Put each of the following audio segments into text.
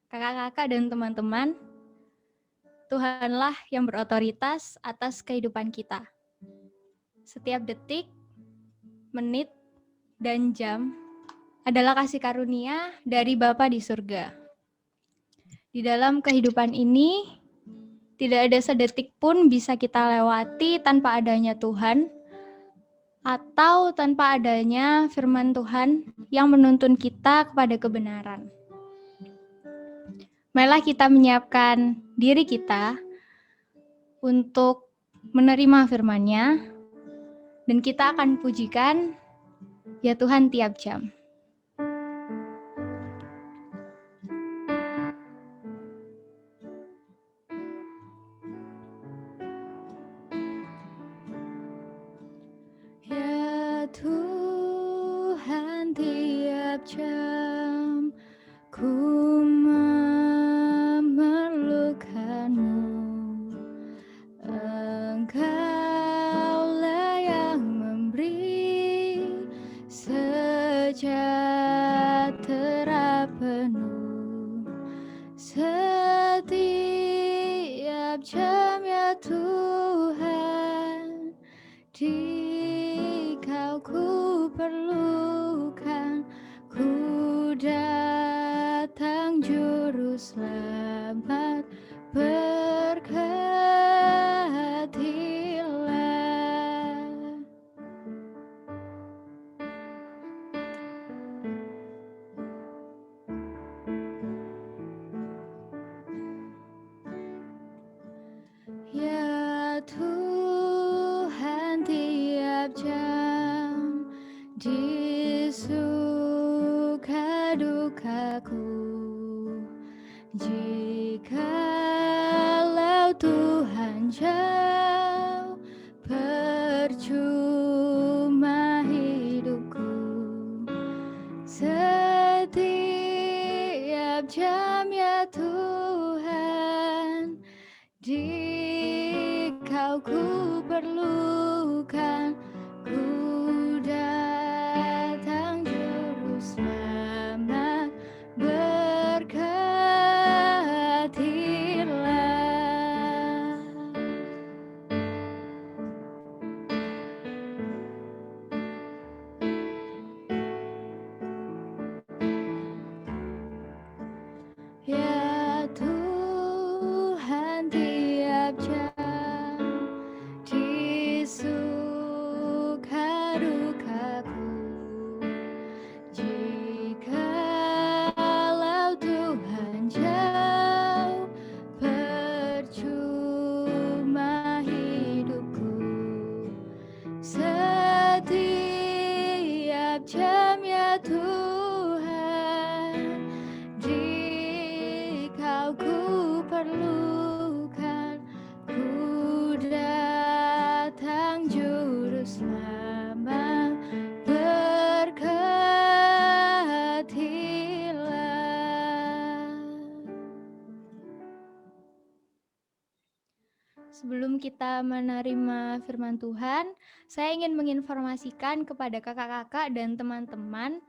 kakak-kakak dan teman-teman, Tuhanlah yang berotoritas atas kehidupan kita. Setiap detik, menit, dan jam adalah kasih karunia dari Bapa di surga. Di dalam kehidupan ini, tidak ada sedetik pun bisa kita lewati tanpa adanya Tuhan, atau tanpa adanya firman Tuhan yang menuntun kita kepada kebenaran. Marilah kita menyiapkan diri kita untuk menerima firman-Nya, dan kita akan pujikan ya Tuhan tiap jam. Ya Tuhan tiap jam ku memerlukan-Mu. Engkaulah yang memberi sejahtera penuh setiap jam ya Tuhan, Dikau ku perlukan, ku datang juru selamat, berkatilah. Ya Tuhan tiap jam di suka dukaku, jikalau Tuhan jauh, percuma hidupku. Setiap jam ya Tuhan, Dikau ku perlukan, ku datang juru selamat, berkatilah. Ya Tuhan tiap jam di suka dukaku, jikalau Tuhan jauh, percuma hidupku. Setiap jam ya Tuhan, Dikau ku perlukan, ku datang juru selamat, berkatilah. Sebelum kita menerima firman Tuhan, saya ingin menginformasikan kepada kakak-kakak dan teman-teman,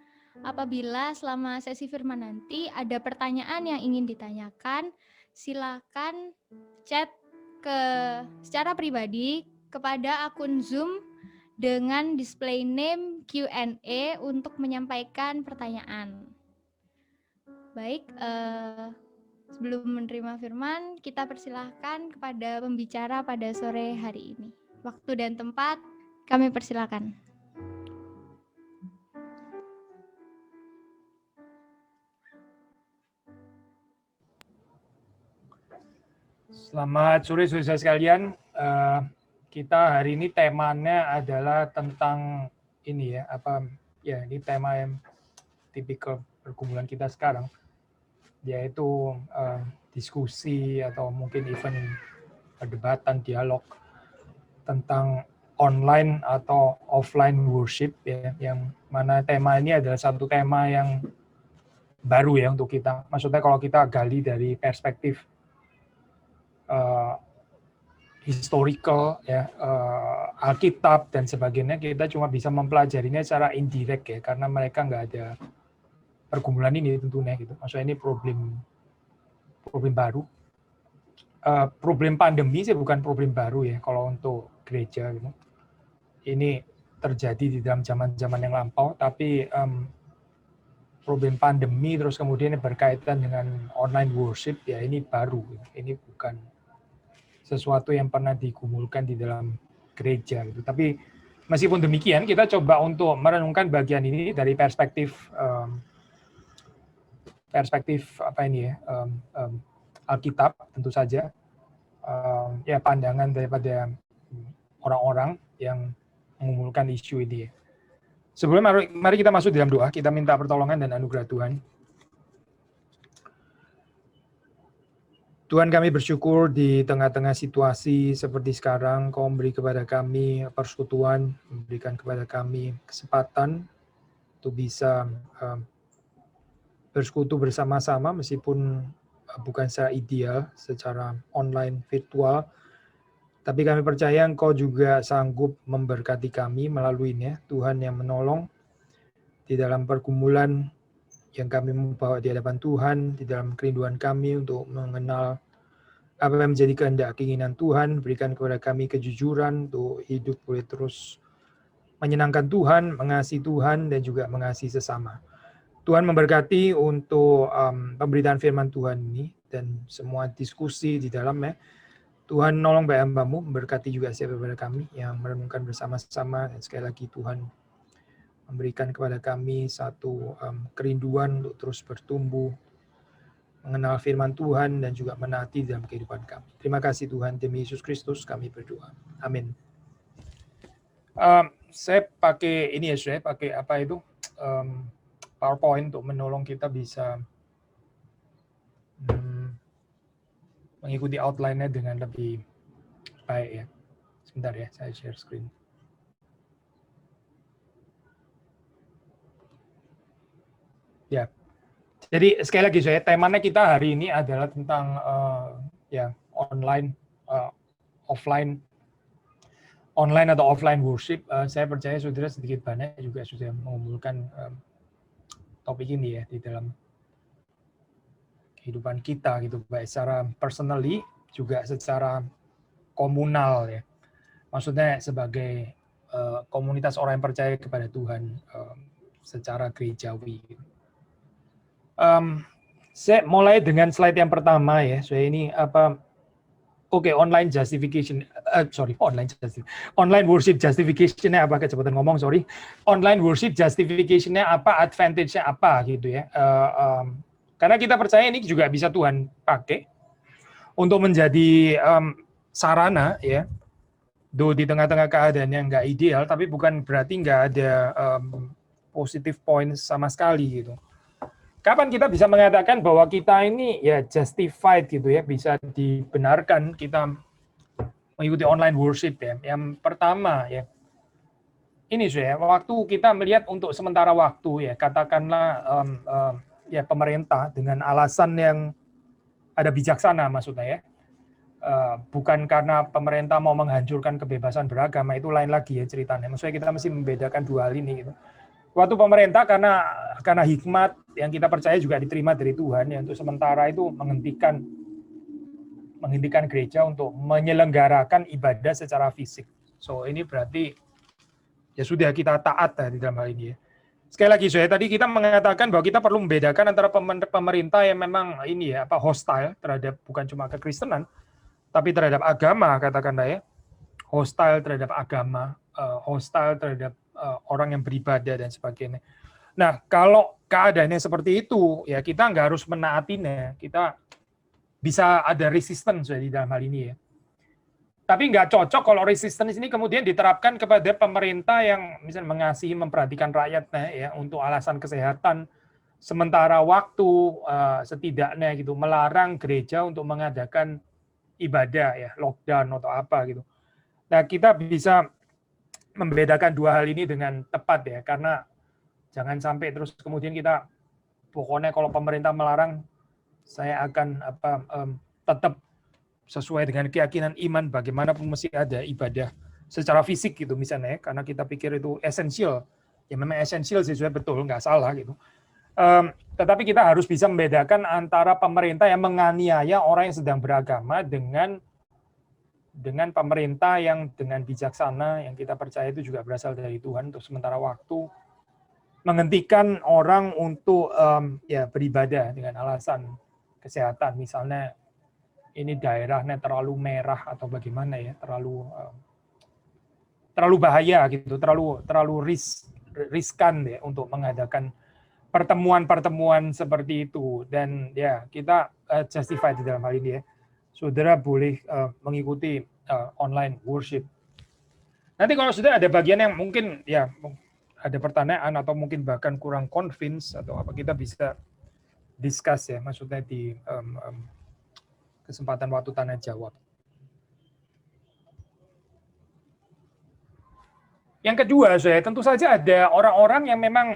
apabila selama sesi firman nanti ada pertanyaan yang ingin ditanyakan, silakan chat secara pribadi kepada akun Zoom dengan display name Q&A untuk menyampaikan pertanyaan. Baik, sebelum menerima firman, kita persilahkan kepada pembicara pada sore hari ini. Waktu dan tempat kami persilahkan. Selamat sore saudara sekalian. Kita hari ini temanya adalah tentang ini ya, ini tema yang tipikal pergumulan kita sekarang, yaitu diskusi atau mungkin even perdebatan, dialog tentang online atau offline worship ya, yang mana tema ini adalah satu tema yang baru ya untuk kita. Maksudnya kalau kita gali dari perspektif historical ya, Alkitab dan sebagainya, kita cuma bisa mempelajarinya secara indirect ya, karena mereka nggak ada pergumulan ini tentunya gitu. Maksudnya ini problem problem baru. Problem pandemi sih bukan problem baru ya kalau untuk gereja gitu. Ini terjadi di dalam zaman-zaman yang lampau, tapi problem pandemi terus kemudian berkaitan dengan online worship ya ini baru. Ini bukan sesuatu yang pernah digumulkan di dalam gereja gitu. Tapi meskipun demikian kita coba untuk merenungkan bagian ini dari perspektif apa ini ya, Alkitab tentu saja, ya pandangan daripada orang-orang yang mengumumkan isu ini. Sebelum mari kita masuk dalam doa, kita minta pertolongan dan anugerah Tuhan. Tuhan, kami bersyukur di tengah-tengah situasi seperti sekarang, Kau memberi kepada kami persekutuan, memberikan kepada kami kesempatan untuk bisa bersekutu bersama-sama meskipun bukan secara ideal, secara online, virtual. Tapi kami percaya Engkau juga sanggup memberkati kami melaluinya, Tuhan yang menolong di dalam pergumulan yang kami membawa di hadapan Tuhan, di dalam kerinduan kami untuk mengenal apa yang menjadi kehendak keinginan Tuhan, berikan kepada kami kejujuran untuk hidup boleh terus menyenangkan Tuhan, mengasihi Tuhan, dan juga mengasihi sesama. Tuhan memberkati untuk pemberitaan firman Tuhan ini dan semua diskusi di dalamnya. Tuhan nolong baik hamba-Mu, memberkati juga setiap kepada kami yang merenungkan bersama-sama, dan sekali lagi Tuhan memberikan kepada kami satu kerinduan untuk terus bertumbuh, mengenal firman Tuhan, dan juga menaati dalam kehidupan kami. Terima kasih Tuhan, demi Yesus Kristus kami berdoa. Amin. Saya pakai ini ya, saya pakai apa itu PowerPoint untuk menolong kita bisa mengikuti outline-nya dengan lebih baik ya. Sebentar ya, saya share screen. Ya, jadi sekali lagi saya temanya kita hari ini adalah tentang ya online, online atau offline worship. Saya percaya saudara sedikit banyak juga sudah mengumpulkan topik ini ya di dalam kehidupan kita gitu, baik secara personally juga secara komunal ya. Maksudnya sebagai komunitas orang yang percaya kepada Tuhan secara gerejawi. Saya mulai dengan slide yang pertama ya. Saya ini online justification, online worship justification-nya apa? Kecepatan ngomong, sorry. Online worship justification-nya apa? Advantage-nya apa gitu ya? Karena kita percaya ini juga bisa Tuhan pakai untuk menjadi sarana ya. Di tengah-tengah keadaan yang nggak ideal, tapi bukan berarti nggak ada positive points sama sekali gitu. Kapan kita bisa mengatakan bahwa kita ini ya justified gitu ya, bisa dibenarkan kita mengikuti online worship ya. Yang pertama ya, ini saya waktu kita melihat untuk sementara waktu ya, katakanlah ya pemerintah dengan alasan yang ada bijaksana maksudnya ya, bukan karena pemerintah mau menghancurkan kebebasan beragama, itu lain lagi ya ceritanya. Maksudnya kita mesti membedakan dua hal ini gitu. Waktu pemerintah karena hikmat yang kita percaya juga diterima dari Tuhan ya, untuk sementara itu menghentikan gereja untuk menyelenggarakan ibadah secara fisik. So ini berarti ya sudah kita taat di dalam hal ini ya. Sekali lagi tadi kita mengatakan bahwa kita perlu membedakan antara pemerintah yang memang ini ya hostile terhadap bukan cuma kekristenan tapi terhadap agama, katakanlah ya, hostile terhadap agama, hostile terhadap orang yang beribadah dan sebagainya. Nah, kalau keadaannya seperti itu, ya kita nggak harus menaatinya. Kita bisa ada resistance di dalam hal ini ya. Tapi nggak cocok kalau resistance ini kemudian diterapkan kepada pemerintah yang misalnya mengasihi, memperhatikan rakyatnya ya untuk alasan kesehatan sementara waktu, setidaknya gitu melarang gereja untuk mengadakan ibadah ya, lockdown atau apa gitu. Nah, kita bisa membedakan dua hal ini dengan tepat ya, karena jangan sampai terus kemudian kita pokoknya kalau pemerintah melarang saya akan tetap sesuai dengan keyakinan iman, bagaimanapun mesti ada ibadah secara fisik gitu misalnya ya, karena kita pikir itu esensial. Ya memang esensial sih, sudah betul, nggak salah gitu. tetapi kita harus bisa membedakan antara pemerintah yang menganiaya orang yang sedang beragama dengan pemerintah yang dengan bijaksana, yang kita percaya itu juga berasal dari Tuhan untuk sementara waktu, menghentikan orang untuk beribadah dengan alasan kesehatan. Misalnya ini daerahnya terlalu merah atau bagaimana ya, terlalu bahaya gitu, terlalu riskan ya untuk mengadakan pertemuan-pertemuan seperti itu. Dan ya kita justify di dalam hal ini ya, saudara boleh mengikuti online worship. Nanti kalau sudah ada bagian yang mungkin ya ada pertanyaan atau mungkin bahkan kurang convince atau apa, kita bisa discuss ya, maksudnya di kesempatan waktu tanya jawab. Yang kedua, saya tentu saja ada orang-orang yang memang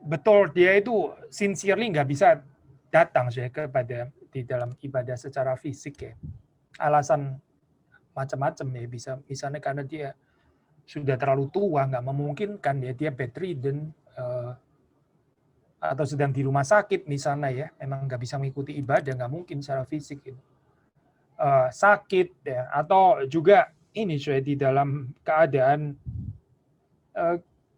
betul dia itu sincerely nggak bisa datang saya kepada di dalam ibadah secara fisik ya. Alasan macam-macam ya, bisa misalnya karena dia sudah terlalu tua, nggak memungkinkan ya, dia bedridden atau sedang di rumah sakit misalnya ya, memang nggak bisa mengikuti ibadah, nggak mungkin secara fisik gitu. Sakit ya, atau juga ini saya di dalam keadaan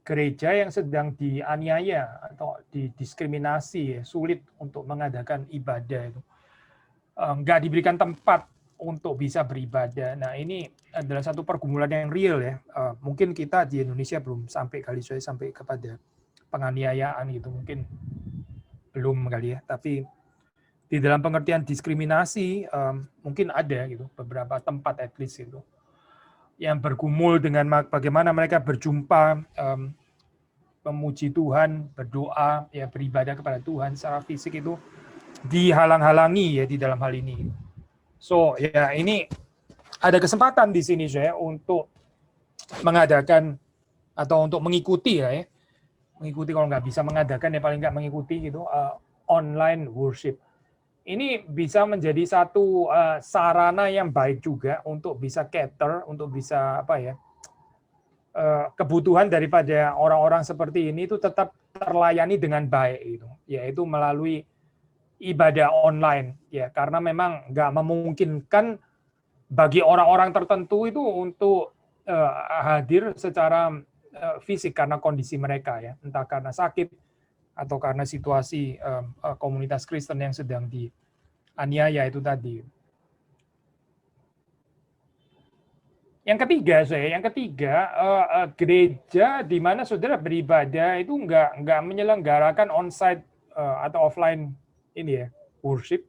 gereja yang sedang dianiaya atau didiskriminasi, ya, sulit untuk mengadakan ibadah itu, nggak diberikan tempat untuk bisa beribadah. Nah ini adalah satu pergumulan yang real ya. Mungkin kita di Indonesia belum sampai kali saya sampai kepada penganiayaan gitu, mungkin belum kali ya. Tapi di dalam pengertian diskriminasi mungkin ada gitu beberapa tempat at least itu yang bergumul dengan bagaimana mereka berjumpa, memuji Tuhan, berdoa, ya beribadah kepada Tuhan secara fisik itu dihalang-halangi ya di dalam hal ini. So ya ini ada kesempatan di sini saya untuk mengadakan atau untuk mengikuti ya, mengikuti, kalau nggak bisa mengadakan ya paling nggak mengikuti gitu online worship. Ini bisa menjadi satu sarana yang baik juga untuk bisa cater, untuk bisa apa ya, kebutuhan daripada orang-orang seperti ini itu tetap terlayani dengan baik itu, yaitu melalui ibadah online ya, karena memang nggak memungkinkan bagi orang-orang tertentu itu untuk hadir secara fisik karena kondisi mereka ya, entah karena sakit atau karena situasi komunitas Kristen yang sedang dianiaya itu tadi. Yang ketiga, gereja di mana saudara beribadah itu nggak menyelenggarakan onsite atau offline ini ya worship.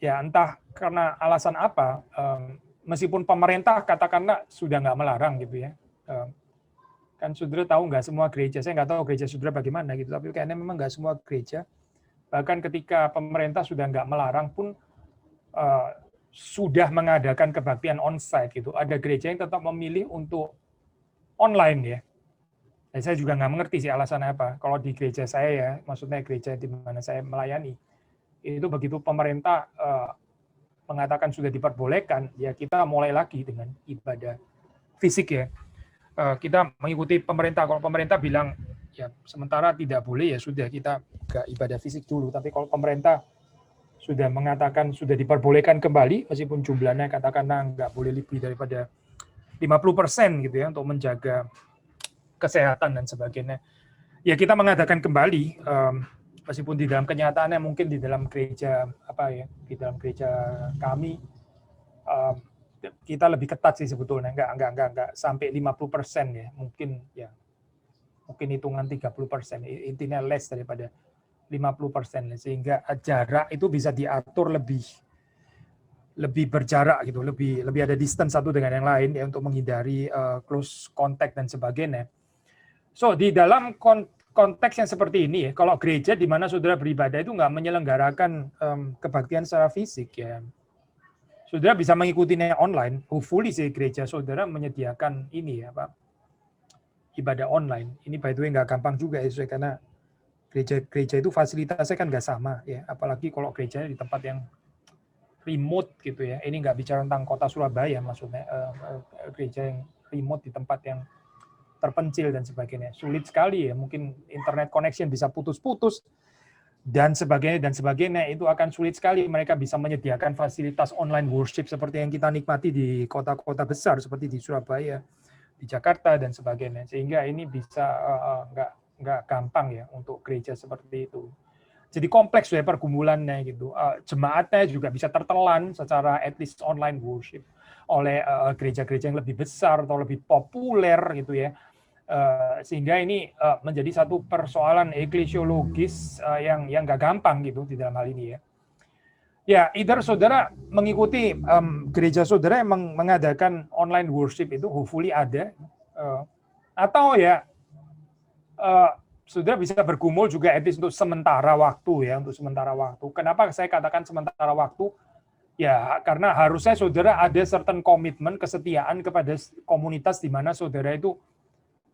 Ya entah karena alasan apa, meskipun pemerintah katakanlah sudah nggak melarang gitu ya. Kan saudara tahu nggak semua gereja, saya nggak tahu gereja saudara bagaimana gitu, tapi kayaknya memang nggak semua gereja, bahkan ketika pemerintah sudah nggak melarang pun sudah mengadakan kebaktian onsite gitu. Ada gereja yang tetap memilih untuk online ya. Dan saya juga nggak mengerti sih alasannya apa. Kalau di gereja saya ya, maksudnya gereja di mana saya melayani, itu begitu pemerintah mengatakan sudah diperbolehkan, ya kita mulai lagi dengan ibadah fisik ya. Kita mengikuti pemerintah. Kalau pemerintah bilang ya sementara tidak boleh, ya sudah kita nggak ibadah fisik dulu. Tapi kalau pemerintah sudah mengatakan sudah diperbolehkan kembali, meskipun jumlahnya katakanlah nggak boleh lebih daripada 50% gitu ya untuk menjaga kesehatan dan sebagainya, ya kita mengadakan kembali, meskipun di dalam kenyataannya mungkin di dalam gereja di dalam gereja kami kita lebih ketat sih sebetulnya, nggak sampai 50% ya, mungkin hitungan 30%, intinya less daripada 50%, sehingga jarak itu bisa diatur lebih berjarak gitu, lebih ada distance satu dengan yang lain ya, untuk menghindari close contact dan sebagainya. So di dalam konteks yang seperti ini, kalau gereja di mana saudara beribadah itu nggak menyelenggarakan kebaktian secara fisik ya, saudara bisa mengikutinya online. Hopefully sih gereja saudara menyediakan ini ya Pak, ibadah online. Ini by the way nggak gampang juga ya, karena gereja itu fasilitasnya kan nggak sama ya, apalagi kalau gerejanya di tempat yang remote gitu ya. Ini nggak bicara tentang kota Surabaya, maksudnya gereja yang remote di tempat yang terpencil dan sebagainya. Sulit sekali ya, mungkin internet connection bisa putus-putus dan sebagainya. Itu akan sulit sekali mereka bisa menyediakan fasilitas online worship seperti yang kita nikmati di kota-kota besar seperti di Surabaya, di Jakarta dan sebagainya. Sehingga ini bisa nggak gampang ya untuk gereja seperti itu. Jadi kompleks ya pergumulannya gitu. Jemaatnya juga bisa tertelan secara at least online worship oleh gereja-gereja yang lebih besar atau lebih populer gitu ya. Sehingga ini menjadi satu persoalan eklesiologis yang nggak gampang gitu di dalam hal ini ya. Ya, either saudara mengikuti gereja saudara yang mengadakan online worship itu hopefully ada, atau ya saudara bisa bergumul juga etis untuk sementara waktu ya, untuk sementara waktu. Kenapa saya katakan sementara waktu? Ya, karena harusnya saudara ada certain komitmen, kesetiaan kepada komunitas di mana saudara itu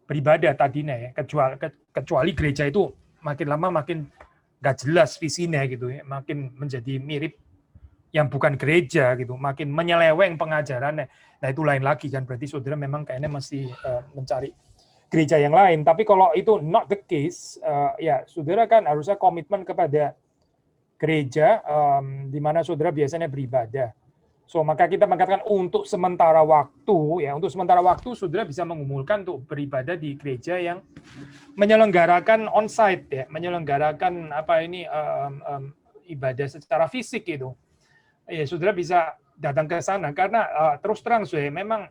beribadah tadinya ya. Kecuali gereja itu makin lama makin nggak jelas visinya gitu ya, makin menjadi mirip yang bukan gereja gitu, makin menyeleweng pengajarannya. Nah itu lain lagi kan, berarti saudara memang kayaknya mesti mencari gereja yang lain. Tapi kalau itu not the case, ya saudara kan harusnya komitmen kepada gereja di mana saudara biasanya beribadah. So maka kita mengatakan untuk sementara waktu, ya untuk sementara waktu saudara bisa mengumpulkan untuk beribadah di gereja yang menyelenggarakan onsite ya, menyelenggarakan ibadah secara fisik itu. Ya saudara bisa datang ke sana karena terus terang saya memang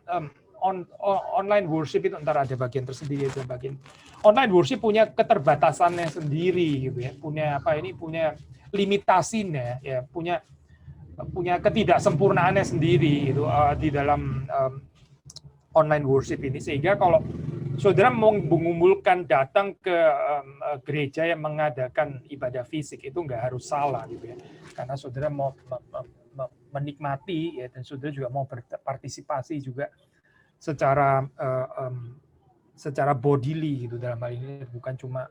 online worship itu ntar ada bagian tersendiri, itu bagian online worship punya keterbatasannya sendiri gitu ya, punya limitasinya ya, punya ketidaksempurnaannya sendiri itu di dalam online worship ini, sehingga kalau saudara mau mengumpulkan datang ke gereja yang mengadakan ibadah fisik itu nggak harus salah gitu ya, karena saudara mau menikmati ya, dan saudara juga mau berpartisipasi juga secara bodily gitu dalam hal ini, bukan cuma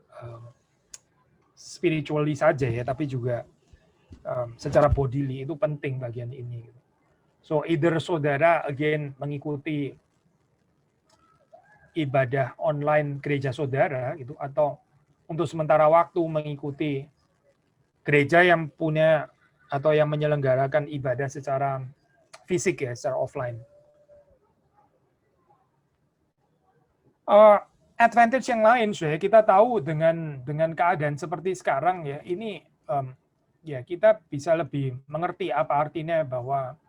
spiritually saja ya, tapi juga secara bodily itu penting bagian ini. So either saudara again mengikuti ibadah online gereja saudara gitu, atau untuk sementara waktu mengikuti gereja yang punya atau yang menyelenggarakan ibadah secara fisik ya, secara offline. Advantage yang lain, saya kita tahu dengan keadaan seperti sekarang ya, ini ya kita bisa lebih mengerti apa artinya bahwa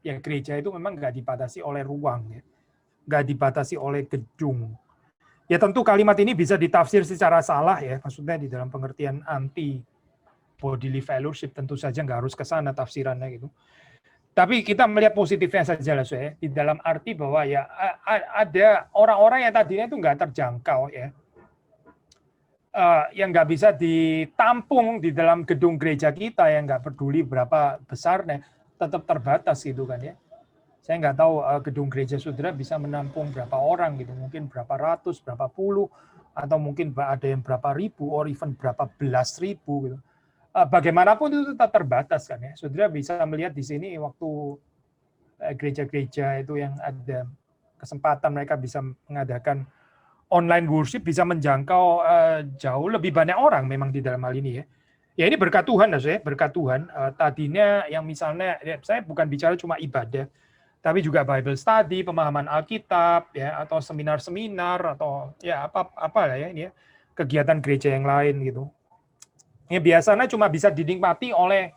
ya gereja itu memang nggak dibatasi oleh ruang ya, nggak dibatasi oleh gedung. Ya tentu kalimat ini bisa ditafsir secara salah ya, maksudnya di dalam pengertian anti bodily fellowship, tentu saja nggak harus ke sana tafsirannya gitu. Tapi kita melihat positifnya saja lah saya, di dalam arti bahwa ya ada orang-orang yang tadinya itu nggak terjangkau ya, yang nggak bisa ditampung di dalam gedung gereja kita, yang nggak peduli berapa besarnya, tetap terbatas gitu kan ya. Saya nggak tahu gedung gereja saudara bisa menampung berapa orang gitu, mungkin berapa ratus, berapa puluh, atau mungkin ada yang berapa ribu, or even berapa belas ribu gitu. Bagaimanapun itu tetap terbatas kan ya. Saudara bisa melihat di sini waktu gereja-gereja itu yang ada kesempatan mereka bisa mengadakan online worship, bisa menjangkau jauh lebih banyak orang memang di dalam hal ini ya. Ya ini berkat Tuhan lah saya, berkat Tuhan. Tadinya yang misalnya, ya, saya bukan bicara cuma ibadah, tapi juga Bible study, pemahaman Alkitab ya, atau seminar-seminar, atau ya apa lah ya ini ya, kegiatan gereja yang lain gitu. Ya, biasanya cuma bisa dinikmati oleh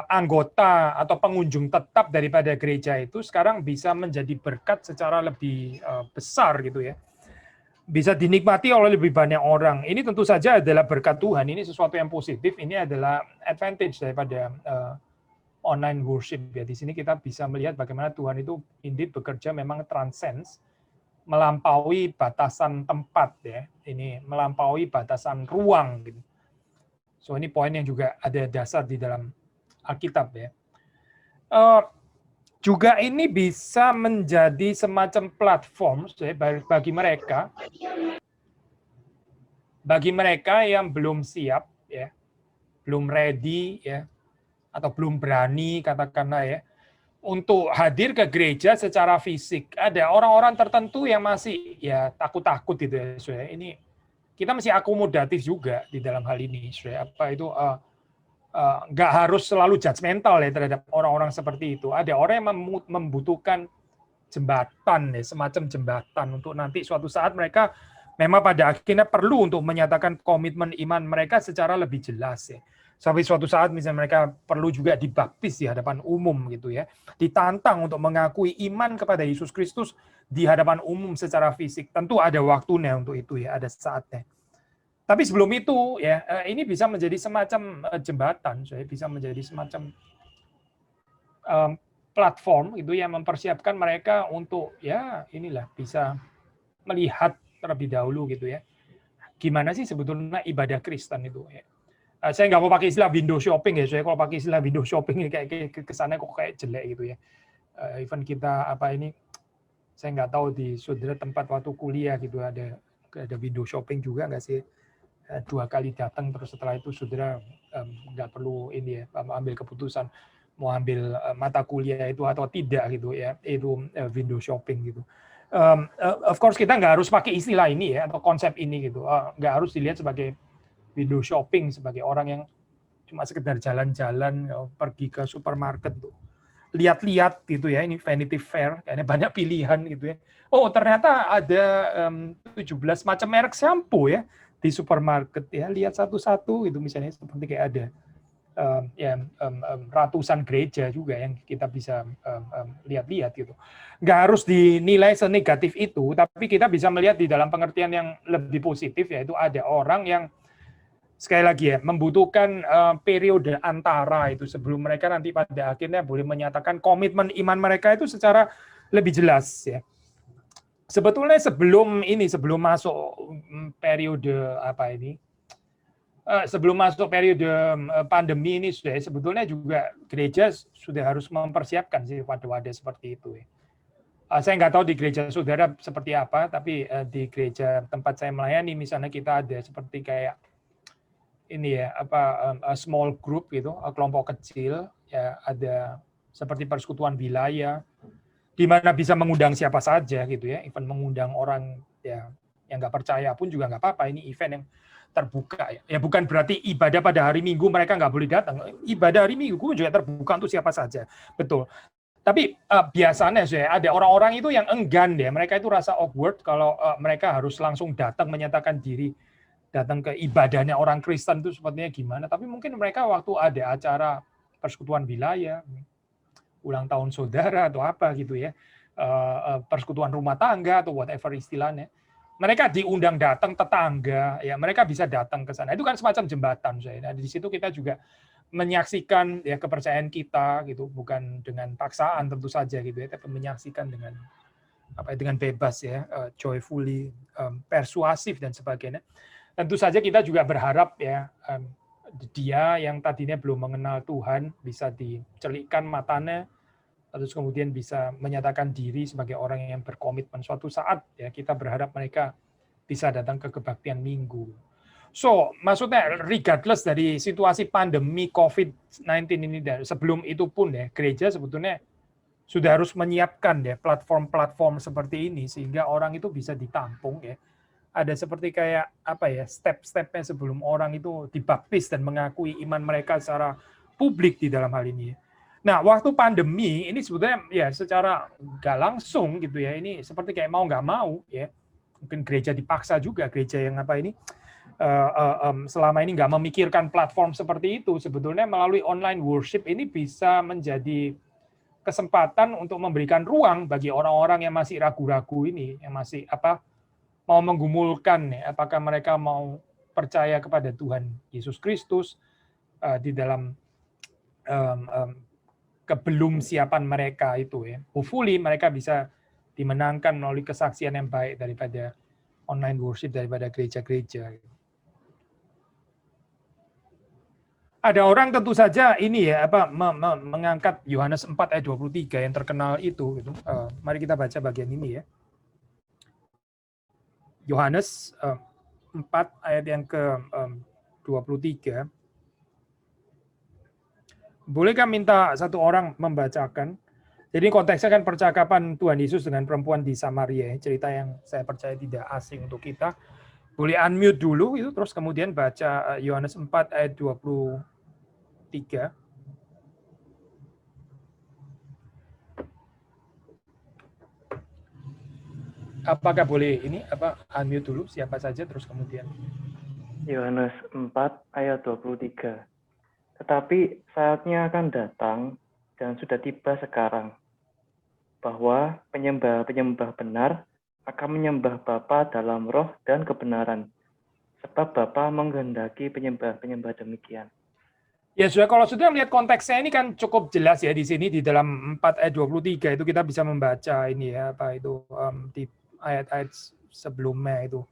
anggota atau pengunjung tetap daripada gereja itu, sekarang bisa menjadi berkat secara lebih besar gitu ya. Bisa dinikmati oleh lebih banyak orang. Ini tentu saja adalah berkat Tuhan, ini sesuatu yang positif, ini adalah advantage daripada online worship ya. Di sini kita bisa melihat bagaimana Tuhan itu indeed bekerja memang transcends, melampaui batasan tempat ya. Ini melampaui batasan ruang gitu. So ini poin yang juga ada dasar di dalam Alkitab ya. Juga ini bisa menjadi semacam platform bagi mereka yang belum siap ya, belum ready ya, atau belum berani katakanlah ya, untuk hadir ke gereja secara fisik. Ada orang-orang tertentu yang masih ya takut-takut gitu ya, saudara. Ini kita masih akomodatif juga di dalam hal ini, saudara. Apa itu nggak harus selalu judgmental ya terhadap orang-orang seperti itu. Ada orang yang membutuhkan jembatan ya, semacam jembatan untuk nanti suatu saat mereka memang pada akhirnya perlu untuk menyatakan komitmen iman mereka secara lebih jelas ya. Sampai suatu saat misalnya mereka perlu juga dibaptis di hadapan umum gitu ya. Ditantang untuk mengakui iman kepada Yesus Kristus di hadapan umum secara fisik. Tentu ada waktunya untuk itu ya, ada saatnya. Tapi sebelum itu ya ini bisa menjadi semacam jembatan, saya bisa menjadi semacam platform itu yang mempersiapkan mereka untuk ya inilah bisa melihat terlebih dahulu gitu ya. Gimana sih sebetulnya ibadah Kristen itu ya. Saya nggak mau pakai istilah window shopping ya, saya kalau pakai istilah window shopping ini kayak kesannya kok kayak jelek gitu ya. Even kita apa ini, saya nggak tahu di saudara tempat waktu kuliah gitu ada window shopping juga nggak sih? 2 kali datang terus setelah itu saudara nggak perlu ini ya ambil keputusan mau ambil mata kuliah itu atau tidak gitu ya, itu window shopping gitu. Of course kita nggak harus pakai istilah ini ya atau konsep ini gitu, nggak harus dilihat sebagai window shopping sebagai orang yang cuma sekedar jalan-jalan pergi ke supermarket tuh lihat-lihat gitu ya, ini Vanity Fair kayaknya banyak pilihan gitu ya. Oh ternyata ada 17 macam merek shampoo ya di supermarket ya, lihat satu-satu gitu misalnya seperti kayak ada ratusan gereja juga yang kita bisa lihat-lihat gitu. Nggak harus dinilai senegatif itu, tapi kita bisa melihat di dalam pengertian yang lebih positif, yaitu ada orang yang sekali lagi ya membutuhkan periode antara itu sebelum mereka nanti pada akhirnya boleh menyatakan komitmen iman mereka itu secara lebih jelas ya. Sebetulnya sebelum masuk periode apa ini, sebelum masuk periode pandemi ini sudah sebetulnya juga gereja sudah harus mempersiapkan sih wadah-wadah seperti itu. Saya nggak tahu di gereja saudara seperti apa, tapi di gereja tempat saya melayani misalnya kita ada seperti kayak ini ya apa small group gitu, kelompok kecil ya, ada seperti persekutuan wilayah di mana bisa mengundang siapa saja gitu ya, even mengundang orang ya yang nggak percaya pun juga nggak apa-apa, ini event yang terbuka ya. Ya bukan berarti ibadah pada hari Minggu mereka nggak boleh datang. Ibadah hari Minggu juga terbuka untuk siapa saja. Betul. Tapi biasanya saya ada orang-orang itu yang enggan deh. Mereka itu rasa awkward kalau mereka harus langsung datang menyatakan diri datang ke ibadahnya orang Kristen itu sepertinya gimana. Tapi mungkin mereka waktu ada acara persekutuan wilayah, ulang tahun saudara atau apa gitu ya, persekutuan rumah tangga atau whatever istilahnya, mereka diundang datang tetangga, ya mereka bisa datang ke sana. Itu kan semacam jembatan saya. Nah, di situ kita juga menyaksikan ya kepercayaan kita gitu, bukan dengan paksaan tentu saja gitu ya, tapi menyaksikan dengan apa dengan bebas ya, joyfully, persuasif dan sebagainya. Tentu saja kita juga berharap ya dia yang tadinya belum mengenal Tuhan bisa dicelikkan matanya, terus kemudian bisa menyatakan diri sebagai orang yang berkomitmen. Suatu saat ya kita berharap mereka bisa datang ke kebaktian minggu. So, maksudnya regardless dari situasi pandemi COVID-19 ini, dan sebelum itu pun ya, gereja sebetulnya sudah harus menyiapkan ya platform-platform seperti ini sehingga orang itu bisa ditampung ya. Ada seperti kayak apa ya, step-stepnya sebelum orang itu dibaptis dan mengakui iman mereka secara publik di dalam hal ini. Nah, waktu pandemi ini sebetulnya ya secara nggak langsung gitu ya, ini seperti kayak mau nggak mau ya, mungkin gereja dipaksa juga, gereja yang apa ini selama ini nggak memikirkan platform seperti itu, sebetulnya melalui online worship ini bisa menjadi kesempatan untuk memberikan ruang bagi orang-orang yang masih ragu-ragu ini, yang masih apa mau menggumulkan ya, apakah mereka mau percaya kepada Tuhan Yesus Kristus di dalam kebelum siapan mereka itu ya. Hopefully mereka bisa dimenangkan melalui kesaksian yang baik daripada online worship, daripada gereja-gereja. Ada orang tentu saja ini ya apa mengangkat Yohanes 4 ayat 23 yang terkenal itu gitu. Mari kita baca bagian ini ya. Yohanes 4 ayat yang ke 23. Bolehkah minta satu orang membacakan? Jadi konteksnya kan percakapan Tuhan Yesus dengan perempuan di Samaria, cerita yang saya percaya tidak asing untuk kita. Boleh unmute dulu itu, terus kemudian baca Yohanes 4 ayat 23. Apakah boleh ini unmute dulu siapa saja, terus kemudian Yohanes 4 ayat 23. Tetapi saatnya akan datang dan sudah tiba sekarang, bahwa penyembah-penyembah benar akan menyembah Bapa dalam roh dan kebenaran, sebab Bapa menghendaki penyembah-penyembah demikian. Ya sudah, kalau sudah melihat konteksnya ini kan cukup jelas ya di sini di dalam 4 ayat 23 itu kita bisa membaca ini ya di ayat-ayat sebelumnya itu.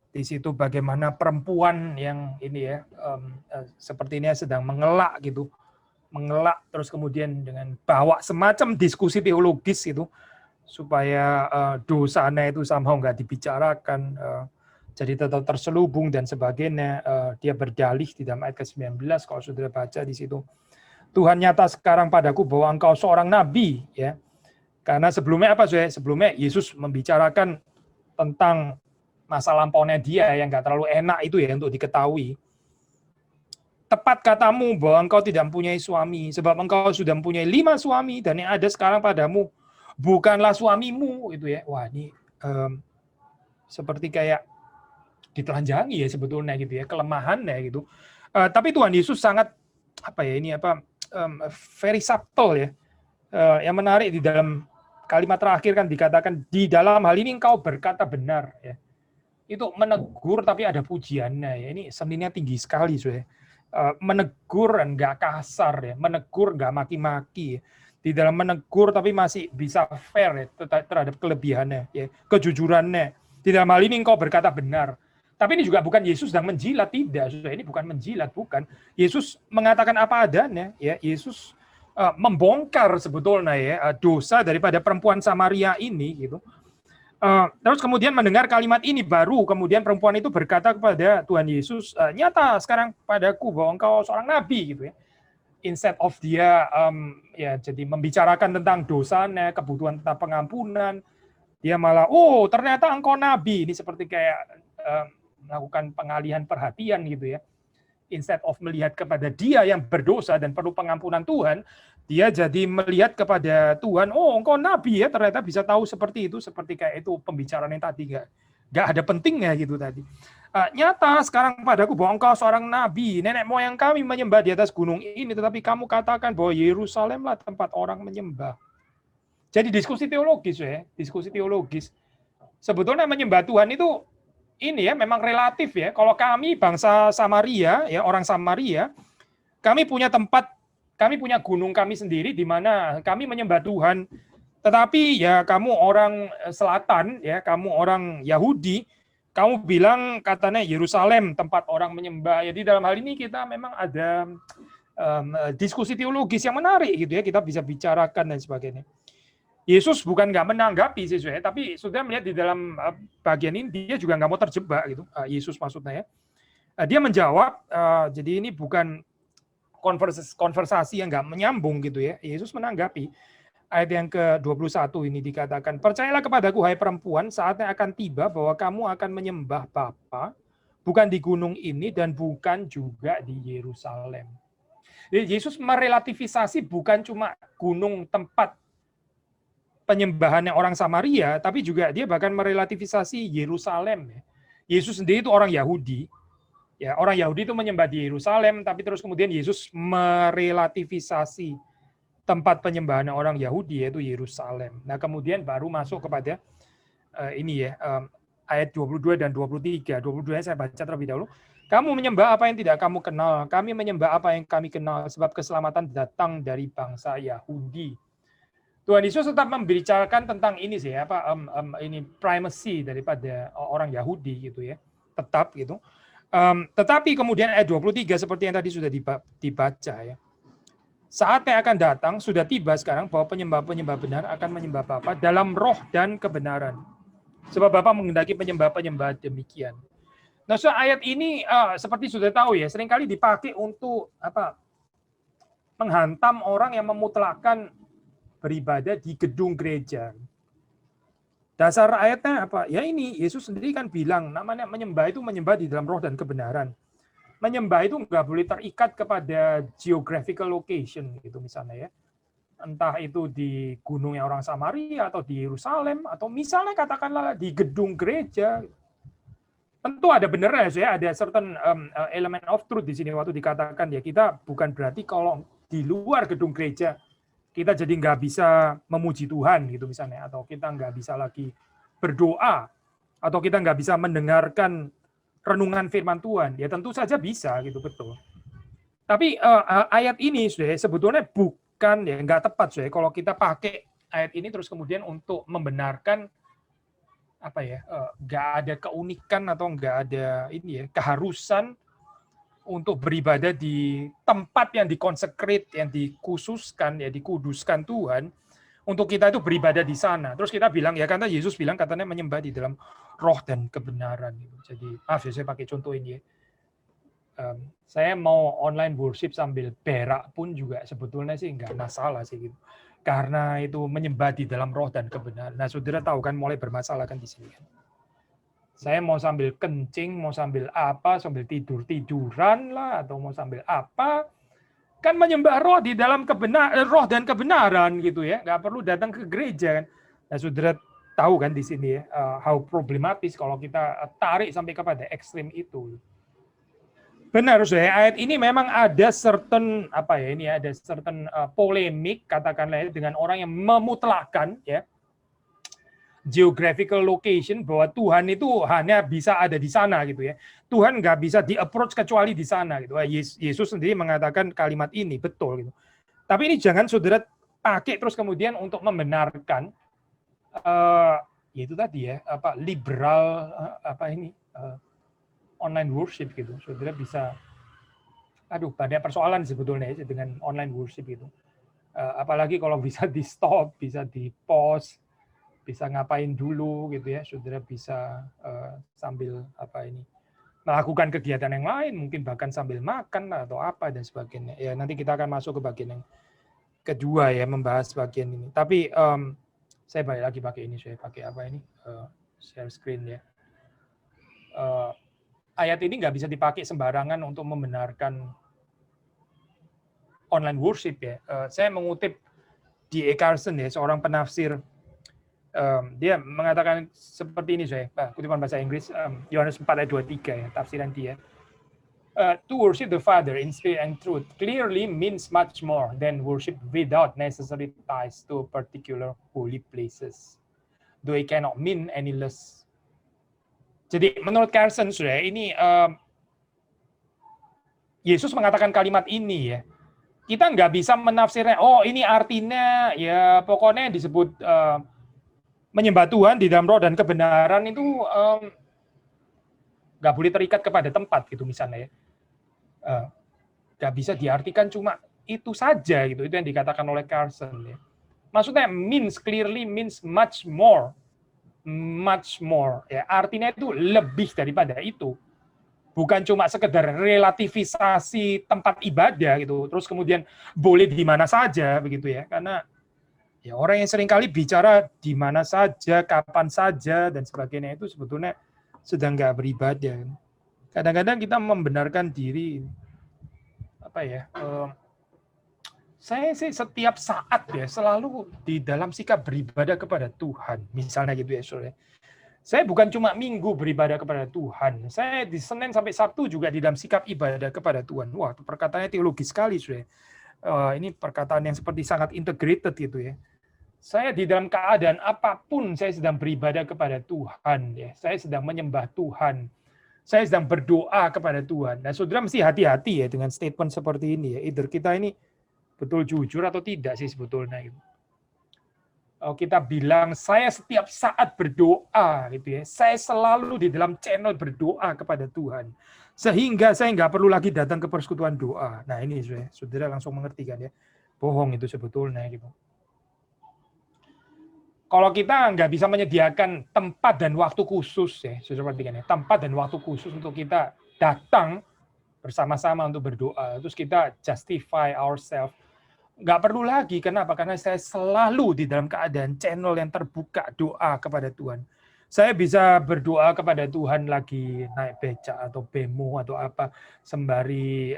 Di situ bagaimana perempuan yang ini ya sepertinya sedang mengelak gitu. Mengelak terus kemudian dengan bawa semacam diskusi teologis itu supaya dosanya itu somehow nggak dibicarakan, jadi tetap terselubung dan sebagainya. Dia berdalih di dalam ayat ke-19 kalau sudah baca di situ. Tuhan nyata sekarang padaku bahwa engkau seorang nabi, ya. Karena sebelumnya apa, Zoe? Sebelumnya Yesus membicarakan tentang masa lampaunya dia yang nggak terlalu enak itu ya untuk diketahui. Tepat katamu bahwa engkau tidak mempunyai suami, sebab engkau sudah mempunyai 5 suami, dan yang ada sekarang padamu bukanlah suamimu, itu ya. Wah, ini seperti kayak ditelanjangi ya sebetulnya gitu ya, kelemahannya gitu. Tapi Tuhan Yesus sangat very subtle ya. Yang menarik di dalam kalimat terakhir kan dikatakan di dalam hal ini engkau berkata benar ya. Itu menegur tapi ada pujiannya ya. Ini seninya tinggi sekali ya. Menegur dan nggak kasar ya, menegur nggak maki-maki ya. Di dalam menegur tapi masih bisa fair ya, terhadap kelebihannya ya, kejujurannya. Di dalam hal ini engkau berkata benar. Tapi ini juga bukan Yesus sedang menjilat, tidak. Ini bukan menjilat, bukan. Yesus mengatakan apa adanya ya. Yesus membongkar sebetulnya ya dosa daripada perempuan Samaria ini gitu. Terus kemudian mendengar kalimat ini baru kemudian perempuan itu berkata kepada Tuhan Yesus, nyata sekarang padaku bahwa engkau seorang nabi gitu ya. Instead of dia jadi membicarakan tentang dosanya, kebutuhan tentang pengampunan, dia malah ternyata engkau nabi. Ini seperti kayak melakukan pengalihan perhatian gitu ya. Instead of melihat kepada dia yang berdosa dan perlu pengampunan Tuhan, dia jadi melihat kepada Tuhan, engkau nabi ya, ternyata bisa tahu seperti itu, seperti kayak itu pembicaraan yang tadi, nggak ada pentingnya gitu tadi. Nyata sekarang padaku bahwa engkau seorang nabi, nenek moyang kami menyembah di atas gunung ini, tetapi kamu katakan bahwa Yerusalemlah tempat orang menyembah. Jadi diskusi teologis ya, diskusi teologis. Sebetulnya menyembah Tuhan itu ini ya memang relatif ya. Kalau kami bangsa Samaria ya, orang Samaria, kami punya tempat, kami punya gunung kami sendiri di mana kami menyembah Tuhan. Tetapi ya kamu orang selatan ya, kamu orang Yahudi, kamu bilang katanya Yerusalem tempat orang menyembah. Ya di dalam hal ini kita memang ada diskusi teologis yang menarik gitu ya, kita bisa bicarakan dan sebagainya. Yesus bukan nggak menanggapi sesuai, tapi sudah melihat di dalam bagian ini dia juga nggak mau terjebak gitu. Yesus maksudnya ya. Dia menjawab, jadi ini bukan konversasi yang nggak menyambung gitu ya. Yesus menanggapi. Ayat yang ke-21 ini dikatakan, percayalah kepadaku hai perempuan, saatnya akan tiba bahwa kamu akan menyembah Bapa, bukan di gunung ini dan bukan juga di Yerusalem. Jadi Yesus merelativisasi bukan cuma gunung tempat penyembahannya orang Samaria, tapi juga dia bahkan merelativisasi Yerusalem. Yesus sendiri itu orang Yahudi. Ya, orang Yahudi itu menyembah di Yerusalem, tapi terus kemudian Yesus merelativisasi tempat penyembahan orang Yahudi yaitu Yerusalem. Nah, kemudian baru masuk kepada ayat 22 dan 23. 22 saya baca terlebih dahulu. Kamu menyembah apa yang tidak kamu kenal, kami menyembah apa yang kami kenal, sebab keselamatan datang dari bangsa Yahudi. Tuhan Yesus tetap membicarakan tentang ini sih ini primacy daripada orang Yahudi gitu ya. Tetap gitu. Tetapi kemudian ayat 23 seperti yang tadi sudah dibaca ya. Saatnya akan datang, sudah tiba sekarang bahwa penyembah-penyembah benar akan menyembah Bapa dalam roh dan kebenaran. Sebab Bapa menghendaki penyembah-penyembah demikian. Nah, so ayat ini seperti sudah tahu ya, seringkali dipakai untuk menghantam orang yang memutlakkan beribadah di gedung gereja. Dasar ayatnya apa? Ya ini, Yesus sendiri kan bilang, namanya menyembah itu menyembah di dalam roh dan kebenaran. Menyembah itu nggak boleh terikat kepada geographical location, gitu misalnya ya. Entah itu di gunungnya orang Samaria, atau di Yerusalem, atau misalnya katakanlah di gedung gereja. Tentu ada benernya, ya, ada certain element of truth di sini waktu dikatakan ya kita bukan berarti kalau di luar gedung gereja kita jadi nggak bisa memuji Tuhan gitu misalnya, atau kita nggak bisa lagi berdoa, atau kita nggak bisa mendengarkan renungan firman Tuhan. Ya tentu saja bisa gitu, betul. Tapi ayat ini sudah sebetulnya bukan ya nggak tepat sudah kalau kita pakai ayat ini terus kemudian untuk membenarkan apa ya, nggak ada keunikan atau nggak ada ini ya keharusan untuk beribadah di tempat yang dikonsekrate, yang dikhususkan, ya dikuduskan Tuhan, untuk kita itu beribadah di sana. Terus kita bilang, ya karena Yesus bilang katanya menyembah di dalam roh dan kebenaran. Jadi, maaf ya saya pakai contoh ini ya. Saya mau online worship sambil berak pun juga sebetulnya sih nggak masalah sih gitu. Karena itu menyembah di dalam roh dan kebenaran. Nah, saudara tahu kan mulai bermasalah kan di sini kan. Saya mau sambil kencing, mau sambil apa, sambil tidur-tiduran lah, atau mau sambil apa, kan menyembah roh di dalam roh dan kebenaran gitu ya, nggak perlu datang ke gereja kan. Nah, saudara tahu kan di sini ya, how problematis kalau kita tarik sampai kepada ekstrim itu. Benar, saudara, ayat ini memang ada certain apa ya ini ada certain polemik katakanlah dengan orang yang memutlakkan ya geographical location bahwa Tuhan itu hanya bisa ada di sana gitu ya. Tuhan nggak bisa di-approach kecuali di sana gitu. Yesus sendiri mengatakan kalimat ini betul gitu. Tapi ini jangan saudara pakai terus kemudian untuk membenarkan itu tadi ya apa liberal online worship gitu. Saudara bisa banyak persoalan sebetulnya ya, dengan online worship itu. Apalagi kalau bisa di-stop, bisa di-pause, bisa ngapain dulu gitu ya, saudara bisa sambil melakukan kegiatan yang lain, mungkin bahkan sambil makan atau apa dan sebagainya. Ya nanti kita akan masuk ke bagian yang kedua ya, membahas bagian ini. Tapi saya balik lagi pakai ini, saya pakai share screen ya. Ayat ini nggak bisa dipakai sembarangan untuk membenarkan online worship ya. Saya mengutip D.A. Carson ya, seorang penafsir. Dia mengatakan seperti ini kutipan bahasa Inggris Yohanes 4 ayat 23 ya tafsiran dia. To worship the Father in spirit and truth clearly means much more than worship without necessary ties to particular holy places, though it cannot mean any less. Jadi menurut Carson ini Yesus mengatakan kalimat ini ya. Kita nggak bisa menafsirnya. Oh ini artinya ya pokoknya disebut menyembah Tuhan di dalam roh dan kebenaran itu nggak boleh terikat kepada tempat gitu misalnya ya, nggak bisa diartikan cuma itu saja gitu. Itu yang dikatakan oleh Carson ya. Maksudnya clearly means much more ya, artinya itu lebih daripada itu, bukan cuma sekedar relativisasi tempat ibadah gitu terus kemudian boleh di mana saja begitu ya, karena ya orang yang seringkali bicara di mana saja, kapan saja, dan sebagainya itu sebetulnya sedang nggak beribadah. Kadang-kadang kita membenarkan diri, saya sih setiap saat ya selalu di dalam sikap beribadah kepada Tuhan. Misalnya gitu ya, saudara. Saya bukan cuma Minggu beribadah kepada Tuhan. Saya di Senin sampai Sabtu juga di dalam sikap ibadah kepada Tuhan. Wah, perkataannya teologis sekali, saudara. Ini perkataan yang seperti sangat integrated gitu ya. Saya di dalam keadaan apapun saya sedang beribadah kepada Tuhan ya. Saya sedang menyembah Tuhan. Saya sedang berdoa kepada Tuhan. Nah, saudara mesti hati-hati ya dengan statement seperti ini ya. Either kita ini betul jujur atau tidak sih sebetulnya gitu. Kita bilang saya setiap saat berdoa gitu ya. Saya selalu di dalam channel berdoa kepada Tuhan. Sehingga saya nggak perlu lagi datang ke persekutuan doa. Nah, ini saudara langsung mengerti kan ya. Bohong itu sebetulnya gitu. Kalau kita nggak bisa menyediakan tempat dan waktu khusus ya, seperti ini, tempat dan waktu khusus untuk kita datang bersama-sama untuk berdoa, terus kita justify ourselves nggak perlu lagi. Kenapa? Karena saya selalu di dalam keadaan channel yang terbuka doa kepada Tuhan. Saya bisa berdoa kepada Tuhan lagi naik becak atau bemo atau apa sembari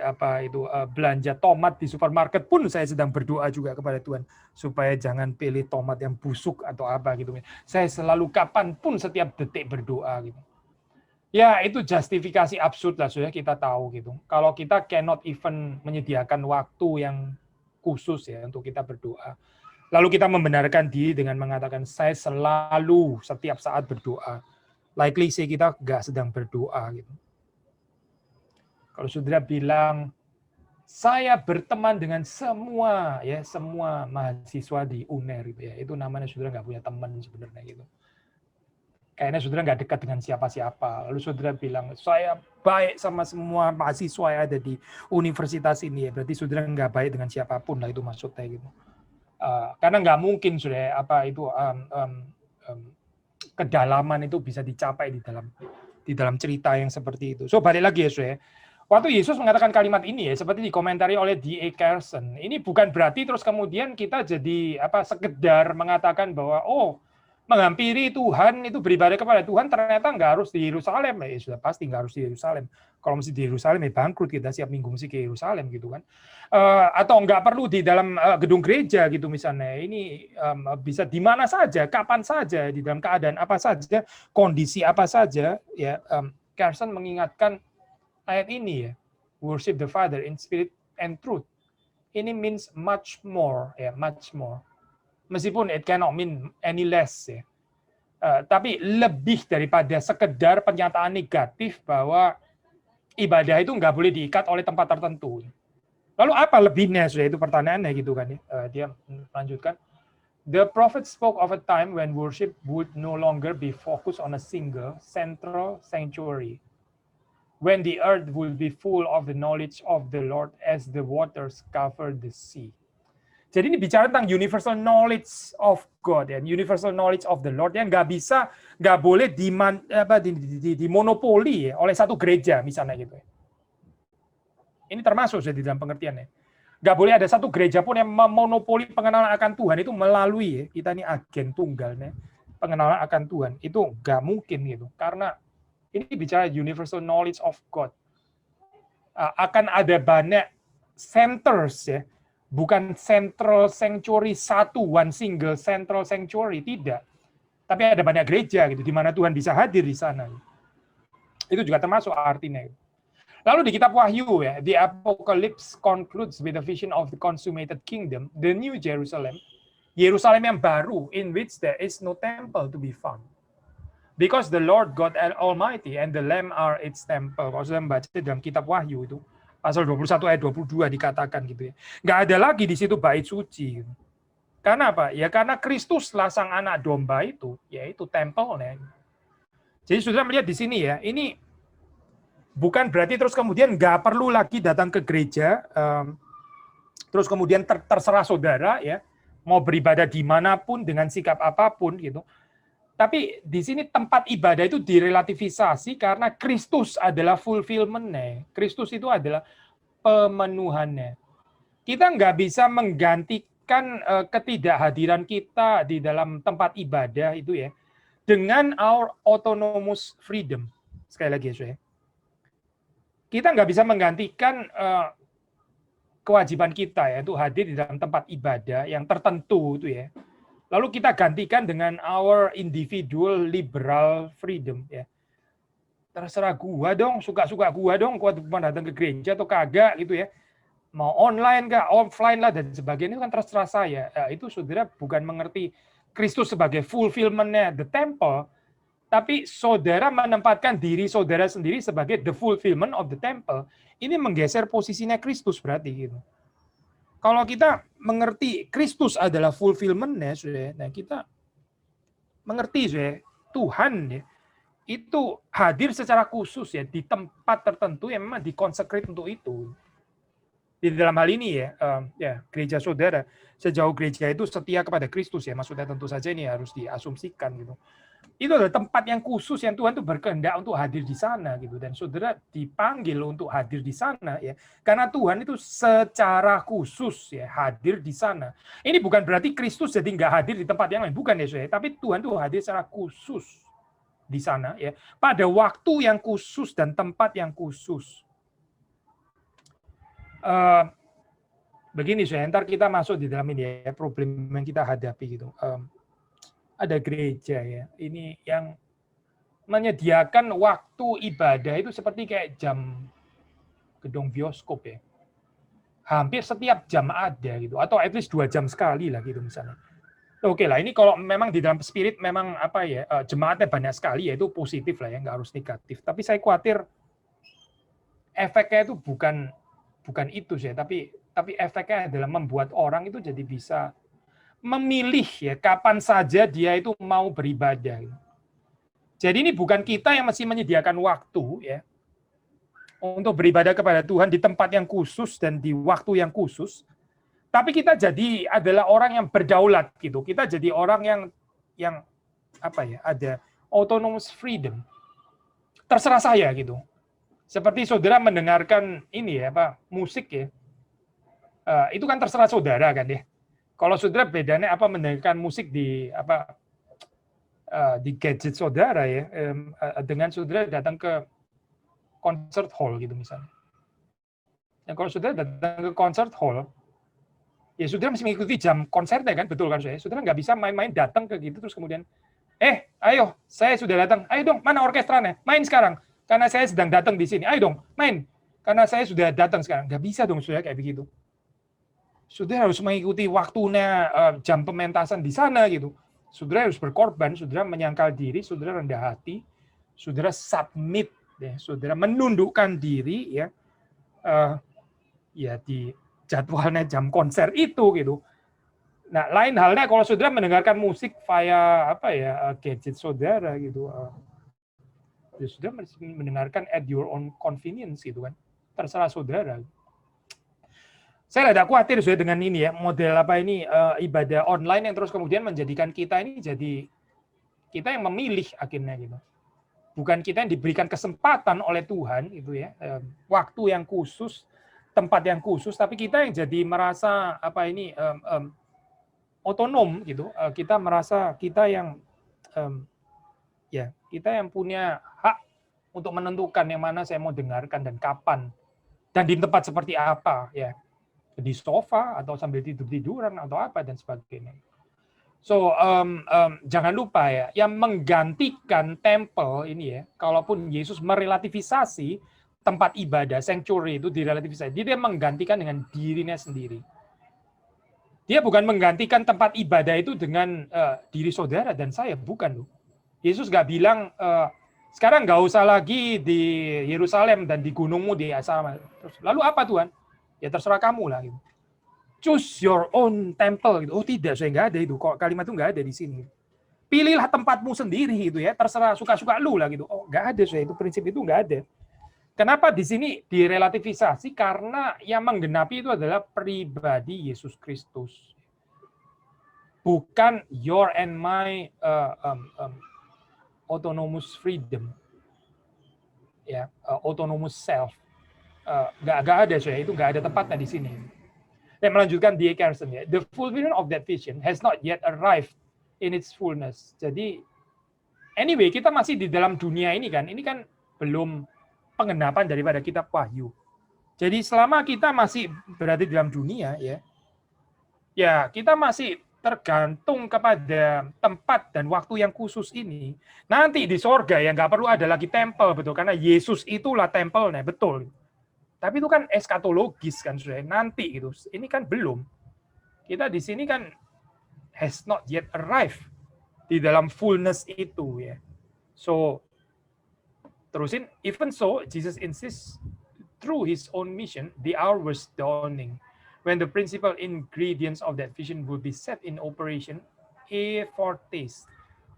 belanja tomat di supermarket pun saya sedang berdoa juga kepada Tuhan supaya jangan pilih tomat yang busuk atau apa gitu. Saya selalu kapanpun setiap detik berdoa gitu. Ya itu justifikasi absurd lah, sudah kita tahu gitu. Kalau kita cannot even menyediakan waktu yang khusus ya untuk kita berdoa. Lalu kita membenarkan diri dengan mengatakan saya selalu setiap saat berdoa. Likely sih kita nggak sedang berdoa gitu. Kalau saudara bilang saya berteman dengan semua mahasiswa di UNER gitu ya, itu namanya saudara nggak punya teman sebenarnya gitu. Kayaknya saudara nggak dekat dengan siapa-siapa. Lalu saudara bilang saya baik sama semua mahasiswa yang ada di universitas ini ya, berarti saudara nggak baik dengan siapapun lah, itu maksudnya gitu. Karena nggak mungkin sudah kedalaman itu bisa dicapai di dalam cerita yang seperti itu. So balik lagi ya sudah. Waktu Yesus mengatakan kalimat ini ya, seperti dikomentari oleh D.A. Carson, ini bukan berarti terus kemudian kita jadi sekedar mengatakan bahwa menghampiri Tuhan itu beribadah kepada Tuhan ternyata nggak harus di Yerusalem. Ya sudah pasti nggak harus di Yerusalem. Kalau mesti di Yerusalem ya bangkrut kita siap minggu mesti ke Yerusalem gitu kan. Atau nggak perlu di dalam gedung gereja gitu misalnya. Ini bisa di mana saja, kapan saja, di dalam keadaan apa saja, kondisi apa saja. Ya, Carson mengingatkan ayat ini ya, worship the Father in spirit and truth. Ini means much more, ya, much more. Meskipun it cannot mean any less ya. Tapi lebih daripada sekedar pernyataan negatif bahwa ibadah itu nggak boleh diikat oleh tempat tertentu. Lalu apa lebihnya? Sudah itu pertanyaannya gitu kan ya. Dia melanjutkan. The prophet spoke of a time when worship would no longer be focused on a single central sanctuary. When the earth will be full of the knowledge of the Lord as the waters cover the sea. Jadi ini bicara tentang universal knowledge of God ya, universal knowledge of the Lord yang nggak boleh dimonopoli ya, oleh satu gereja misalnya gitu. Ini termasuk di dalam pengertiannya. Nggak boleh ada satu gereja pun yang memonopoli pengenalan akan Tuhan itu melalui ya, kita ini agen tunggalnya pengenalan akan Tuhan itu nggak mungkin gitu, karena ini bicara universal knowledge of God. Akan ada banyak centers ya. Bukan central sanctuary one single central sanctuary, tidak. Tapi ada banyak gereja gitu, di mana Tuhan bisa hadir di sana. Itu juga termasuk artinya. Lalu di kitab Wahyu ya, the Apocalypse concludes with the vision of the consummated kingdom, the New Jerusalem, Yerusalem yang baru, in which there is no temple to be found. Because the Lord God Almighty and the Lamb are its temple. Kalau sudah membaca dalam kitab Wahyu itu, pasal 21 ayat 22 dikatakan gitu ya. Nggak ada lagi di situ bait suci. Gitu. Karena apa? Ya karena Kristuslah sang anak domba itu, yaitu tempelnya. Jadi saudara melihat di sini ya, ini bukan berarti terus kemudian nggak perlu lagi datang ke gereja, terus kemudian terserah saudara ya, mau beribadah dimanapun dengan sikap apapun gitu. Tapi di sini tempat ibadah itu direlativisasi karena Kristus adalah fulfillment-nya. Kristus itu adalah pemenuhannya. Kita nggak bisa menggantikan ketidakhadiran kita di dalam tempat ibadah itu ya dengan our autonomous freedom. Sekali lagi ya, kita nggak bisa menggantikan kewajiban kita ya untuk hadir di dalam tempat ibadah yang tertentu itu ya. Lalu kita gantikan dengan our individual liberal freedom ya. Terserah gua dong, suka-suka gua dong, gua datang ke gereja atau kagak gitu ya. Mau online kah, offline lah dan sebagainya itu kan terserah saya. Itu saudara bukan mengerti Kristus sebagai fulfillment-nya the temple, tapi saudara menempatkan diri saudara sendiri sebagai the fulfillment of the temple. Ini menggeser posisinya Kristus berarti gitu. Kalau kita mengerti Kristus adalah fulfillment-nya, nah kita mengerti Tuhan ya, itu hadir secara khusus ya di tempat tertentu yang memang dikonsecrate untuk itu. Di dalam hal ini ya gereja saudara, sejauh gereja itu setia kepada Kristus ya, maksudnya tentu saja ini harus diasumsikan gitu. itu adalah tempat yang khusus yang Tuhan tuh berkehendak untuk hadir di sana gitu, dan saudara dipanggil untuk hadir di sana ya, karena Tuhan itu secara khusus ya hadir di sana. Ini bukan berarti Kristus jadi nggak hadir di tempat yang lain, bukan ya saudara, tapi Tuhan tuh hadir secara khusus di sana ya, pada waktu yang khusus dan tempat yang khusus. Begini saudara, ntar kita masuk di dalam ini ya, problem yang kita hadapi gitu. Ada gereja ya, ini yang menyediakan waktu ibadah itu seperti kayak jam gedung bioskop ya. Hampir setiap jam ada gitu, atau at least 2 jam sekali lah gitu misalnya. Oke lah, ini kalau memang di dalam spirit memang apa ya, jemaatnya banyak sekali ya, itu positif lah ya, nggak harus negatif. Tapi saya khawatir efeknya itu bukan itu sih, tapi efeknya adalah membuat orang itu jadi bisa memilih ya kapan saja dia itu mau beribadah. Jadi ini bukan kita yang masih menyediakan waktu ya untuk beribadah kepada Tuhan di tempat yang khusus dan di waktu yang khusus, tapi kita jadi adalah orang yang berdaulat gitu. Kita jadi orang yang apa ya, ada autonomous freedom. Terserah saya gitu. Seperti saudara mendengarkan ini ya, musik ya. Itu kan terserah saudara kan ya. Kalau saudara bedanya apa mendengarkan musik di di gadget saudara ya, dengan saudara datang ke concert hall gitu misalnya. Nah, kalau saudara datang ke concert hall, ya saudara mesti mengikuti jam konsernya kan, betul kan saudara? Saudara nggak bisa main-main datang ke gitu terus kemudian, ayo saya sudah datang, ayo dong mana orkestranya, main sekarang, karena saya sedang datang di sini, ayo dong main, karena saya sudah datang sekarang. Nggak bisa dong saudara kayak begitu. Saudara harus mengikuti waktunya, jam pementasan di sana gitu. Saudara harus berkorban, saudara menyangkal diri, saudara rendah hati, saudara submit, ya, saudara menundukkan diri ya, ya di jadwalnya jam konser itu gitu. Nah, lain halnya kalau saudara mendengarkan musik via apa ya, gadget saudara gitu. Ya, saudara mendengarkan at your own convenience gitu kan. Terserah saudara. Saya rada khawatir sudah dengan ini ya, model apa ini, ibadah online yang terus kemudian menjadikan kita ini jadi kita yang memilih akhirnya gitu. Bukan kita yang diberikan kesempatan oleh Tuhan gitu ya, waktu yang khusus, tempat yang khusus, tapi kita yang jadi merasa apa ini, otonom gitu. Kita merasa kita yang ya kita yang punya hak untuk menentukan yang mana saya mau dengarkan dan kapan dan di tempat seperti apa ya. Di sofa atau sambil tidur-tiduran atau apa dan sebagainya. So jangan lupa ya, yang menggantikan tempel ini ya, kalaupun Yesus merelativisasi tempat ibadah, sanctuary itu direlativisasi, dia menggantikan dengan dirinya sendiri. Dia bukan menggantikan tempat ibadah itu dengan diri saudara dan saya, bukan loh. Yesus nggak bilang sekarang nggak usah lagi di Yerusalem dan di gunungmu di asrama. Lalu apa Tuhan? Ya terserah kamu lah gitu. Choose your own temple gitu. Oh tidak, saya nggak ada itu. Kok kalimat itu nggak ada di sini. Pilihlah tempatmu sendiri gitu ya. Terserah suka-suka lu lah gitu. Oh nggak ada, saya itu prinsip itu nggak ada. Kenapa di sini direlativisasi? Karena yang menggenapi itu adalah pribadi Yesus Kristus. Bukan your and my autonomous freedom. Ya, autonomous self. Nggak ada saya, itu nggak ada tempatnya di sini. Dan melanjutkan D.A. Carson ya, the fulfillment of that vision has not yet arrived in its fullness. Jadi anyway, kita masih di dalam dunia ini kan belum pengenapan daripada kitab Wahyu. Jadi selama kita masih berada di dalam dunia ya kita masih tergantung kepada tempat dan waktu yang khusus ini. Nanti di sorga ya nggak perlu ada lagi tempel, betul, karena Yesus itulah tempelnya, betul. Tapi itu kan eskatologis kan sudah nanti gitu. Ini kan belum. Kita di sini kan has not yet arrived di dalam fullness itu ya. So terusin, even so Jesus insists through his own mission the hour was dawning when the principal ingredients of that vision will be set in operation, a foretaste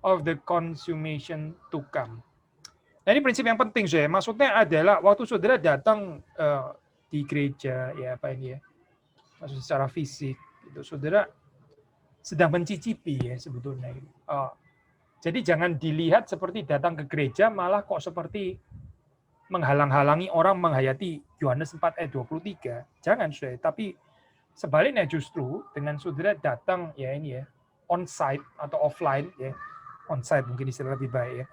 of the consummation to come. Nah ini prinsip yang penting saya. Maksudnya adalah waktu saudara datang di gereja ya apa ini ya, maksud secara fisik, itu saudara sedang mencicipi ya sebetulnya. Jadi jangan dilihat seperti datang ke gereja malah kok seperti menghalang-halangi orang menghayati Yohanes 4 ayat 23. Jangan, saudara. Tapi sebaliknya justru dengan saudara datang ya ini ya, on-site atau offline ya. On-site mungkin istilah lebih baik ya.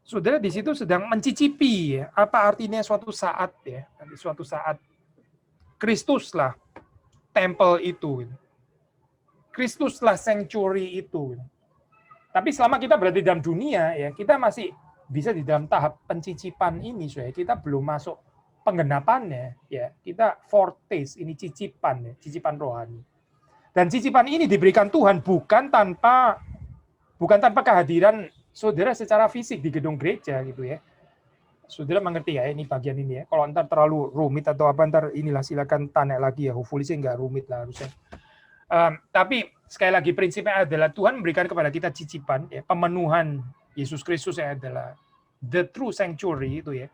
Saudara di situ sedang mencicipi ya, apa artinya suatu saat ya. Nanti suatu saat Kristuslah tempel itu. Kristuslah sanctuary itu. Tapi selama kita berada di dalam dunia, ya kita masih bisa di dalam tahap pencicipan ini, saudara. Kita belum masuk penggenapannya, ya kita foretaste, ini cicipan, ya, cicipan rohani. Dan cicipan ini diberikan Tuhan bukan tanpa kehadiran saudara secara fisik di gedung gereja, gitu ya. Saudara mengerti ya ini bagian ini ya. Kalau ntar terlalu rumit atau apa ntar inilah silakan tanya lagi ya. Hopefully sih nggak rumit lah harusnya. Tapi sekali lagi prinsipnya adalah Tuhan memberikan kepada kita cicipan, ya, pemenuhan Yesus Kristus yang adalah the true sanctuary itu ya.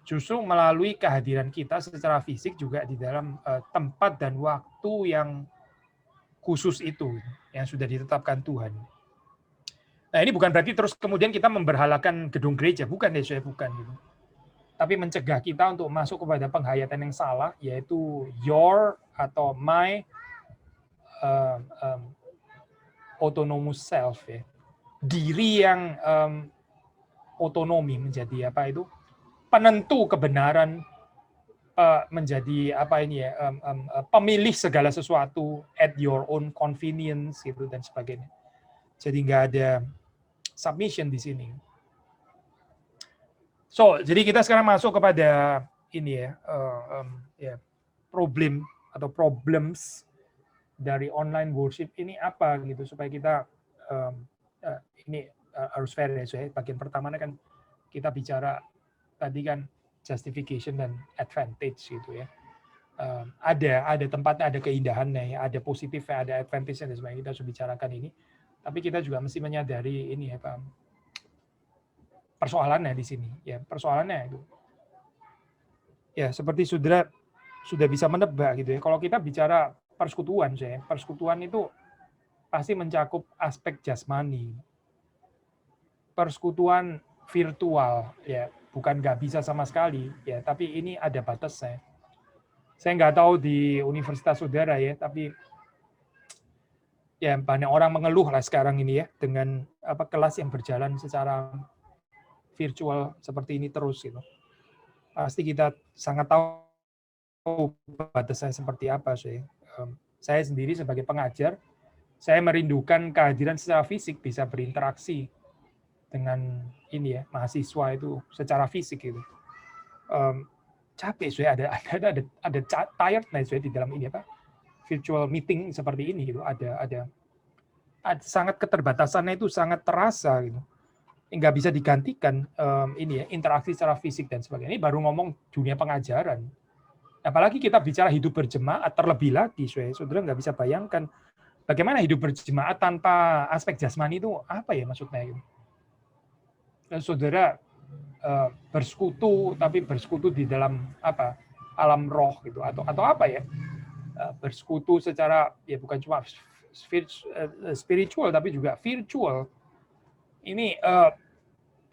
Justru melalui kehadiran kita secara fisik juga di dalam tempat dan waktu yang khusus itu yang sudah ditetapkan Tuhan. Nah ini bukan berarti terus kemudian kita memberhalakan gedung gereja, bukan ya, saya bukan gitu. Tapi mencegah kita untuk masuk kepada penghayatan yang salah, yaitu your atau my autonomous self ya, diri yang otonomi menjadi apa itu penentu kebenaran, menjadi apa ini ya, pemilih segala sesuatu at your own convenience gitu dan sebagainya. Jadi nggak ada submission di sini. So jadi kita sekarang masuk kepada ini ya, problem atau problems dari online worship ini apa gitu supaya kita ini harus fair ya. So, bagian pertamanya kan kita bicara tadi kan justification dan advantage gitu ya. Ada tempatnya, ada keindahannya, ya, ada positifnya, ada advantage-nya dan sebagainya. Kita sudah bicarakan ini. Tapi kita juga mesti menyadari ini ya, Pak. Persoalannya di sini ya, persoalannya itu. Ya, seperti sudah bisa menebak gitu ya. Kalau kita bicara persekutuan, persekutuan itu pasti mencakup aspek jasmani. Persekutuan virtual, ya bukan nggak bisa sama sekali, ya tapi ini ada batasnya. Saya nggak tahu di universitas saudara ya, tapi ya banyak orang mengeluh lah sekarang ini ya dengan apa kelas yang berjalan secara virtual seperti ini terus gitu. Pasti kita sangat tahu batasnya seperti apa sih. Saya sendiri sebagai pengajar, saya merindukan kehadiran secara fisik bisa berinteraksi dengan ini ya mahasiswa itu secara fisik gitu. Capek saya ada tiredness saya di dalam ini apa virtual meeting seperti ini gitu. Ada sangat keterbatasannya itu sangat terasa gitu. Nggak bisa digantikan ini ya interaksi secara fisik dan sebagainya. Ini baru ngomong dunia pengajaran. Apalagi kita bicara hidup berjemaat terlebih lagi, saudara nggak bisa bayangkan bagaimana hidup berjemaat tanpa aspek jasmani itu apa ya maksudnya gitu. Saudara bersekutu tapi bersekutu di dalam apa alam roh gitu atau apa ya bersekutu secara ya bukan cuma spiritual tapi juga virtual ini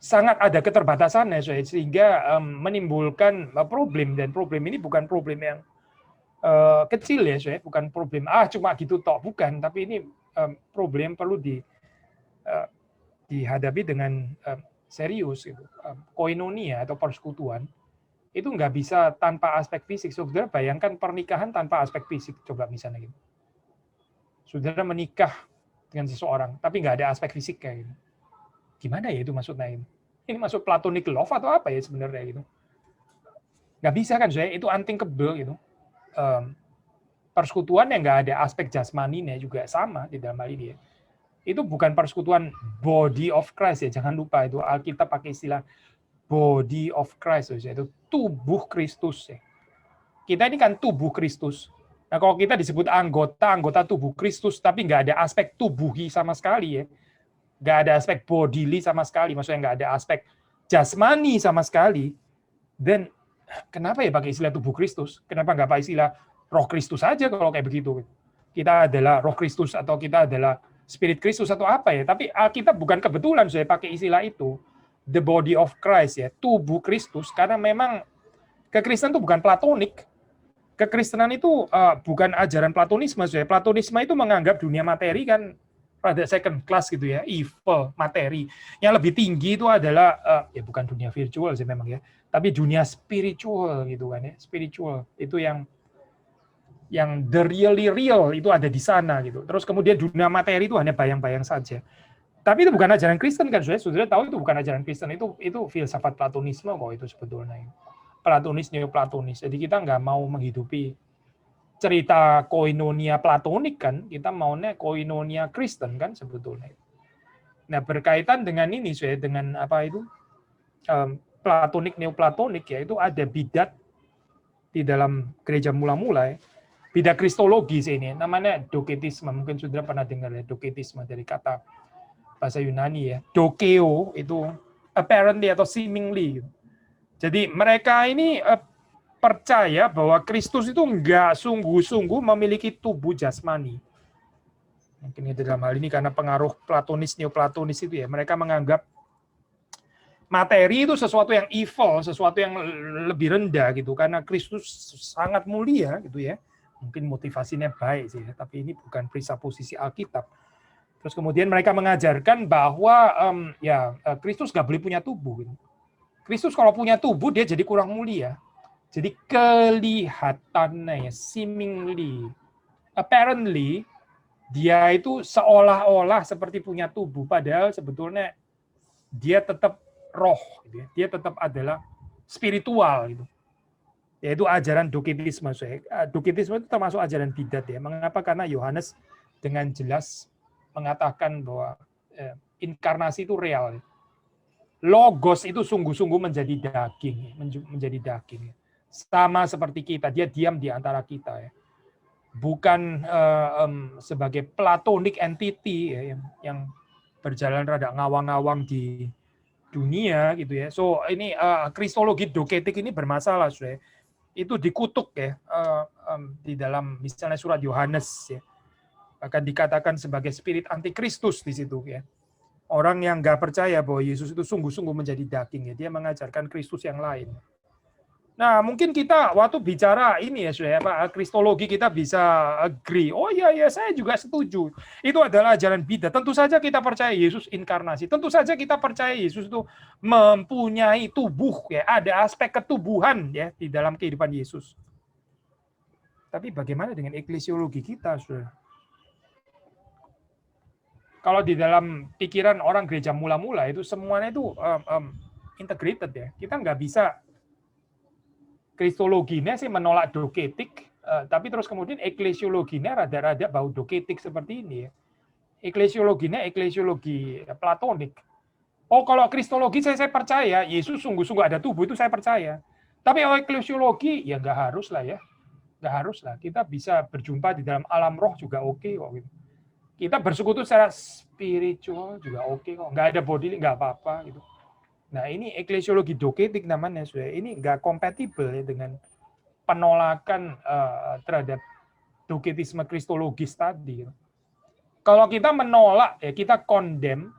sangat ada keterbatasannya sehingga menimbulkan problem dan problem ini bukan problem yang kecil ya bukan problem cuma gitu tok bukan tapi ini problem perlu dihadapi dengan serius gitu. Koinonia atau persekutuan itu nggak bisa tanpa aspek fisik. Saudara bayangkan pernikahan tanpa aspek fisik coba misalnya gitu. Saudara menikah dengan seseorang tapi nggak ada aspek fisik kayak gitu. Gimana ya itu maksudnya ini? Ini masuk platonic love atau apa ya sebenarnya gitu? Nggak bisa kan saya itu unthinkable gitu. Persekutuan yang nggak ada aspek jasmaninya juga sama di dalam hal ini ya. Itu bukan persekutuan body of Christ ya, jangan lupa itu Alkitab pakai istilah body of Christ ya, itu tubuh Kristus ya. Kita ini kan tubuh Kristus. Nah kalau kita disebut anggota tubuh Kristus tapi nggak ada aspek tubuhi sama sekali ya, nggak ada aspek bodily sama sekali, maksudnya nggak ada aspek jasmani sama sekali, then kenapa ya pakai istilah tubuh Kristus? Kenapa nggak pakai istilah roh Kristus saja kalau kayak begitu? Kita adalah roh Kristus atau kita adalah Spirit Kristus atau apa ya, tapi Alkitab bukan kebetulan saya pakai istilah itu, the body of Christ ya, tubuh Kristus, karena memang kekristenan itu bukan platonik. Kekristenan itu bukan ajaran platonisme. Platonisme itu menganggap dunia materi kan pada second class gitu ya, evil, materi. Yang lebih tinggi itu adalah ya bukan dunia virtual sih memang ya, tapi dunia spiritual gitu kan ya. Spiritual itu yang the really real itu ada di sana gitu. Terus kemudian dunia materi itu hanya bayang-bayang saja. Tapi itu bukan ajaran Kristen kan, saudara tahu itu bukan ajaran Kristen, itu filsafat Platonisme kok itu sebetulnya. Platonis, neoplatonis. Jadi kita nggak mau menghidupi cerita koinonia platonik kan, kita maunya koinonia Kristen kan sebetulnya. Nah berkaitan dengan ini, dengan apa itu platonik, neoplatonik ya, itu ada bidat di dalam gereja mula-mula ya. Bidat kristologi sih ini, namanya doketisme. Mungkin saudara pernah dengar ya, doketisme dari kata bahasa Yunani ya. Dokeo itu apparently atau seemingly gitu. Jadi mereka ini percaya bahwa Kristus itu enggak sungguh-sungguh memiliki tubuh jasmani. Mungkin dalam hal ini karena pengaruh Platonis, Neoplatonis itu ya, mereka menganggap materi itu sesuatu yang evil, sesuatu yang lebih rendah gitu, karena Kristus sangat mulia gitu ya. Mungkin motivasinya baik sih, ya, tapi ini bukan presupposisi Alkitab. Terus kemudian mereka mengajarkan bahwa Kristus nggak boleh punya tubuh. Gitu. Kristus kalau punya tubuh dia jadi kurang mulia. Jadi kelihatannya ya, seemingly, apparently dia itu seolah-olah seperti punya tubuh, padahal sebetulnya dia tetap roh, gitu ya. Dia tetap adalah spiritual gitu. Yaitu ajaran doketisme. Doketisme itu termasuk ajaran bidat ya. Mengapa? Karena Yohanes dengan jelas mengatakan bahwa inkarnasi itu real. Logos itu sungguh-sungguh menjadi daging, sama seperti kita, dia diam di antara kita ya. Bukan sebagai platonic entity ya, yang berjalan rada ngawang-ngawang di dunia gitu ya. So ini kristologi doketik ini bermasalah, sudah. Itu dikutuk ya di dalam misalnya surat Yohanes ya. Akan dikatakan sebagai spirit antikristus di situ ya. Orang yang nggak percaya bahwa Yesus itu sungguh-sungguh menjadi daging ya, dia mengajarkan Kristus yang lain. Nah, mungkin kita waktu bicara ini ya, sudah Pak, kristologi kita bisa agree. Oh iya, saya juga setuju. Itu adalah ajaran bidat. Tentu saja kita percaya Yesus inkarnasi. Tentu saja kita percaya Yesus itu mempunyai tubuh ya, ada aspek ketubuhan ya di dalam kehidupan Yesus. Tapi bagaimana dengan eklesiologi kita, sudah? Kalau di dalam pikiran orang gereja mula-mula itu semuanya itu integrated ya. Kita nggak bisa kristologinya sih menolak doketik, tapi terus kemudian eklesiologinya rada-rada bau doketik seperti ini ya. Eklesiologi platonik. Oh kalau kristologi saya percaya Yesus sungguh-sungguh ada tubuh itu saya percaya. Tapi eklesiologi ya nggak harus lah ya. Nggak harus lah. Kita bisa berjumpa di dalam alam roh juga oke kok gitu. Kita bersekutu secara spiritual juga oke kok. Nggak ada bodily, nggak apa-apa gitu. Nah ini eklesiologi doketik namanya. Ini nggak kompatibel ya dengan penolakan terhadap doketisme kristologis tadi. Kalau kita menolak, ya kita condemn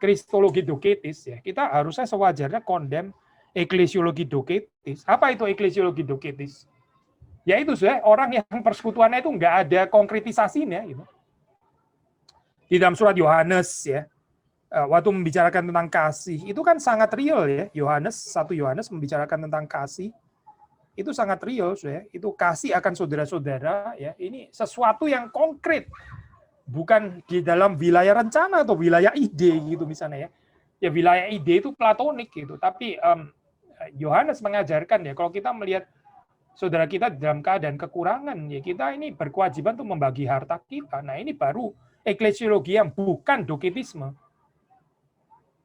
kristologi doketis, ya kita harusnya sewajarnya condemn eklesiologi doketis. Apa itu eklesiologi doketis? Ya itu orang yang persekutuannya itu nggak ada konkretisasinya gitu. Di dalam surat Yohanes ya, waktu membicarakan tentang kasih, itu kan sangat real ya. 1 Yohanes membicarakan tentang kasih, itu sangat real. Ya. Itu kasih akan saudara-saudara, ya. Ini sesuatu yang konkret. Bukan di dalam wilayah rencana atau wilayah ide gitu misalnya ya. Ya wilayah ide itu platonik gitu. Tapi Yohanes mengajarkan ya, kalau kita melihat saudara kita dalam keadaan kekurangan, ya kita ini berkewajiban untuk membagi harta kita. Nah ini baru eklesiologi yang bukan doketisme.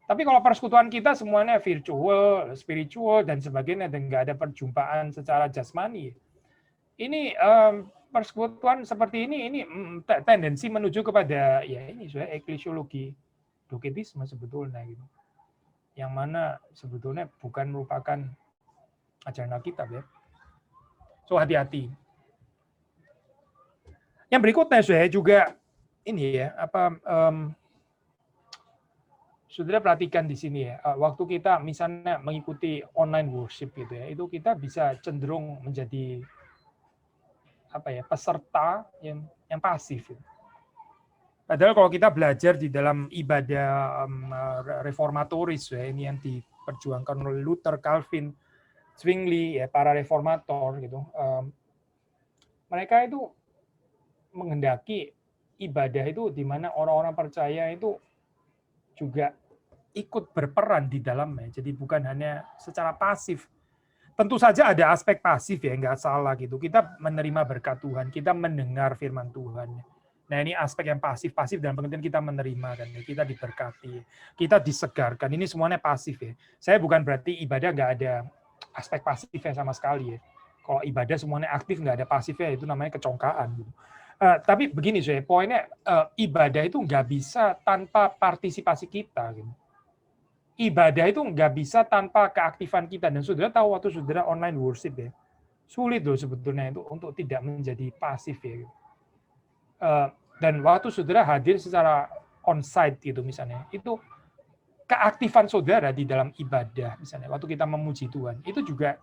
Tapi kalau persekutuan kita semuanya virtual, spiritual, dan sebagainya, dan nggak ada perjumpaan secara jasmani, ini persekutuan seperti ini tendensi menuju kepada ya ini eklesiologi doketisme sebetulnya gitu. Yang mana sebetulnya bukan merupakan ajaran Alkitab ya. So hati-hati. Yang berikutnya juga ini ya, saudara perhatikan di sini ya, waktu kita misalnya mengikuti online worship gitu ya, itu kita bisa cenderung menjadi peserta yang pasif. Padahal kalau kita belajar di dalam ibadah reformatoris ya, ini yang diperjuangkan oleh Luther, Calvin, Zwingli ya, para reformator gitu, mereka itu menghendaki ibadah itu di mana orang-orang percaya itu juga ikut berperan di dalamnya. Jadi bukan hanya secara pasif. Tentu saja ada aspek pasif ya, nggak salah gitu. Kita menerima berkat Tuhan, kita mendengar firman Tuhan. Nah ini aspek yang pasif dalam pengertian kita menerima dan kita diberkati, kita disegarkan. Ini semuanya pasif ya. Saya bukan berarti ibadah nggak ada aspek pasifnya sama sekali ya. Kalau ibadah semuanya aktif nggak ada pasifnya, itu namanya kecongkaan gitu. Tapi begini saya, poinnya ibadah itu nggak bisa tanpa partisipasi kita. Gitu. Ibadah itu nggak bisa tanpa keaktifan kita. Dan saudara tahu waktu saudara online worship ya, sulit loh sebetulnya itu untuk tidak menjadi pasif ya. Gitu. Dan waktu saudara hadir secara on-site gitu misalnya, itu keaktifan saudara di dalam ibadah misalnya, waktu kita memuji Tuhan, itu juga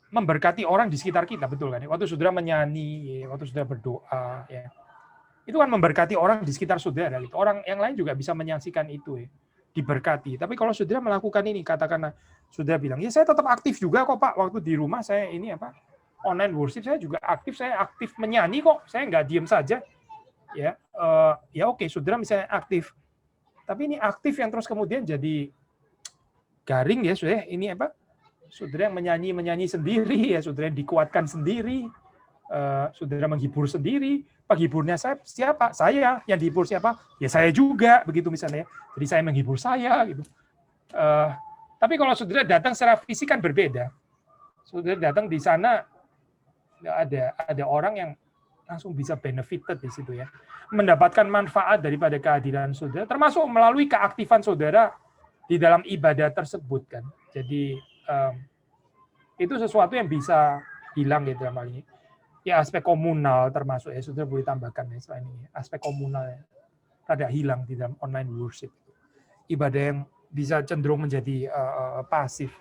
memberkati orang di sekitar kita, betul kan? Waktu saudara menyanyi, waktu saudara berdoa, ya, itu kan memberkati orang di sekitar saudara. Gitu. Orang yang lain juga bisa menyaksikan itu, ya, diberkati. Tapi kalau saudara melakukan ini, katakanlah saudara bilang, ya saya tetap aktif juga kok Pak. Waktu di rumah saya ini online worship saya juga aktif, saya aktif menyanyi kok, saya nggak diem saja. Ya, oke, saudara misalnya aktif. Tapi ini aktif yang terus kemudian jadi garing ya, saudara. Ini saudara yang menyanyi sendiri, ya saudara yang dikuatkan sendiri, saudara menghibur sendiri. Penghiburnya siapa? Saya. Yang dihibur siapa? Ya saya juga, begitu misalnya. Jadi saya menghibur saya, gitu. Tapi kalau saudara datang secara fisik kan berbeda. Saudara datang di sana, ada orang yang langsung bisa benefited di situ ya, mendapatkan manfaat daripada kehadiran saudara, termasuk melalui keaktifan saudara di dalam ibadah tersebut kan. Jadi itu sesuatu yang bisa hilang gitu dalam hal ini. Ya aspek komunal termasuk ya, saudara boleh tambahkan ya selain ini. Aspek komunal ya, rada hilang di dalam online worship. Ibadah yang bisa cenderung menjadi pasif.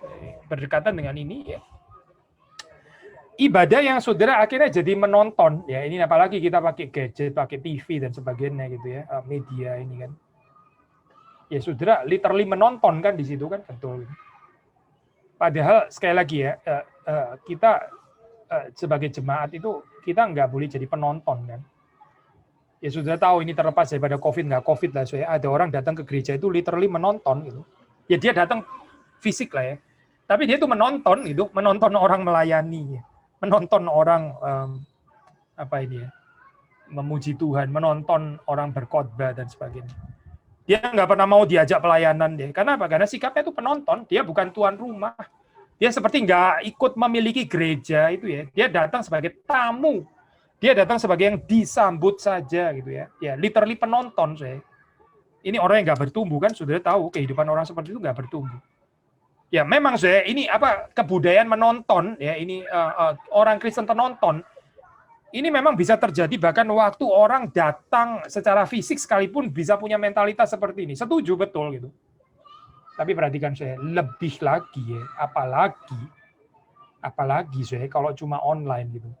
Berdekatan dengan ini ya. Ibadah yang saudara akhirnya jadi menonton ya, ini apalagi kita pakai gadget, pakai TV dan sebagainya gitu ya, media ini kan. Ya saudara literally menonton kan di situ kan, betul. Padahal sekali lagi ya, kita sebagai jemaat itu kita nggak boleh jadi penonton kan. Ya saudara tahu ini terlepas daripada COVID nggak COVID lah, saya ada orang datang ke gereja itu literally menonton gitu. Ya dia datang fisik lah ya, tapi dia itu menonton gitu, menonton orang melayani, menonton orang memuji Tuhan, menonton orang berkhotbah dan sebagainya. Dia nggak pernah mau diajak pelayanan deh. Karena apa? Karena sikapnya itu penonton, dia bukan tuan rumah. Dia seperti nggak ikut memiliki gereja itu ya. Dia datang sebagai tamu. Dia datang sebagai yang disambut saja gitu ya. Ya, literally penonton saya. Ini orang yang nggak bertumbuh kan, sudah tahu kehidupan orang seperti itu nggak bertumbuh. Ya memang saya ini kebudayaan menonton ya, ini orang Kristen penonton. Ini memang bisa terjadi bahkan waktu orang datang secara fisik sekalipun bisa punya mentalitas seperti ini. Setuju betul gitu. Tapi perhatikan saya, lebih lagi ya, apalagi saya kalau cuma online gitu.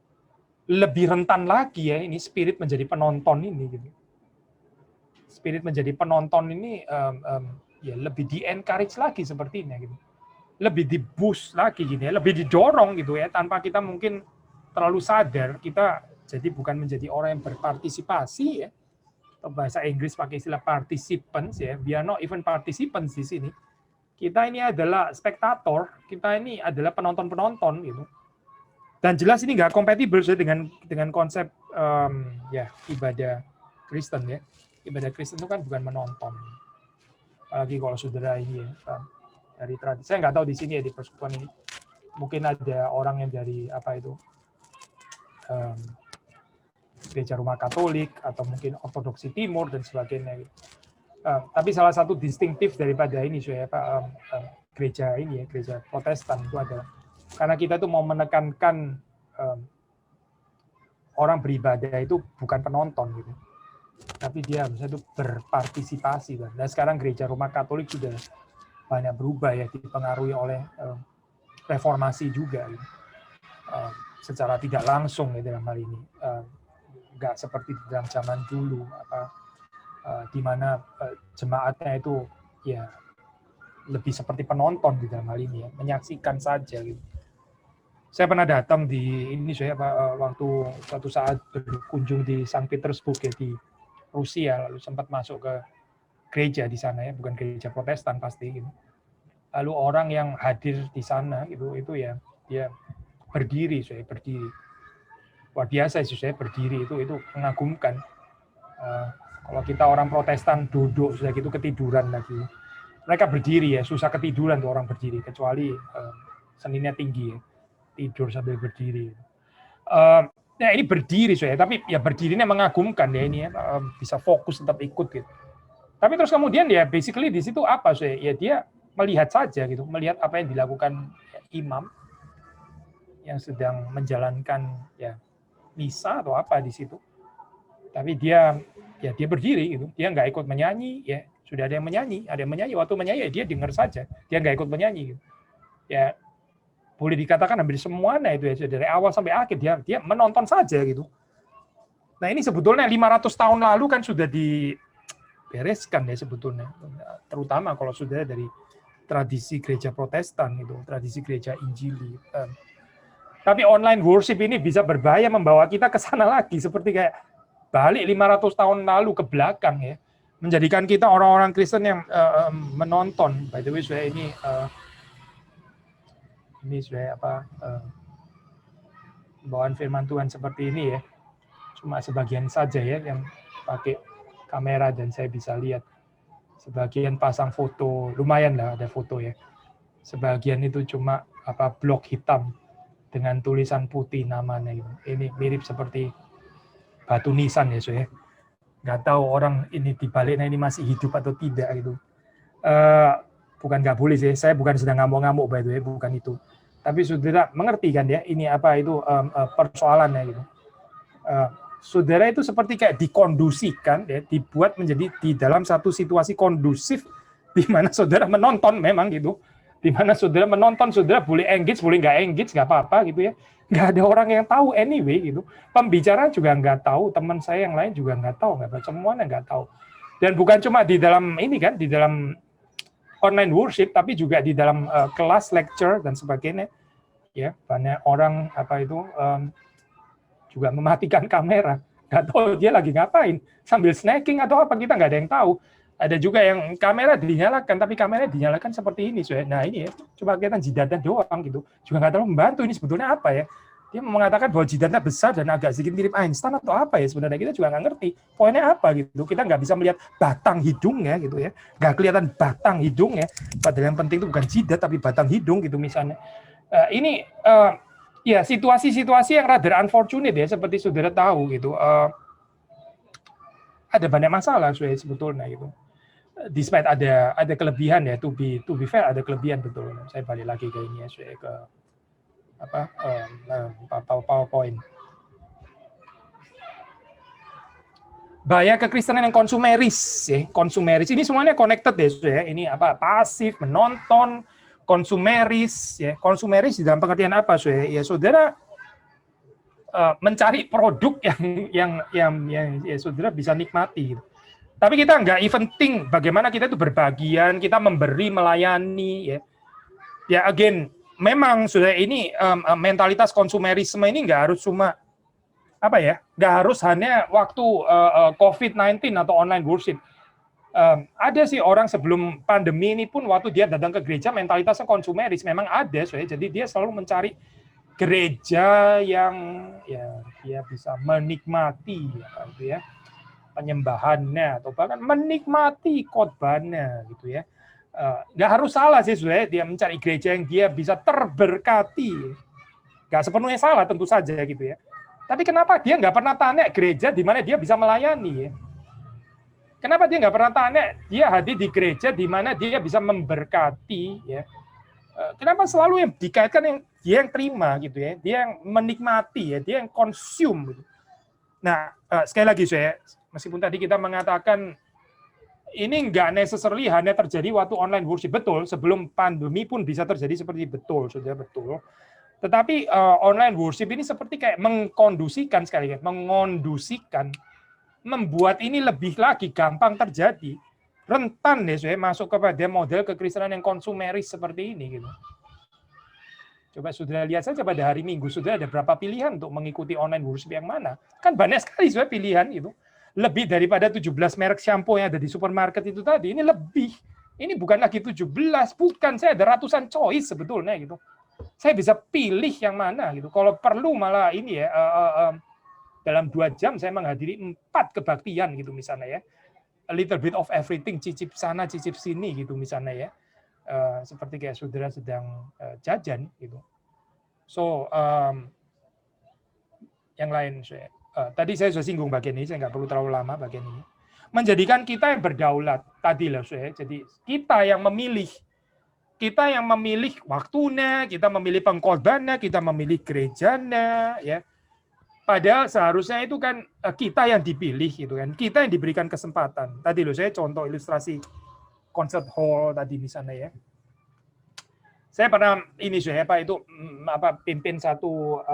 Lebih rentan lagi ya ini spirit menjadi penonton ini gitu. Spirit menjadi penonton ini ya lebih di-encourage lagi sepertinya gitu. Lebih di-boost lagi gini ya, lebih didorong gitu ya, tanpa kita mungkin terlalu sadar, kita jadi bukan menjadi orang yang berpartisipasi ya. Atau bahasa Inggris pakai istilah participants ya, we are not even participants di sini. Kita ini adalah spektator, kita ini adalah penonton-penonton gitu. Dan jelas ini nggak kompatibel dengan konsep ibadah Kristen ya. Ibadah Kristen itu kan bukan menonton. Apalagi kalau saudara ini ya, dari tradisi. Saya nggak tahu di sini ya di persekutuan ini. Mungkin ada orang yang dari gereja Rumah Katolik atau mungkin Ortodoksi Timur dan sebagainya. Tapi salah satu distintif daripada ini gereja ini ya, gereja Protestan itu adalah karena kita tuh mau menekankan orang beribadah itu bukan penonton gitu. tapi dia harusnya itu berpartisipasi kan. Dan sekarang gereja Roma Katolik sudah banyak berubah ya, dipengaruhi oleh reformasi juga gitu. Secara tidak langsung ya dalam hal ini, nggak seperti dalam zaman dulu di mana jemaatnya itu ya lebih seperti penonton di dalam hal ini ya, menyaksikan saja gitu. Saya pernah datang di ini waktu suatu saat berkunjung di Saint Petersburg ya, di Rusia, lalu sempat masuk ke gereja di sana ya, bukan gereja Protestan pasti gitu. Lalu orang yang hadir di sana itu ya dia berdiri, luar biasa saya berdiri itu mengagumkan. Kalau kita orang Protestan duduk sudah gitu ketiduran lagi, mereka berdiri ya, susah ketiduran tuh orang berdiri, kecuali seninya tinggi ya, tidur sambil berdiri. Nah ini berdiri tapi ya berdirinya mengagumkan ya ini ya, bisa fokus tetap ikut gitu. Tapi terus kemudian ya basically di situ apa ya dia melihat saja gitu, melihat apa yang dilakukan imam yang sedang menjalankan ya misa atau apa di situ. Tapi dia berdiri gitu, dia nggak ikut menyanyi ya, sudah ada yang menyanyi waktu menyanyi ya dia dengar saja, dia nggak ikut menyanyi gitu. Ya boleh dikatakan hampir semuanya itu ya dari awal sampai akhir dia menonton saja gitu. Nah ini sebetulnya 500 tahun lalu kan sudah dibereskan ya sebetulnya, terutama kalau sudah dari tradisi gereja Protestan gitu, tradisi gereja Injili. Tapi online worship ini bisa berbahaya membawa kita ke sana lagi, seperti kayak balik 500 tahun lalu ke belakang ya, menjadikan kita orang-orang Kristen yang menonton. By the way, saya ini saya bawaan firman Tuhan seperti ini ya, cuma sebagian saja ya yang pakai kamera dan saya bisa lihat. Sebagian pasang foto, lumayan lah ada foto ya. Sebagian itu cuma blok hitam dengan tulisan putih namanya gitu. Ini mirip seperti batu nisan ya saya. Nggak tahu orang ini dibaliknya ini masih hidup atau tidak gitu. Bukan nggak boleh sih, saya bukan sedang ngamuk-ngamuk by the way, bukan itu. Tapi saudara mengerti kan ya, ini apa itu persoalannya gitu. Saudara itu seperti kayak dikondusikan ya, dibuat menjadi di dalam satu situasi kondusif di mana saudara menonton memang gitu. Di mana saudara menonton, saudara boleh engage, boleh nggak engage, nggak apa-apa gitu ya. Nggak ada orang yang tahu anyway gitu. Pembicara juga nggak tahu, teman saya yang lain juga nggak tahu, semuanya nggak tahu. Dan bukan cuma di dalam ini kan, di dalam online worship, tapi juga di dalam kelas, lecture dan sebagainya. Ya, banyak orang juga mematikan kamera, nggak tahu dia lagi ngapain, sambil snacking atau apa, kita nggak ada yang tahu. Ada juga yang kamera dinyalakan, tapi kamera dinyalakan seperti ini. Nah ini ya, coba kelihatan jidatnya doang gitu, juga nggak terlalu membantu. Ini sebetulnya apa ya? Dia mengatakan bahwa jidatnya besar dan agak sedikit mirip Einstein atau apa ya, sebenarnya kita juga nggak ngerti poinnya apa gitu. Kita nggak bisa melihat batang hidungnya gitu ya, nggak kelihatan batang hidungnya. Padahal yang penting itu bukan jidat tapi batang hidung gitu misalnya. Ini ya situasi-situasi yang rather unfortunate ya, seperti saudara tahu gitu. Ada banyak masalah sebetulnya gitu. Despite ada kelebihan ya, to be fair ada kelebihan betul. Saya balik lagi ke ini ya, saya ke PowerPoint. Bahaya kekristenan yang konsumeris ya, konsumeris ini semuanya connected ya. Ini pasif, menonton, konsumeris ya. Konsumeris di dalam pengertian apa ya, saudara mencari produk yang ya, saudara bisa nikmati gitu. Tapi kita nggak even think bagaimana kita itu berbagian, kita memberi, melayani ya. Ya again, memang sudah ini mentalitas konsumerisme ini nggak harus cuma nggak harus hanya waktu COVID-19 atau online worship. Ada sih orang sebelum pandemi ini pun waktu dia datang ke gereja mentalitasnya konsumeris, memang ada, jadi dia selalu mencari gereja yang ya dia bisa menikmati ya penyembahannya atau bahkan menikmati khotbahnya gitu ya. Nggak harus salah sih dia mencari gereja yang dia bisa terberkati, nggak sepenuhnya salah tentu saja gitu ya. Tapi kenapa dia nggak pernah tanya gereja di mana dia bisa melayani ya? Kenapa dia nggak pernah tanya dia hadir di gereja di mana dia bisa memberkati ya? Kenapa selalu yang dikaitkan yang dia yang terima gitu ya, dia yang menikmati ya, dia yang consume gitu. Nah sekali lagi Meskipun tadi kita mengatakan ini nggak necessarily hanya terjadi waktu online worship, betul. Sebelum pandemi pun bisa terjadi seperti betul, sudah betul. Tetapi online worship ini seperti kayak mengkondusikan sekali, mengondusikan, membuat ini lebih lagi gampang terjadi. Rentan deh, saya masuk kepada model kekristenan yang konsumeris seperti ini gitu. Coba sudah lihat saja pada hari Minggu sudah ada berapa pilihan untuk mengikuti online worship yang mana? Kan banyak sekali sudah pilihan itu. Lebih daripada 17 merek shampoo yang ada di supermarket itu tadi. Ini lebih. Ini bukan lagi 17, bukan. Saya ada ratusan choice sebetulnya gitu. Saya bisa pilih yang mana gitu. Kalau perlu malah ini ya, dalam 2 jam saya menghadiri 4 kebaktian gitu misalnya ya. A little bit of everything, cicip sana, cicip sini gitu misalnya ya. Seperti kayak saudara sedang jajan gitu. So, yang lain saya tadi saya sudah singgung bagian ini, saya nggak perlu terlalu lama bagian ini. Menjadikan kita yang berdaulat tadi lah saya. Jadi kita yang memilih waktunya, kita memilih pengkorbannya, kita memilih gerejanya, ya. Padahal seharusnya itu kan kita yang dipilih gitu kan, kita yang diberikan kesempatan. Tadi loh saya contoh ilustrasi concert hall tadi misalnya ya. Saya pernah ini saya pimpin satu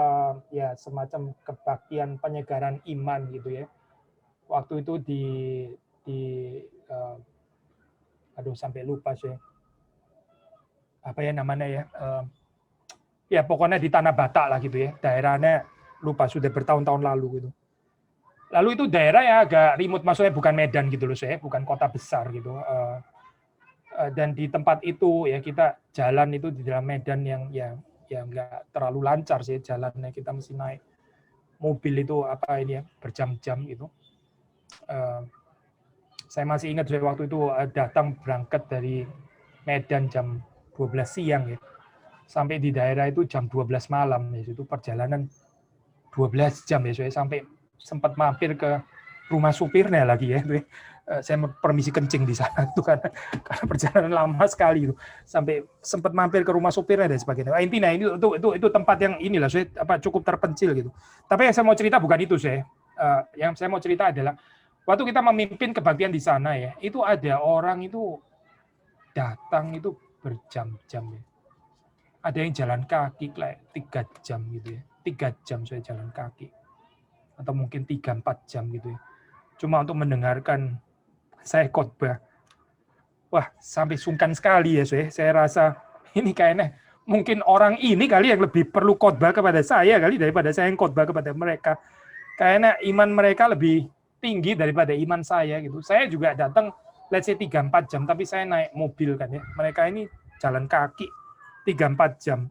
ya semacam kebaktian penyegaran iman gitu ya. Waktu itu sampai lupa saya. Apa ya namanya ya? Ya pokoknya di Tanah Batak lah gitu ya. Daerahnya lupa sudah bertahun-tahun lalu gitu. Lalu itu daerah ya agak remote, maksudnya bukan Medan gitu loh saya, bukan kota besar gitu. Dan di tempat itu ya kita jalan itu di dalam medan yang ya nggak terlalu lancar sih jalannya, kita mesti naik mobil itu berjam-jam gitu. Saya masih ingat waktu itu datang berangkat dari Medan jam 12 siang ya, sampai di daerah itu jam 12 malam ya, itu perjalanan 12 jam ya, saya sampai sempat mampir ke rumah supirnya lagi ya. Saya permisi kencing di sana tuh karena perjalanan lama sekali itu, sampai sempat mampir ke rumah supirnya dan sebagainya. Intinya itu tempat yang inilah saya cukup terpencil gitu. Tapi yang saya mau cerita bukan itu saya. Yang saya mau cerita adalah waktu kita memimpin kebaktian di sana ya, itu ada orang itu datang itu berjam-jam ya. Ada yang jalan kaki kayak 3 jam gitu ya. 3 jam saya jalan kaki. Atau mungkin 3-4 jam gitu ya. Cuma untuk mendengarkan saya khotbah. Wah, sampai sungkan sekali ya saya rasa ini kayaknya mungkin orang ini kali yang lebih perlu khotbah kepada saya kali daripada saya yang khotbah kepada mereka. Kayaknya iman mereka lebih tinggi daripada iman saya gitu. Saya juga datang let's say 3-4 jam, tapi saya naik mobil kan ya. Mereka ini jalan kaki 3-4 jam.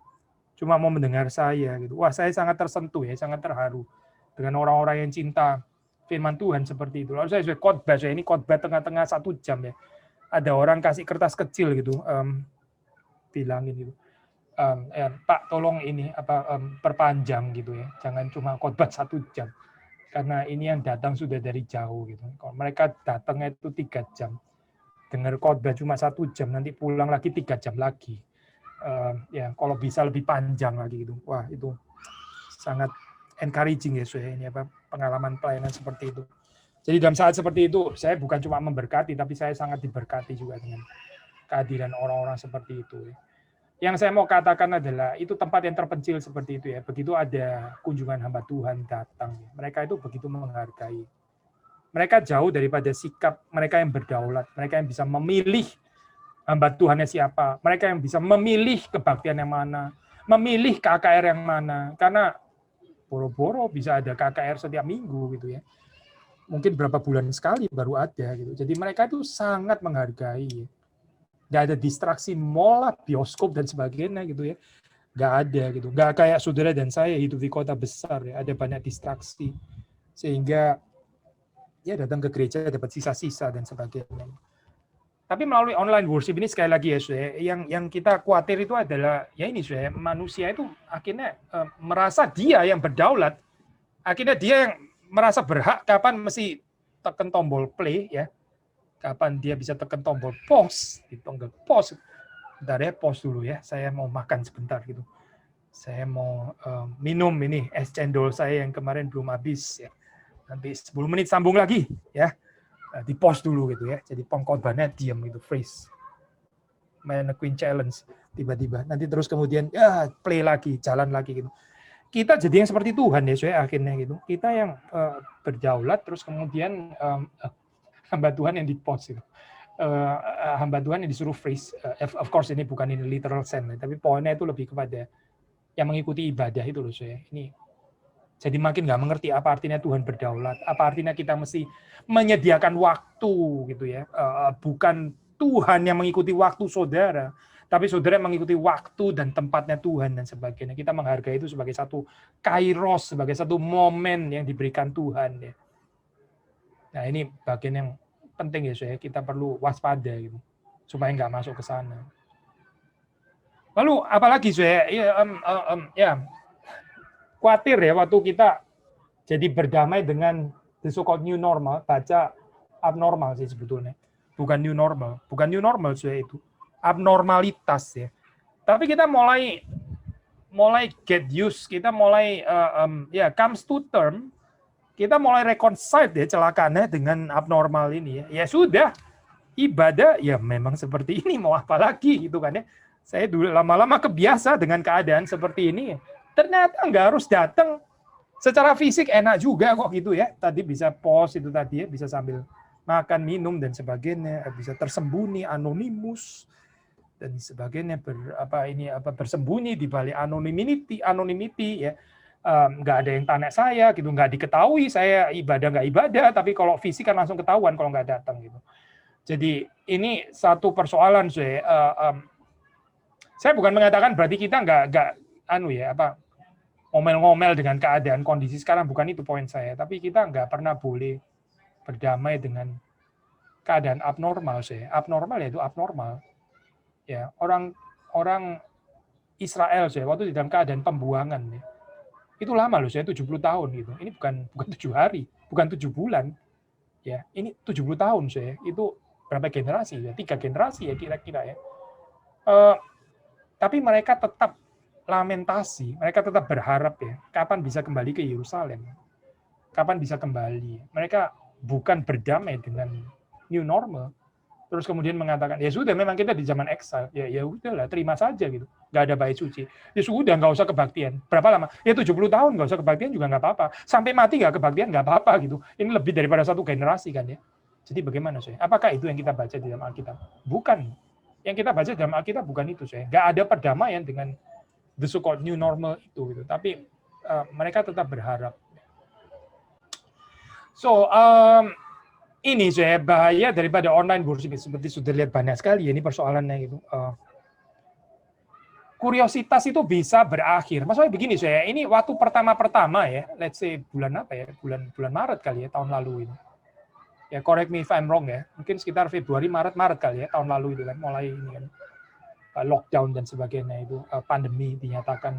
Cuma mau mendengar saya gitu. Wah, saya sangat tersentuh ya, sangat terharu dengan orang-orang yang cinta firman Tuhan seperti itu. Lalu saya khotbah, ini khotbah tengah-tengah 1 jam ya. Ada orang kasih kertas kecil gitu, bilangin gitu, Pak tolong ini perpanjang gitu ya, jangan cuma khotbah 1 jam, karena ini yang datang sudah dari jauh gitu. Kalau mereka datangnya itu 3 jam, dengar khotbah cuma 1 jam, nanti pulang lagi 3 jam lagi. Ya kalau bisa lebih panjang lagi gitu. Wah itu sangat encouraging ya saya ini pengalaman pelayanan seperti itu. Jadi dalam saat seperti itu saya bukan cuma memberkati, tapi saya sangat diberkati juga dengan kehadiran orang-orang seperti itu. Yang saya mau katakan adalah itu tempat yang terpencil seperti itu ya. Begitu ada kunjungan hamba Tuhan datang, mereka itu begitu menghargai. Mereka jauh daripada sikap mereka yang berdaulat, mereka yang bisa memilih hamba Tuhannya siapa, mereka yang bisa memilih kebaktian yang mana, memilih KKR yang mana, karena boro-boro bisa ada KKR setiap minggu gitu ya. Mungkin berapa bulan sekali baru ada gitu. Jadi mereka itu sangat menghargai. Nggak ada distraksi mall, bioskop dan sebagainya gitu ya. Nggak ada gitu. Nggak kayak saudara dan saya hidup di kota besar ya. Ada banyak distraksi. Sehingga ya datang ke gereja dapat sisa-sisa dan sebagainya. Tapi melalui online worship ini sekali lagi ya, yang kita khawatir itu adalah ya ini manusia itu akhirnya merasa dia yang berdaulat, akhirnya dia yang merasa berhak kapan mesti tekan tombol play ya, kapan dia bisa tekan tombol pause, ditonggak pause, bentar ya pause dulu ya, saya mau makan sebentar gitu, saya mau minum ini es cendol saya yang kemarin belum habis ya, nanti 10 menit sambung lagi ya. Di pause dulu gitu ya. Jadi pengkorbannya diam gitu, freeze. Main Queen Challenge tiba-tiba. Nanti terus kemudian ya play lagi, jalan lagi gitu. Kita jadi yang seperti Tuhan ya, saya akhirnya gitu. Kita yang berdaulat terus kemudian hamba Tuhan yang di pause gitu. Hamba Tuhan yang disuruh freeze. Of course ini bukan in literal sense, tapi poinnya itu lebih kepada yang mengikuti ibadah itu loh saya. Ini jadi makin nggak mengerti apa artinya Tuhan berdaulat, apa artinya kita mesti menyediakan waktu gitu ya. Bukan Tuhan yang mengikuti waktu saudara, tapi saudara yang mengikuti waktu dan tempatnya Tuhan dan sebagainya. Kita menghargai itu sebagai satu kairos, sebagai satu momen yang diberikan Tuhan ya. Nah ini bagian yang penting ya saya. Kita perlu waspada gitu supaya nggak masuk ke sana. Lalu apalagi saya khawatir ya waktu kita jadi berdamai dengan the so-called new normal, baca abnormal sih sebetulnya. Bukan new normal saya itu. Abnormalitas ya. Tapi kita mulai get used, kita mulai comes to term, kita mulai reconcile ya celakanya dengan abnormal ini ya. Ya sudah, ibadah ya memang seperti ini, mau apa lagi gitu kan ya. Saya dulu lama-lama kebiasa dengan keadaan seperti ini. Ternyata nggak harus datang secara fisik, enak juga kok gitu ya. Tadi bisa pause itu tadi ya, bisa sambil makan, minum dan sebagainya, bisa tersembunyi, anonimus dan sebagainya, bersembunyi di balik anonymity ya. Nggak ada yang tanya saya gitu, nggak diketahui saya ibadah nggak ibadah, tapi kalau fisik kan langsung ketahuan kalau nggak datang gitu. Jadi ini satu persoalan saya bukan mengatakan berarti kita nggak ngomel-ngomel dengan keadaan kondisi sekarang, bukan itu poin saya. Tapi kita nggak pernah boleh berdamai dengan keadaan abnormal saya. Abnormal ya itu abnormal. Ya orang Israel saya waktu di dalam keadaan pembuangan ya. Itu lama loh saya 70 tahun gitu. Ini bukan 7 hari, bukan 7 bulan. Ya, ini 70 tahun saya. Itu berapa generasi ya? 3 generasi ya kira-kira ya. Tapi mereka tetap lamentasi, mereka tetap berharap ya, kapan bisa kembali ke Yerusalem, kapan bisa kembali. Mereka bukan berdamai dengan new normal, terus kemudian mengatakan ya sudah memang kita di zaman exile, ya udahlah terima saja gitu, nggak ada bait suci, ya sudah nggak usah kebaktian. Berapa lama? Ya 70 tahun nggak usah kebaktian juga nggak apa-apa, sampai mati nggak kebaktian nggak apa-apa gitu. Ini lebih daripada satu generasi kan ya. Jadi bagaimana saya? Apakah itu yang kita baca di dalam Alkitab? Bukan. Yang kita baca dalam Alkitab bukan itu saya. Nggak ada perdamaian dengan the so-called new normal itu gitu. Tapi mereka tetap berharap. So ini saya bahaya daripada online worship seperti sudah lihat banyak sekali ini persoalannya gitu. Kuriositas itu bisa berakhir. Maksudnya begini saya, ini waktu pertama ya, let's say bulan apa ya? Bulan Maret kali ya tahun lalu ini. Ya correct me if I'm wrong ya. Mungkin sekitar Februari, Maret kali ya tahun lalu itu kan mulai ini kan. Lockdown dan sebagainya itu pandemi dinyatakan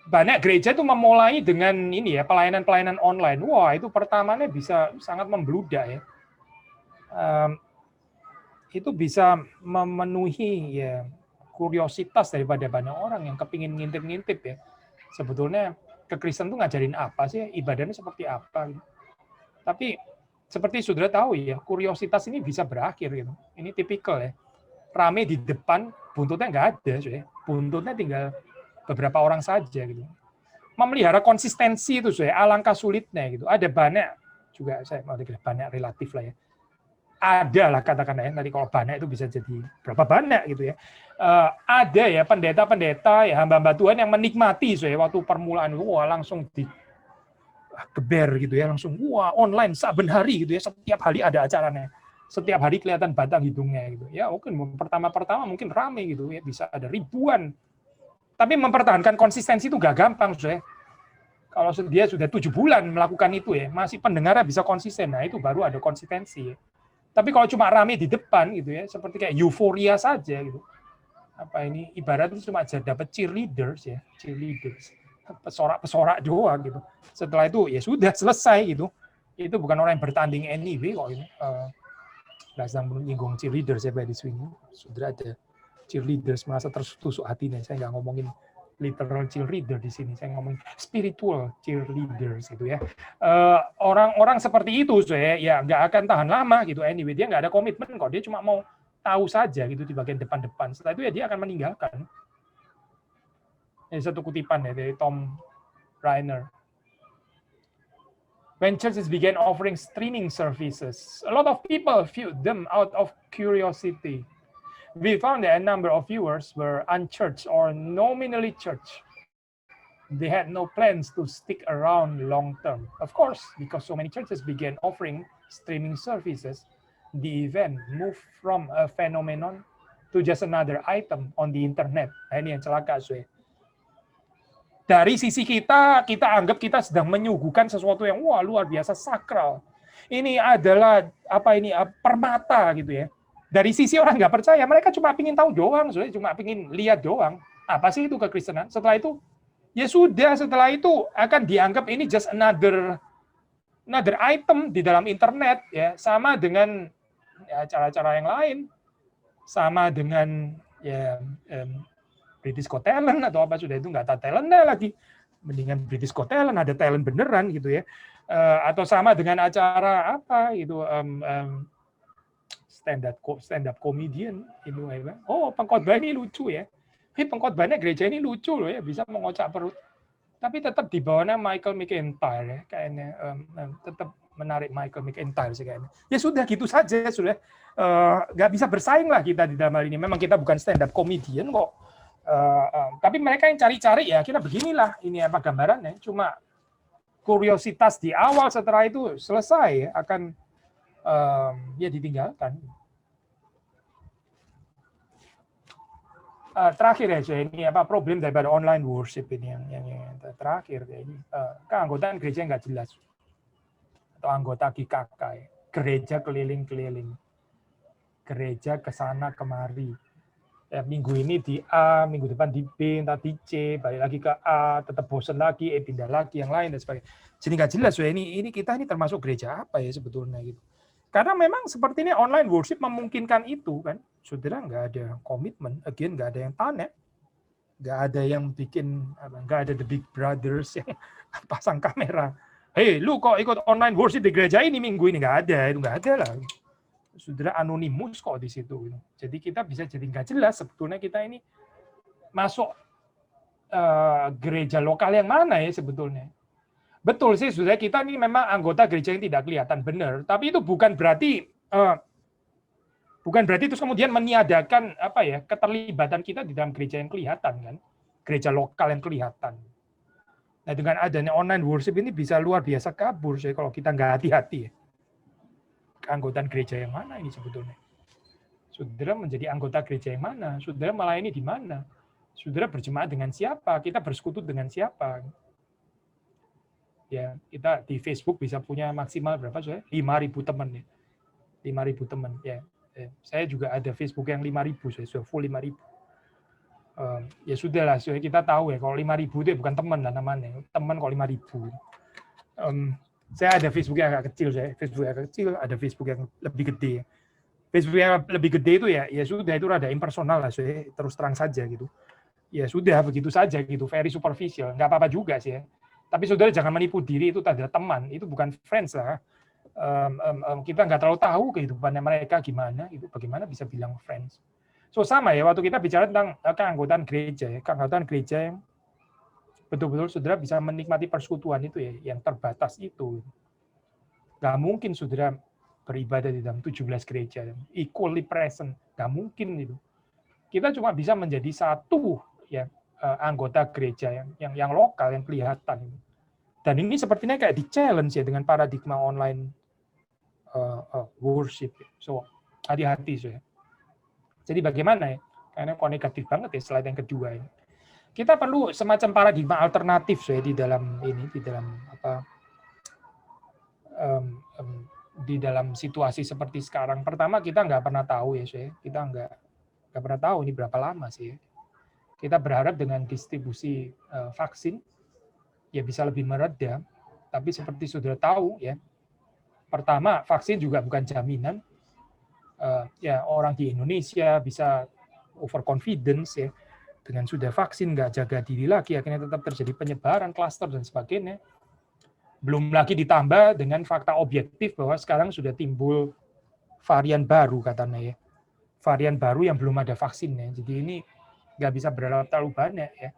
banyak gereja itu memulai dengan ini ya pelayanan online. Wah itu pertamanya bisa sangat membludak ya. Itu bisa memenuhi ya kuriositas daripada banyak orang yang kepingin ngintip-ngintip ya. Sebetulnya kekristen itu ngajarin apa sih, ibadahnya seperti apa gitu. Tapi seperti saudara tahu ya kuriositas ini bisa berakhir gitu. Ini tipikal ya. Rame di depan, buntutnya nggak ada, ya. Buntutnya tinggal beberapa orang saja gitu. Memelihara konsistensi itu, saya alangkah sulitnya gitu. Ada banyak juga, saya mau dikira banyak relatif lah ya. Ada lah katakanlah ya, tadi kalau banyak itu bisa jadi berapa banyak gitu ya. Ada ya pendeta-pendeta ya hamba-hamba Tuhan yang menikmati, saya waktu permulaan wah langsung digeber gitu ya, langsung wah online saben hari gitu ya, setiap hari ada acaranya. Setiap hari kelihatan batang hidungnya gitu. Ya mungkin pertama mungkin rame gitu ya, bisa ada ribuan. Tapi mempertahankan konsistensi itu nggak gampang, saya. Kalau dia sudah 7 bulan melakukan itu ya, masih pendengarnya bisa konsisten. Nah, itu baru ada konsistensi ya. Tapi kalau cuma rame di depan gitu ya, seperti kayak euforia saja gitu. Apa ini ibarat itu cuma dapat cheerleaders ya, pesorak doang gitu. Setelah itu ya sudah selesai gitu. Itu bukan orang yang bertanding anyway kok ini. Sedang menyinggung cheerleaders ya by this week. Sudah ada cheerleaders merasa tertusuk hatinya. Saya nggak ngomongin literal cheerleader di sini, saya ngomong spiritual cheerleaders gitu ya. Orang-orang seperti itu saya ya nggak akan tahan lama gitu. Anyway, dia nggak ada komitmen kok, dia cuma mau tahu saja gitu di bagian depan-depan. Setelah itu ya dia akan meninggalkan. Ini satu kutipan ya dari Tom Rainer. When churches began offering streaming services, a lot of people viewed them out of curiosity. We found that a number of viewers were unchurched or nominally church. They had no plans to stick around long term. Of course, because so many churches began offering streaming services, the event moved from a phenomenon to just another item on the internet. Nah, ini yang celaka, Sue. Dari sisi kita anggap kita sedang menyuguhkan sesuatu yang wah luar biasa sakral. Ini adalah permata gitu ya. Dari sisi orang nggak percaya, mereka cuma pingin tahu doang, cuma pingin lihat doang. Apa sih itu kekristenan? Setelah itu, ya sudah. Setelah itu akan dianggap ini just another item di dalam internet, ya, sama dengan ya, cara-cara yang lain, sama dengan ya British Got Talent atau apa sudah itu nggak ada talentnya lagi, mendingan British Got Talent ada talent beneran gitu ya, atau sama dengan acara apa gitu stand up comedian itu pengkhotbah ini lucu ya, pengkhotbahnya gereja ini lucu loh ya, bisa mengocak perut, tapi tetap di bawahnya Michael McIntyre ya, kayaknya tetap menarik Michael McIntyre sih kayaknya. Ya sudah gitu saja sudah, nggak bisa bersaing lah kita di dalam hal ini. Memang kita bukan stand up comedian kok. Tapi mereka yang cari-cari ya kira beginilah ini apa gambarannya, cuma kuriositas di awal, setelah itu selesai akan ya ditinggalkan. Terakhir ya ini apa problem daripada online worship ini yang terakhir ya ini keanggotaan gereja nggak jelas atau anggota GKK ya. Gereja keliling-keliling, gereja kesana kemari. Ya, minggu ini di A, minggu depan di B, entah di C, balik lagi ke A, tetap bosan lagi, pindah lagi yang lain dan sebagainya. Jadi nggak jelas ya ini kita ini termasuk gereja apa ya sebetulnya gitu. Karena memang sepertinya online worship memungkinkan itu kan, saudara nggak ada komitmen, again nggak ada yang tanya, nggak ada yang bikin, nggak ada the big brothers yang pasang kamera. Hei, lu kok ikut online worship di gereja ini minggu ini? Nggak ada, itu nggak ada lah. Saudara anonimus kok di situ. Jadi kita bisa jadi nggak jelas sebetulnya kita ini masuk gereja lokal yang mana ya sebetulnya. Betul sih, saudara, kita ini memang anggota gereja yang tidak kelihatan benar, tapi itu bukan berarti terus kemudian meniadakan apa ya keterlibatan kita di dalam gereja yang kelihatan kan, gereja lokal yang kelihatan. Nah dengan adanya online worship ini bisa luar biasa kabur sih kalau kita nggak hati-hati ya. Keanggotaan gereja yang mana ini sebetulnya? Saudara menjadi anggota gereja yang mana? Saudara melayani di mana? Saudara berjemaat dengan siapa? Kita bersekutu dengan siapa? Ya, kita di Facebook bisa punya maksimal berapa? 5.000 teman ya. 5.000 teman ya. Saya juga ada Facebook yang 5.000, saya sudah full 5.000. Ya sudahlah, kita tahu ya kalau 5.000 itu bukan teman lah namanya. Teman kok 5.000. Saya ada Facebook yang agak kecil, ada Facebook yang lebih gede. Facebook yang lebih gede itu ya sudah itu rada impersonal lah, saya terus terang saja gitu. Ya sudah begitu saja gitu, very superficial, nggak apa-apa juga sih ya. Tapi saudara jangan menipu diri itu adalah teman, itu bukan friends lah. Kita nggak terlalu tahu kehidupannya mereka gimana, itu bagaimana bisa bilang friends. So sama ya waktu kita bicara tentang keanggotaan gereja yang betul-betul saudara bisa menikmati persekutuan itu ya, yang terbatas itu. Nggak mungkin saudara beribadah di dalam 17 gereja, equally present. Nggak mungkin itu. Kita cuma bisa menjadi satu ya anggota gereja yang lokal, yang kelihatan. Dan ini sepertinya kayak di-challenge ya dengan paradigma online worship. So, hati-hati. So, ya. Jadi bagaimana ya? Karena kok negatif banget ya slide yang kedua ini. Kita perlu semacam paradigma alternatif saya di dalam di dalam situasi seperti sekarang. Pertama kita nggak pernah tahu ya saya, kita nggak pernah tahu ini berapa lama sih. Kita berharap dengan distribusi vaksin ya bisa lebih mereda, tapi seperti sudah tahu ya, pertama vaksin juga bukan jaminan ya orang di Indonesia bisa overconfidence ya. dengan sudah vaksin nggak jaga diri lagi, akhirnya tetap terjadi penyebaran, klaster dan sebagainya. Belum lagi ditambah dengan fakta objektif bahwa sekarang sudah timbul varian baru katanya ya, varian baru yang belum ada vaksinnya. Jadi ini nggak bisa berharap terlalu banyak ya.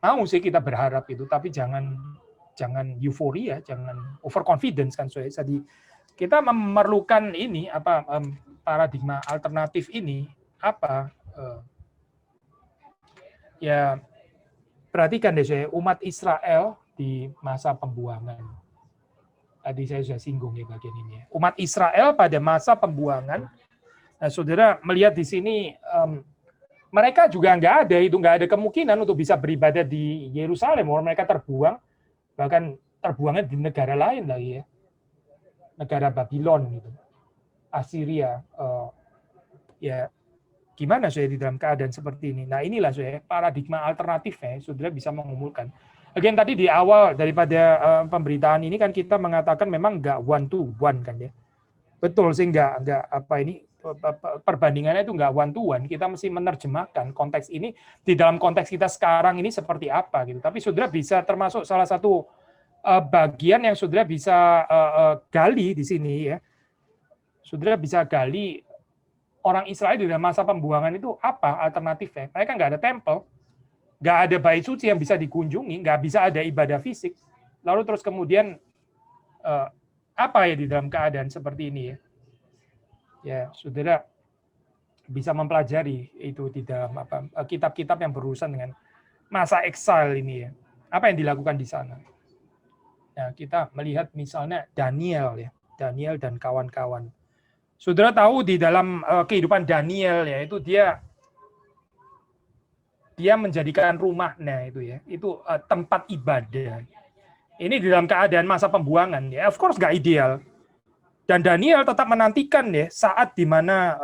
Mau sih kita berharap itu, tapi jangan euforia, jangan overconfidence kan. Jadi kita memerlukan ini paradigma alternatif ini apa? Ya perhatikan deh saya, umat Israel di masa pembuangan. Tadi saya sudah singgung ya bagian ini ya. Umat Israel pada masa pembuangan, nah saudara melihat di sini mereka juga nggak ada kemungkinan untuk bisa beribadah di Yerusalem, orang mereka terbuang, bahkan terbuangnya di negara lain lagi ya, negara Babylon gitu, Assyria, ya gimana saya di dalam keadaan seperti ini. Nah inilah saya paradigma alternatifnya, saudara bisa mengumpulkan. Again tadi di awal daripada pemberitaan ini kan kita mengatakan memang nggak one to one kan ya, betul sih nggak perbandingannya itu nggak one to one. Kita mesti menerjemahkan konteks ini di dalam konteks kita sekarang ini seperti apa gitu. Tapi saudara bisa termasuk salah satu bagian yang saudara bisa gali di sini ya. Saudara bisa gali orang Israel di dalam masa pembuangan itu apa alternatifnya? Mereka nggak ada tempel, nggak ada bait suci yang bisa dikunjungi, nggak bisa ada ibadah fisik. Lalu terus kemudian apa ya di dalam keadaan seperti ini ya? Ya, saudara bisa mempelajari itu di dalam kitab-kitab yang berurusan dengan masa exile ini ya. Apa yang dilakukan di sana? Nah, kita melihat misalnya Daniel ya, Daniel dan kawan-kawan. Saudara tahu di dalam kehidupan Daniel ya, itu dia menjadikan rumahnya itu ya, itu tempat ibadah. Ini di dalam keadaan masa pembuangan ya, of course nggak ideal. Dan Daniel tetap menantikan ya saat di mana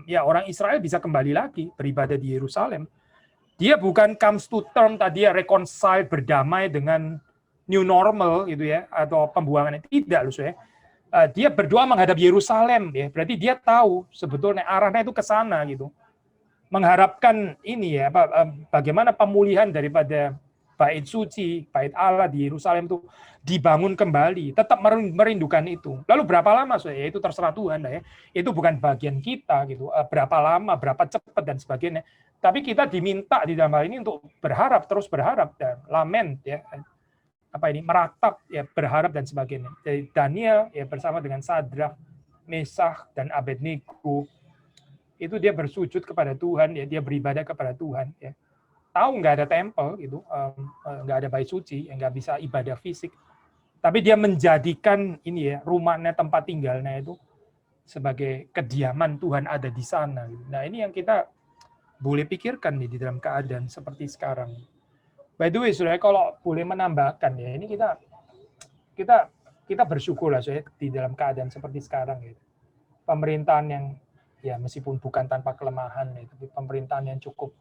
ya orang Israel bisa kembali lagi beribadah di Yerusalem. Dia bukan comes to term tadi ya, reconcile, berdamai dengan new normal gitu ya, atau pembuangan, tidak loh saya. Dia berdoa menghadap Yerusalem ya, berarti dia tahu sebetulnya arahnya itu ke sana gitu. Mengharapkan ini ya, bagaimana pemulihan daripada bait suci, bait Allah di Yerusalem itu dibangun kembali, tetap merindukan itu. Lalu berapa lama? Ya itu terserah Tuhan ya. Itu bukan bagian kita gitu. Berapa lama, berapa cepat dan sebagainya. Tapi kita diminta di dalam hal ini untuk berharap, terus berharap dan lament ya. Meratap ya, berharap dan sebagainya. Jadi Daniel ya bersama dengan Sadrak, Meshach dan Abednego itu dia bersujud kepada Tuhan ya, dia beribadah kepada Tuhan ya. Tahu nggak ada tempel gitu, nggak ada bait suci, nggak bisa ibadah fisik, tapi dia menjadikan ini ya rumahnya, tempat tinggalnya itu sebagai kediaman Tuhan ada di sana. Nah ini yang kita boleh pikirkan nih di dalam keadaan seperti sekarang. By the way, saudara, kalau boleh menambahkan ya, ini kita bersyukur lah saya di dalam keadaan seperti sekarang ya. Pemerintahan yang ya meskipun bukan tanpa kelemahan ya, tapi pemerintahan yang cukup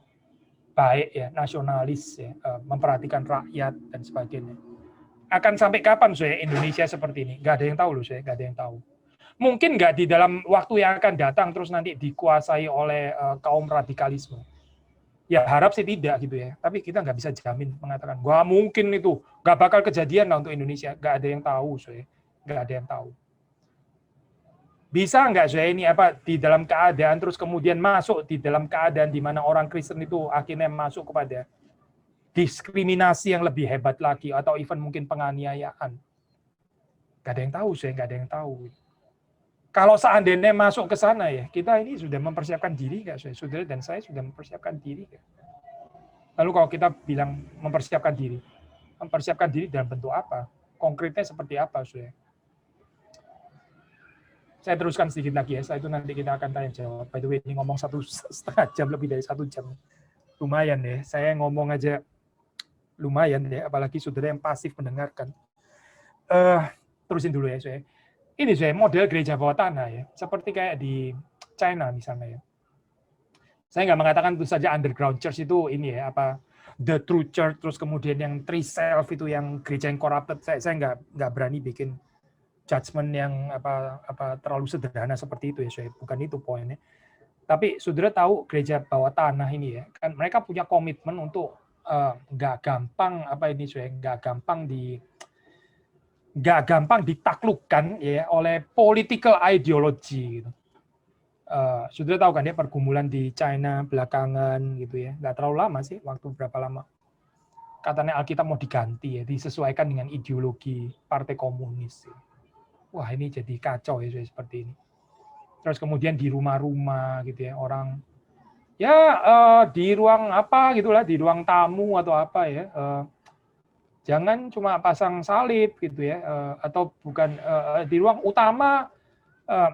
baik ya, nasionalis ya, memperhatikan rakyat dan sebagainya. Akan sampai kapan saya Indonesia seperti ini? Nggak ada yang tahu loh saya, nggak ada yang tahu. Mungkin nggak di dalam waktu yang akan datang terus nanti dikuasai oleh kaum radikalisme. Ya harap sih tidak gitu ya. Tapi kita nggak bisa jamin mengatakan, wah mungkin itu nggak bakal kejadian lah untuk Indonesia. Nggak ada yang tahu saya, nggak ada yang tahu. Bisa nggak saya ini di dalam keadaan terus kemudian masuk di dalam keadaan di mana orang Kristen itu akhirnya masuk kepada diskriminasi yang lebih hebat lagi atau even mungkin penganiayaan. Nggak ada yang tahu saya, nggak ada yang tahu. Kalau seandainya masuk ke sana ya, kita ini sudah mempersiapkan diri nggak saya? Saudara dan saya sudah mempersiapkan diri nggak? Lalu kalau kita bilang mempersiapkan diri dalam bentuk apa? Konkretnya seperti apa saya? Saya teruskan sedikit lagi ya, setelah itu nanti kita akan tanya jawab. By the way, ini ngomong 1,5 jam, lebih dari 1 jam. Lumayan ya, saya ngomong aja lumayan ya, apalagi saudara yang pasif mendengarkan. Terusin dulu ya saya. Ini saya model gereja bawah tanah ya, seperti kayak di China misalnya ya. Saya nggak mengatakan itu saja underground church itu ini ya, the true church, terus kemudian yang three self itu yang gereja yang corrupted. Saya nggak berani bikin judgement yang terlalu sederhana seperti itu ya, saya bukan itu poinnya. Tapi saudara tahu gereja bawah tanah ini ya, kan mereka punya komitmen untuk nggak gampang nggak gampang ditaklukkan ya oleh political ideology gitu. Saudara tahu kan ya pergumulan di China belakangan gitu ya, nggak terlalu lama sih, waktu berapa lama? Katanya Alkitab mau diganti ya, disesuaikan dengan ideologi Partai Komunis. Wah ini jadi kacau ya seperti ini. Terus kemudian di rumah-rumah gitu ya, orang ya di ruang apa gitulah, di ruang tamu atau apa ya, jangan cuma pasang salib gitu ya, atau bukan di ruang utama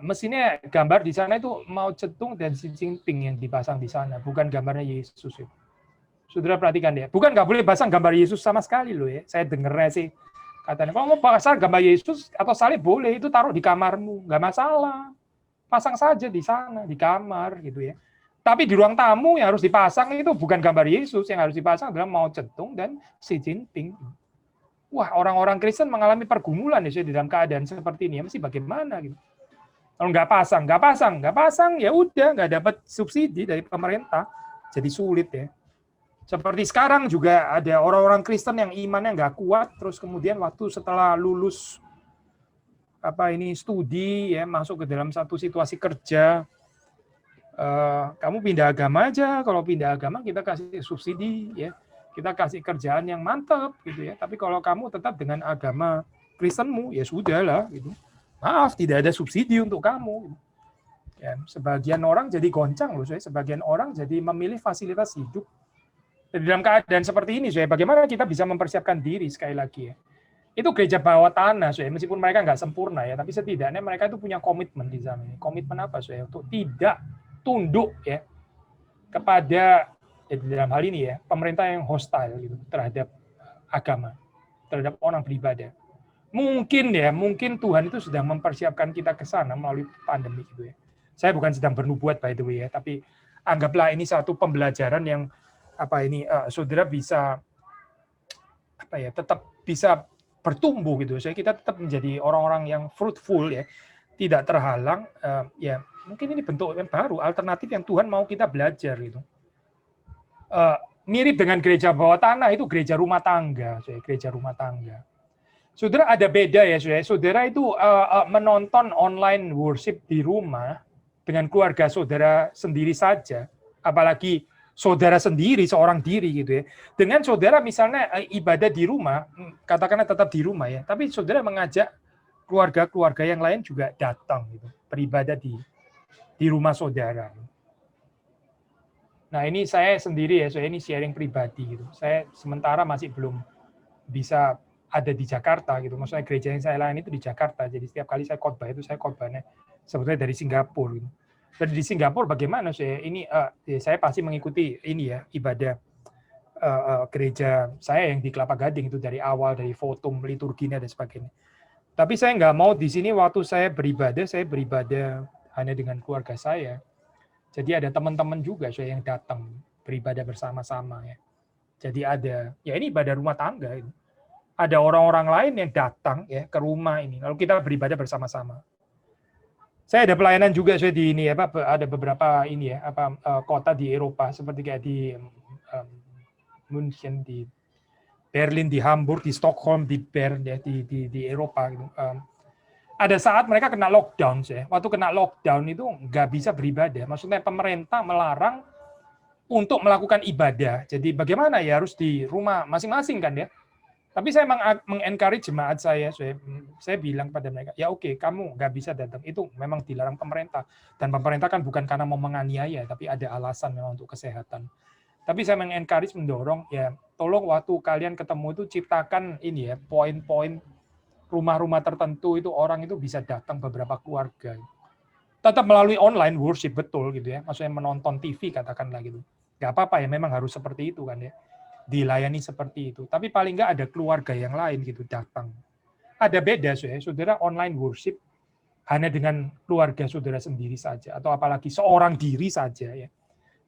mestinya gambar di sana itu Mao Zedong dan Xi Jinping yang dipasang di sana, bukan gambarnya Yesus. Ya. Saudara perhatikan ya, bukan nggak boleh pasang gambar Yesus sama sekali loh ya. Saya dengernya sih katanya kalau mau pasang gambar Yesus atau salib boleh, itu taruh di kamarmu, nggak masalah. Pasang saja di sana, di kamar gitu ya. Tapi di ruang tamu yang harus dipasang itu bukan gambar Yesus, yang harus dipasang adalah Mao Zedong dan Xi Jinping. Wah, orang-orang Kristen mengalami pergumulan ya di dalam keadaan seperti ini. Ya, mesti bagaimana gitu. Kalau nggak pasang, ya udah nggak dapat subsidi dari pemerintah, jadi sulit ya. Seperti sekarang juga ada orang-orang Kristen yang imannya nggak kuat, terus kemudian waktu setelah lulus studi ya, masuk ke dalam satu situasi kerja, kamu pindah agama aja. Kalau pindah agama kita kasih subsidi ya, kita kasih kerjaan yang mantap gitu ya. Tapi kalau kamu tetap dengan agama Kristenmu ya sudahlah gitu. Maaf, tidak ada subsidi untuk kamu. Ya, sebagian orang jadi goncang loh, sebagian orang jadi memilih fasilitas hidup. Dan dalam keadaan seperti ini, bagaimana kita bisa mempersiapkan diri sekali lagi ya? Itu gereja bawah tanah, meskipun mereka nggak sempurna ya, tapi setidaknya mereka itu punya komitmen di sana. Komitmen apa, untuk tidak tunduk ya kepada dalam hal ini ya pemerintah yang hostile gitu terhadap agama, terhadap orang beribadah. Mungkin Tuhan itu sudah mempersiapkan kita ke sana melalui pandemi gitu ya. Saya bukan sedang bernubuat by the way ya, tapi anggaplah ini satu pembelajaran yang saudara bisa tetap bisa bertumbuh gitu. Kita tetap menjadi orang-orang yang fruitful ya, tidak terhalang ya. Mungkin ini bentuk yang baru, alternatif yang Tuhan mau kita belajar gitu. Mirip dengan gereja bawah tanah itu gereja rumah tangga, gereja rumah tangga. Saudara ada beda ya, saudara itu menonton online worship di rumah dengan keluarga saudara sendiri saja, apalagi saudara sendiri seorang diri gitu ya. Dengan saudara misalnya ibadah di rumah, katakanlah tetap di rumah ya, tapi saudara mengajak keluarga-keluarga yang lain juga datang gitu, beribadah di rumah saudara. Nah ini saya sendiri ya, ini sharing pribadi gitu. Saya sementara masih belum bisa ada di Jakarta gitu. Maksudnya gereja yang saya layani itu di Jakarta. Jadi setiap kali saya khotbah itu saya khotbahnya sebetulnya dari Singapura gitu. Dan di Singapura bagaimana saya pasti mengikuti ini ya ibadah gereja saya yang di Kelapa Gading itu dari awal, dari fotum, liturginya dan sebagainya. Tapi saya nggak mau di sini waktu saya beribadah hanya dengan keluarga saya. Jadi ada teman-teman juga yang datang beribadah bersama-sama ya. Jadi ada ya ini ibadah rumah tangga itu. Ada orang-orang lain yang datang ya ke rumah ini. Lalu kita beribadah bersama-sama. Saya ada pelayanan juga di ini ada beberapa ini ya kota di Eropa seperti kayak di München, di Berlin, di Hamburg, di Stockholm, di Bern ya di Eropa gitu. Ada saat mereka kena lockdown Waktu kena lockdown itu nggak bisa beribadah. Maksudnya pemerintah melarang untuk melakukan ibadah. Jadi bagaimana ya harus di rumah masing-masing kan ya. Tapi saya mengencourage jemaat saya bilang pada mereka, ya oke, kamu nggak bisa datang, itu memang dilarang pemerintah. Dan pemerintah kan bukan karena mau menganiaya, tapi ada alasan memang untuk kesehatan. Tapi saya mengencourage, mendorong, ya tolong waktu kalian ketemu itu ciptakan ini ya, poin-poin rumah-rumah tertentu itu orang itu bisa datang beberapa keluarga. Tetap melalui online worship, betul gitu ya, maksudnya menonton TV katakanlah gitu. Nggak apa-apa ya, memang harus seperti itu kan ya. Dilayani seperti itu. Tapi paling nggak ada keluarga yang lain gitu datang. Ada beda saudara online worship hanya dengan keluarga saudara sendiri saja atau apalagi seorang diri saja ya.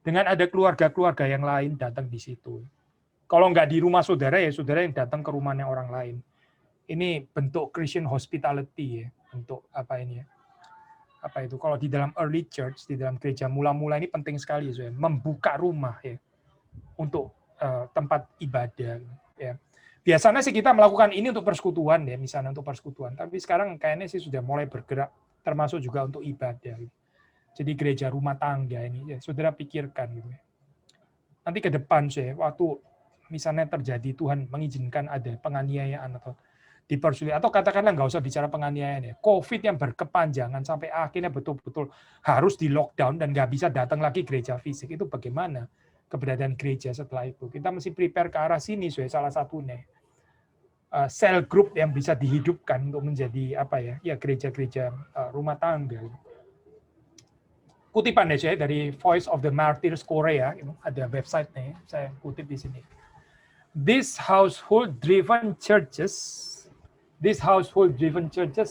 Dengan ada keluarga-keluarga yang lain datang di situ. Kalau nggak di rumah saudara ya saudara yang datang ke rumahnya orang lain. Ini bentuk Christian hospitality ya, bentuk apa itu, kalau di dalam early church, di dalam gereja mula-mula ini penting sekali, ya, membuka rumah ya untuk tempat ibadah. Ya. Biasanya sih kita melakukan ini untuk persekutuan ya, misalnya untuk persekutuan. Tapi sekarang kayaknya sih sudah mulai bergerak, termasuk juga untuk ibadah. Gitu. Jadi gereja rumah tangga ini, ya, saudara pikirkan gitu. Nanti ke depan sih, waktu misalnya terjadi Tuhan mengizinkan ada penganiayaan atau dipersulit, atau katakanlah nggak usah bicara penganiayaan ya, COVID yang berkepanjangan sampai akhirnya betul-betul harus di lockdown dan nggak bisa datang lagi gereja fisik, itu bagaimana keberadaan gereja setelah itu? Kita mesti prepare ke arah sini, salah satunya cell group yang bisa dihidupkan untuk menjadi apa ya gereja-gereja rumah tangga. Kutipan ya dari Voice of the Martyrs Korea, ada website-nya, saya kutip di sini. These household-driven churches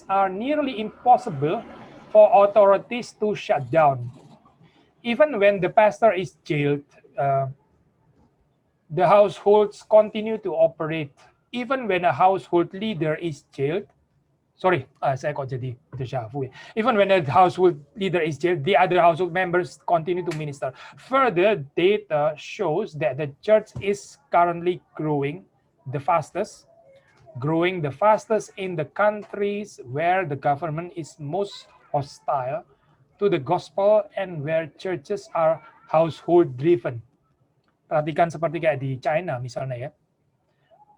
are nearly impossible for authorities to shut down. Even when the pastor is jailed, the households continue to operate. Even when a household leader is jailed, saya kok jadi déjà vu ya. Even when a household leader is jailed, the other household members continue to minister. Further data shows that the church is currently growing the fastest in the countries where the government is most hostile to the gospel and where churches are household driven. Perhatikan seperti kayak di China misalnya ya.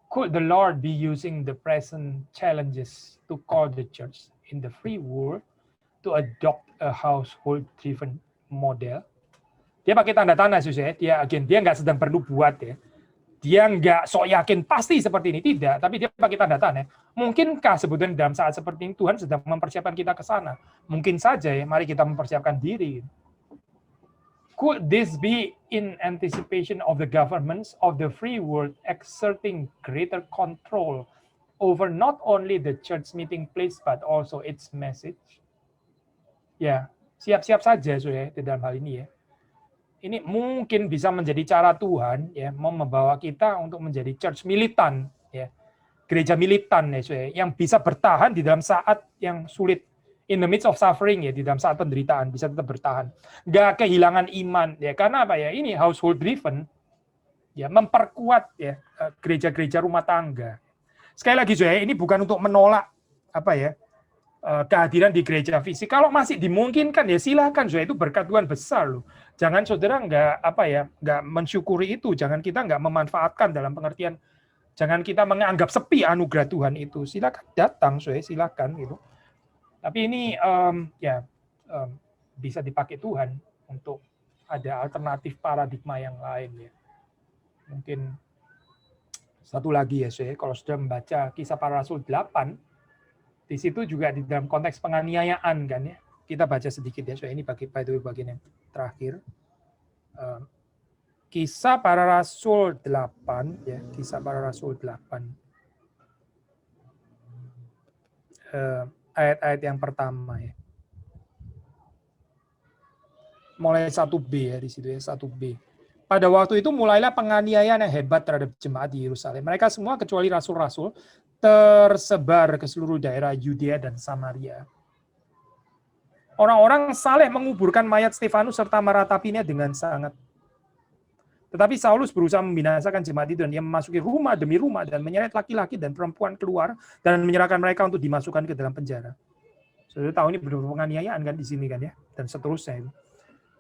Could the Lord be using the present challenges to call the church in the free world to adopt a household-driven model? Dia pakai tanda-tanda, ya. Dia nggak sedang perlu buat ya. Dia nggak sok yakin pasti seperti ini, tidak. Tapi dia pakai tanda-tanda. Mungkinkah sebetulnya dalam saat seperti ini Tuhan sedang mempersiapkan kita ke sana? Mungkin saja ya. Mari kita mempersiapkan diri. Could this be in anticipation of the governments of the free world exerting greater control over not only the church meeting place but also its message? Ya, siap-siap saja ya di dalam hal ini ya. Ini mungkin bisa menjadi cara Tuhan ya mau membawa kita untuk menjadi church militan ya. Gereja militan ya, yang bisa bertahan di dalam saat yang sulit. In the midst of suffering ya, di dalam saat penderitaan bisa tetap bertahan, nggak kehilangan iman ya, karena apa ya, ini household driven ya, memperkuat ya gereja-gereja rumah tangga. Sekali lagi ya, ini bukan untuk menolak apa ya kehadiran di gereja fisik. Kalau masih dimungkinkan ya silakan, itu berkat Tuhan besar loh. Jangan saudara nggak mensyukuri itu, jangan kita nggak memanfaatkan dalam pengertian, jangan kita menganggap sepi anugerah Tuhan itu. Silakan datang, silakan gitu. Tapi ini bisa dipakai Tuhan untuk ada alternatif paradigma yang lain ya. Mungkin satu lagi ya, kalau sudah membaca Kisah Para Rasul 8, di situ juga di dalam konteks penganiayaan kan ya. Kita baca sedikit ya, ini bagian yang terakhir. Kisah Para Rasul 8 ya, Kisah Para Rasul 8. Ayat-ayat yang pertama ya. Mulai 1B ya di situ ya, 1B. Pada waktu itu mulailah penganiayaan yang hebat terhadap jemaat di Yerusalem. Mereka semua kecuali rasul-rasul tersebar ke seluruh daerah Yudea dan Samaria. Orang-orang saleh menguburkan mayat Stefanus serta meratapinya dengan sangat. Tetapi Saulus berusaha membinasakan jemaat itu dan dia memasuki rumah demi rumah dan menyeret laki-laki dan perempuan keluar dan menyerahkan mereka untuk dimasukkan ke dalam penjara. Saudara tahu ini benar-benar penganiayaan kan di sini kan ya, dan seterusnya.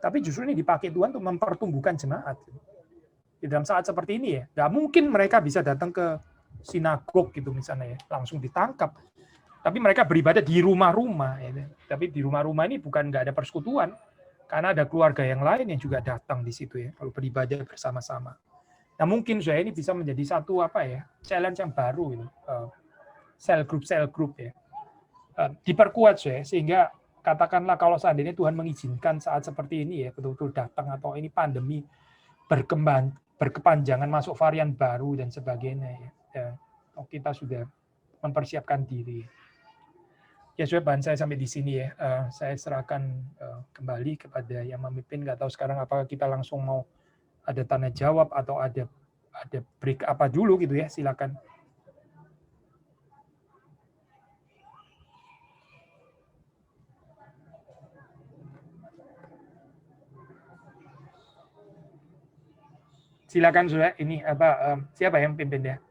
Tapi justru ini dipakai Tuhan untuk mempertumbuhkan jemaat. Di dalam saat seperti ini ya, nggak mungkin mereka bisa datang ke sinagog gitu misalnya ya, langsung ditangkap. Tapi mereka beribadah di rumah-rumah. Ya. Tapi di rumah-rumah ini bukan nggak ada persekutuan. Karena ada keluarga yang lain yang juga datang di situ ya, kalau beribadah bersama-sama. Nah mungkin ini bisa menjadi satu challenge yang baru ini, cell group ya, diperkuat sehingga katakanlah kalau seandainya Tuhan mengizinkan saat seperti ini ya betul-betul datang atau ini pandemi berkepanjangan masuk varian baru dan sebagainya ya, kita sudah mempersiapkan diri. Ya, bahan saya sampai di sini ya. Saya serahkan kembali kepada yang memimpin. Nggak tahu sekarang apakah kita langsung mau ada tanya jawab atau ada break apa dulu gitu ya. Silakan. Silakan sudah ini siapa yang pimpinnya?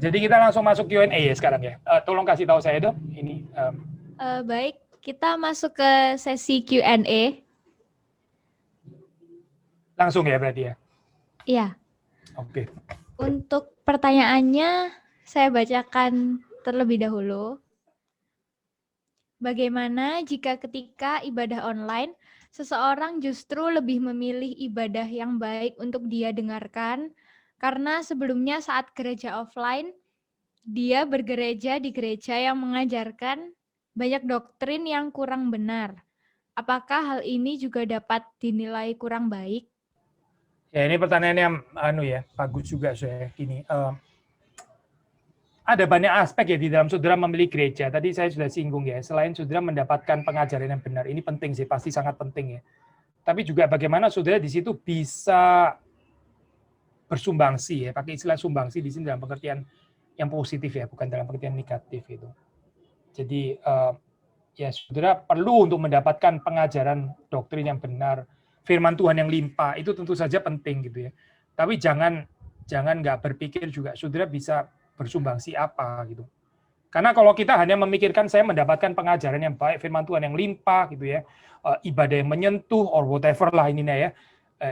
Jadi kita langsung masuk Q&A ya sekarang ya. Tolong kasih tahu saya dong ini. Baik, kita masuk ke sesi Q&A. Langsung ya berarti ya. Iya. Oke. Untuk pertanyaannya saya bacakan terlebih dahulu. Bagaimana jika ketika ibadah online seseorang justru lebih memilih ibadah yang baik untuk dia dengarkan karena sebelumnya saat gereja offline dia bergereja di gereja yang mengajarkan banyak doktrin yang kurang benar. Apakah hal ini juga dapat dinilai kurang baik? Ya ini pertanyaannya bagus juga saya gini. Ada banyak aspek ya di dalam saudara memilih gereja. Tadi saya sudah singgung ya. Selain saudara mendapatkan pengajaran yang benar, ini penting sih, pasti sangat penting ya. Tapi juga bagaimana saudara di situ bisa bersumbangsi ya, pakai istilah sumbangsi di sini dalam pengertian yang positif ya, bukan dalam pengertian negatif itu. Jadi ya saudara perlu untuk mendapatkan pengajaran doktrin yang benar, firman Tuhan yang limpah, itu tentu saja penting gitu ya. Tapi jangan nggak berpikir juga saudara bisa bersumbangsi apa gitu. Karena kalau kita hanya memikirkan saya mendapatkan pengajaran yang baik, firman Tuhan yang limpah gitu ya, ibadah yang menyentuh or whatever lah ininya ya.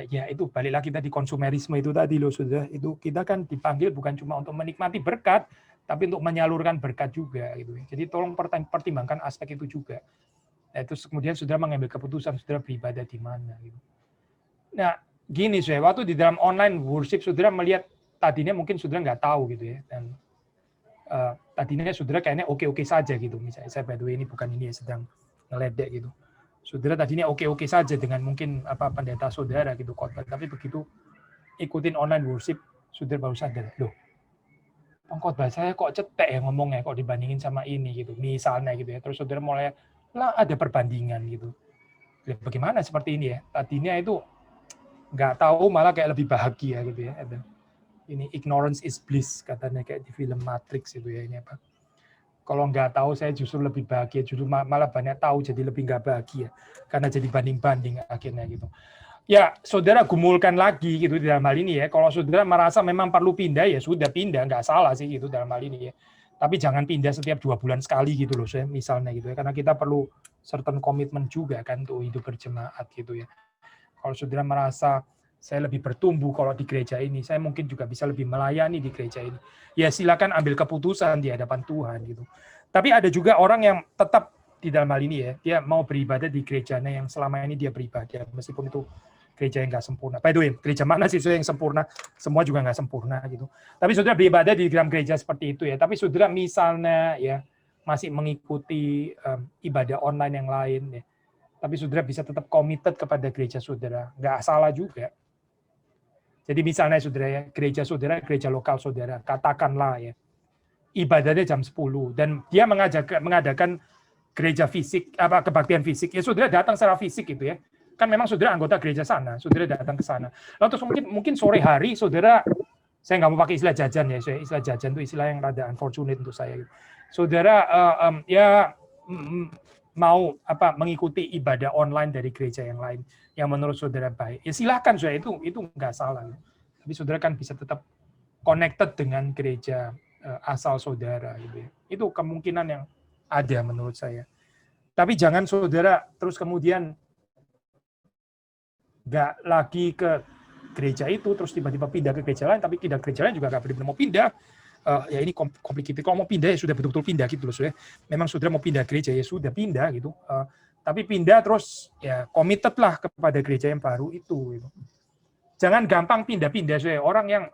Ya itu balik lagi tadi konsumerisme itu tadi loh sudah itu kita kan dipanggil bukan cuma untuk menikmati berkat tapi untuk menyalurkan berkat juga gitu. Jadi tolong pertimbangkan aspek itu juga. Nah, terus kemudian saudara mengambil keputusan saudara beribadah di mana gitu. Nah, gini saya waktu di dalam online worship saudara melihat tadinya mungkin saudara nggak tahu gitu ya dan tadinya saudara kayaknya oke-oke saja gitu. Misalnya saya by the way ini bukan ini ya sedang ngeledek gitu. Saudara tadinya oke-oke saja dengan mungkin pendeta saudara gitu khotbah, tapi begitu ikutin online worship saudara baru sadar, loh pengkhotbah saya kok cetek ya ngomongnya kok dibandingin sama ini gitu. Misalnya gitu ya. Terus saudara mulai lah ada perbandingan gitu. Bagaimana seperti ini ya? Tadinya itu nggak tahu malah kayak lebih bahagia gitu ya. Ini ignorance is bliss katanya kayak di film Matrix itu ya ini apa? Kalau nggak tahu saya justru lebih bahagia, justru malah banyak tahu jadi lebih nggak bahagia karena jadi banding-banding akhirnya gitu. Ya, saudara gumulkan lagi gitu di dalam hal ini ya. Kalau saudara merasa memang perlu pindah ya sudah pindah, nggak salah sih gitu dalam hal ini ya. Tapi jangan pindah setiap 2 bulan sekali gitu loh, saya misalnya gitu ya. Karena kita perlu certain komitmen juga kan untuk hidup berjemaat gitu ya. Kalau saudara merasa saya lebih bertumbuh kalau di gereja ini, saya mungkin juga bisa lebih melayani di gereja ini. Ya silakan ambil keputusan di hadapan Tuhan gitu. Tapi ada juga orang yang tetap di dalam hal ini ya, dia mau beribadah di gerejanya yang selama ini dia beribadah, meskipun itu gereja yang nggak sempurna. By the way, gereja mana sih yang sempurna? Semua juga nggak sempurna gitu. Tapi saudara beribadah di dalam gereja seperti itu ya. Tapi saudara misalnya ya masih mengikuti ibadah online yang lain ya. Tapi saudara bisa tetap committed kepada gereja saudara. Nggak salah juga. Jadi misalnya saudara ya, gereja lokal saudara, katakanlah ya, ibadahnya jam 10 dan dia mengadakan gereja fisik, kebaktian fisik, ya saudara datang secara fisik gitu ya. Kan memang saudara anggota gereja sana, saudara datang ke sana. Lalu terus mungkin sore hari saudara, saya nggak mau pakai istilah jajan ya, istilah jajan itu istilah yang rada unfortunate untuk saya. Saudara mau mengikuti ibadah online dari gereja yang lain yang menurut saudara baik, ya silakan saudara, itu nggak salah. Tapi saudara kan bisa tetap connected dengan gereja asal saudara gitu ya. Itu kemungkinan yang ada menurut saya. Tapi jangan saudara terus kemudian nggak lagi ke gereja itu terus tiba-tiba pindah ke gereja lain, tapi pindah ke gereja lain juga nggak benar-benar mau pindah. Ya ini complicated. Kalau mau pindah ya sudah betul-betul pindah gitu loh, saudara. Memang saudara mau pindah gereja ya sudah pindah gitu. Tapi pindah terus ya committed lah kepada gereja yang baru itu. Gitu. Jangan gampang pindah-pindah, saudara. Orang yang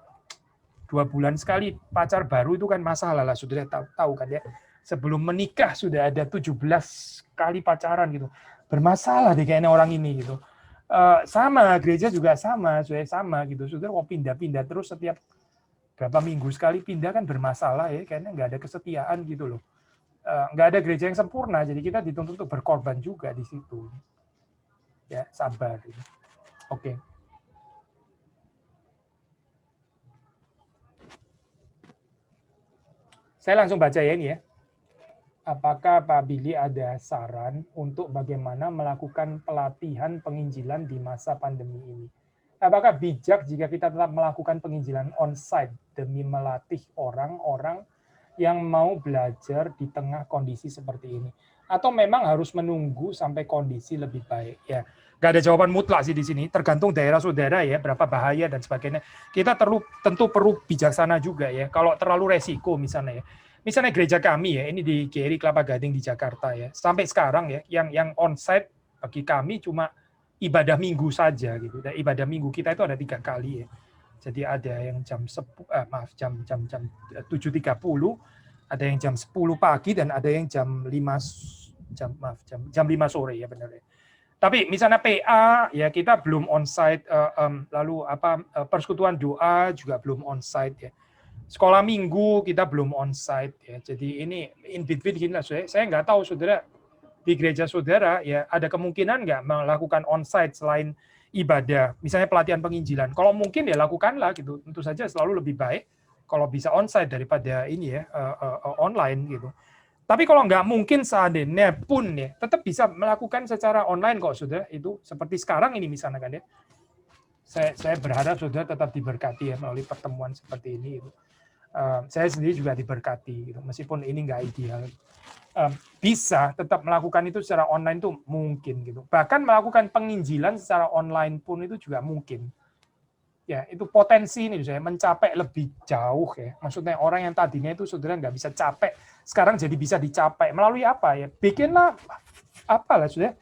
2 bulan sekali pacar baru itu kan masalah lah, saudara tahu kan ya. Sebelum menikah sudah ada 17 kali pacaran gitu. Bermasalah deh kayaknya orang ini gitu. Sama gereja juga sama, saudara sama gitu. Saudara mau pindah-pindah terus setiap berapa minggu sekali pindah kan bermasalah ya, kayaknya nggak ada kesetiaan gitu loh. Nggak ada gereja yang sempurna, jadi kita dituntut untuk berkorban juga di situ. Ya, sabar. Gitu. Oke. Saya langsung baca ya ini ya. apakah Pak Billy ada saran untuk bagaimana melakukan pelatihan penginjilan di masa pandemi ini? Apakah bijak jika kita tetap melakukan penginjilan on-site demi melatih orang-orang yang mau belajar di tengah kondisi seperti ini? Atau memang harus menunggu sampai kondisi lebih baik? Ya, nggak ada jawaban mutlak sih di sini, tergantung daerah saudara ya, berapa bahaya dan sebagainya. Kita tentu perlu bijaksana juga ya, kalau terlalu resiko misalnya ya. Misalnya gereja kami ya, ini di GRI Kelapa Gading di Jakarta ya, sampai sekarang ya, yang onsite bagi kami cuma ibadah minggu saja gitu. Dan ibadah minggu kita itu ada 3 kali ya. Jadi ada yang jam 7.30, ada yang jam 10 pagi dan ada yang jam 5 sore ya benar ya. Tapi misalnya PA ya kita belum onsite, lalu persekutuan doa juga belum onsite ya. Sekolah minggu kita belum onsite ya. Jadi ini in between gini lah. Saya nggak tahu saudara di gereja saudara ya ada kemungkinan nggak melakukan onsite selain ibadah, misalnya pelatihan penginjilan. Kalau mungkin ya lakukanlah gitu. Tentu saja selalu lebih baik kalau bisa onsite daripada ini ya online gitu. Tapi kalau nggak mungkin seandainya pun ya tetap bisa melakukan secara online kok saudara, itu seperti sekarang ini misalnya kan ya. Saya berharap saudara tetap diberkati ya melalui pertemuan seperti ini gitu. Saya sendiri juga diberkati gitu, meskipun ini nggak ideal. Bisa tetap melakukan itu secara online tuh mungkin gitu. Bahkan melakukan penginjilan secara online pun itu juga mungkin. Ya, itu potensi ini saya mencapai lebih jauh ya. Maksudnya orang yang tadinya itu saudara nggak bisa capek, sekarang jadi bisa dicapai melalui apa ya? Bikinlah apalah saudara,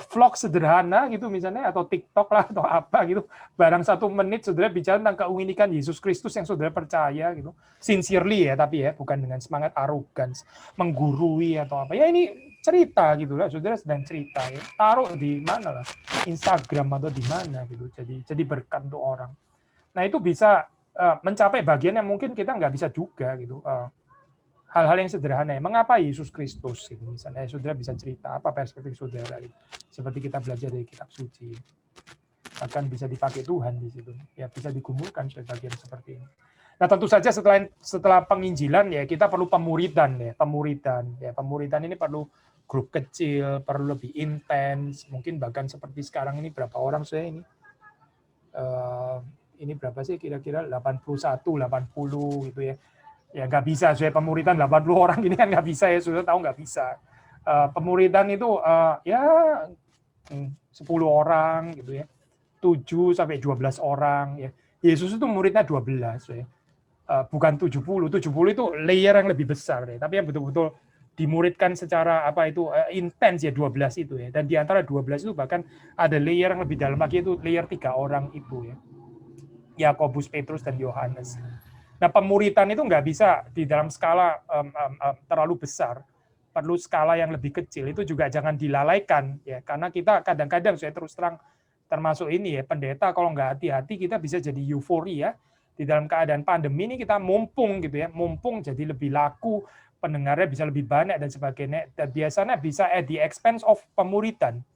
vlog sederhana gitu misalnya, atau TikTok lah atau apa gitu, barang 1 menit saudara bicara tentang keunikan Yesus Kristus yang saudara percaya gitu, sincerely ya, tapi ya bukan dengan semangat arogan menggurui atau apa ya, ini cerita gitu lah, saudara sedang cerita ya, taruh di mana lah, Instagram atau di mana gitu, jadi berkat untuk orang. Nah itu bisa mencapai bagian yang mungkin kita nggak bisa juga gitu. Hal-hal yang sederhana, mengapa Yesus Kristus gitu, misalnya saudara bisa cerita apa perspektif saudara gitu. Seperti kita belajar dari kitab suci, akan bisa dipakai Tuhan di situ ya, bisa digumulkan bagian seperti ini. Nah tentu saja setelah penginjilan ya kita perlu pemuridan pemuridan ini perlu grup kecil, perlu lebih intens, mungkin bahkan seperti sekarang ini berapa orang saya ini berapa sih kira-kira 81 80 gitu ya. Ya nggak bisa, saya pemuridan 80 orang ini kan nggak bisa ya, sudah tahu nggak bisa. Pemuridan itu ya 10 orang gitu ya, 7 sampai 12 orang ya. Yesus itu muridnya 12 ya. Bukan 70 itu layer yang lebih besar ya, tapi yang betul-betul dimuridkan secara intens ya 12 itu ya. Dan di antara 12 itu bahkan ada layer yang lebih dalam lagi, itu layer 3 orang itu ya. Yakobus, Petrus dan Yohanes. Nah, pemuritan itu nggak bisa di dalam skala terlalu besar, perlu skala yang lebih kecil. Itu juga jangan dilalaikan ya, karena kita kadang-kadang, saya terus terang termasuk ini ya, pendeta kalau nggak hati-hati kita bisa jadi euforia di dalam keadaan pandemi ini, kita mumpung gitu ya, mumpung jadi lebih laku, pendengarnya bisa lebih banyak dan sebagainya, dan biasanya bisa at the expense of pemuritan.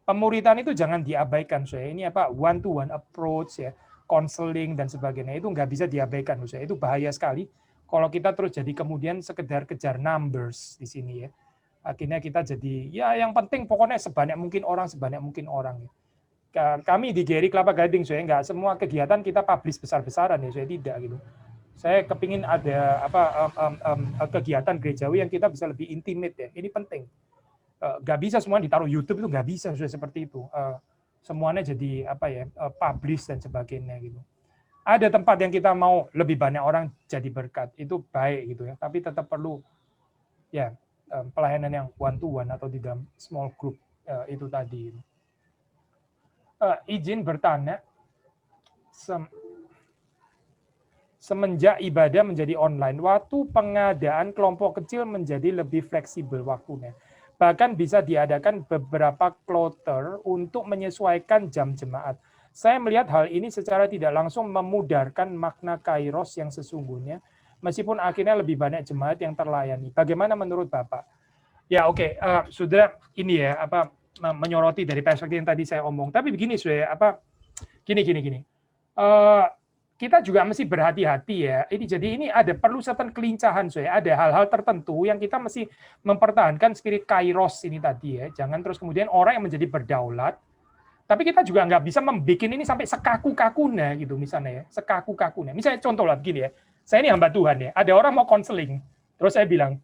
Pemuritan itu jangan diabaikan, saya ini one to one approach ya, konseling dan sebagainya, itu nggak bisa diabaikan, itu bahaya sekali kalau kita terus jadi kemudian sekedar kejar numbers di sini ya. Akhirnya kita jadi ya yang penting pokoknya sebanyak mungkin orang ya. Kami di GRI Kelapa Gading, saya nggak semua kegiatan kita publish besar-besaran ya, saya tidak gitu. Saya kepingin ada kegiatan gerejawi yang kita bisa lebih intimate ya, ini penting. Nggak bisa semua ditaruh YouTube, itu nggak bisa sudah seperti itu. Semuanya jadi publish dan sebagainya gitu. Ada tempat yang kita mau lebih banyak orang jadi berkat, itu baik gitu ya, tapi tetap perlu ya pelayanan yang one to one atau di dalam small group itu tadi. Izin bertanya, semenjak ibadah menjadi online, waktu pengadaan kelompok kecil menjadi lebih fleksibel waktunya. Bahkan bisa diadakan beberapa kloter untuk menyesuaikan jam jemaat. Saya melihat hal ini secara tidak langsung memudarkan makna kairos yang sesungguhnya, meskipun akhirnya lebih banyak jemaat yang terlayani. Bagaimana menurut Bapak? Ya oke, saudara ini ya menyoroti dari perspektif yang tadi saya omong. Tapi begini saudara, gini. kita juga mesti berhati-hati ya. Jadi ini perlu certain kelincahan, saya. Ada hal-hal tertentu yang kita mesti mempertahankan spirit kairos ini tadi ya. Jangan terus kemudian orang yang menjadi berdaulat, tapi kita juga nggak bisa membuat ini sampai sekaku-kakunya gitu misalnya ya. Sekaku-kakunya. Misalnya contoh lah begini ya. Saya ini hamba Tuhan ya. Ada orang mau konseling, terus saya bilang,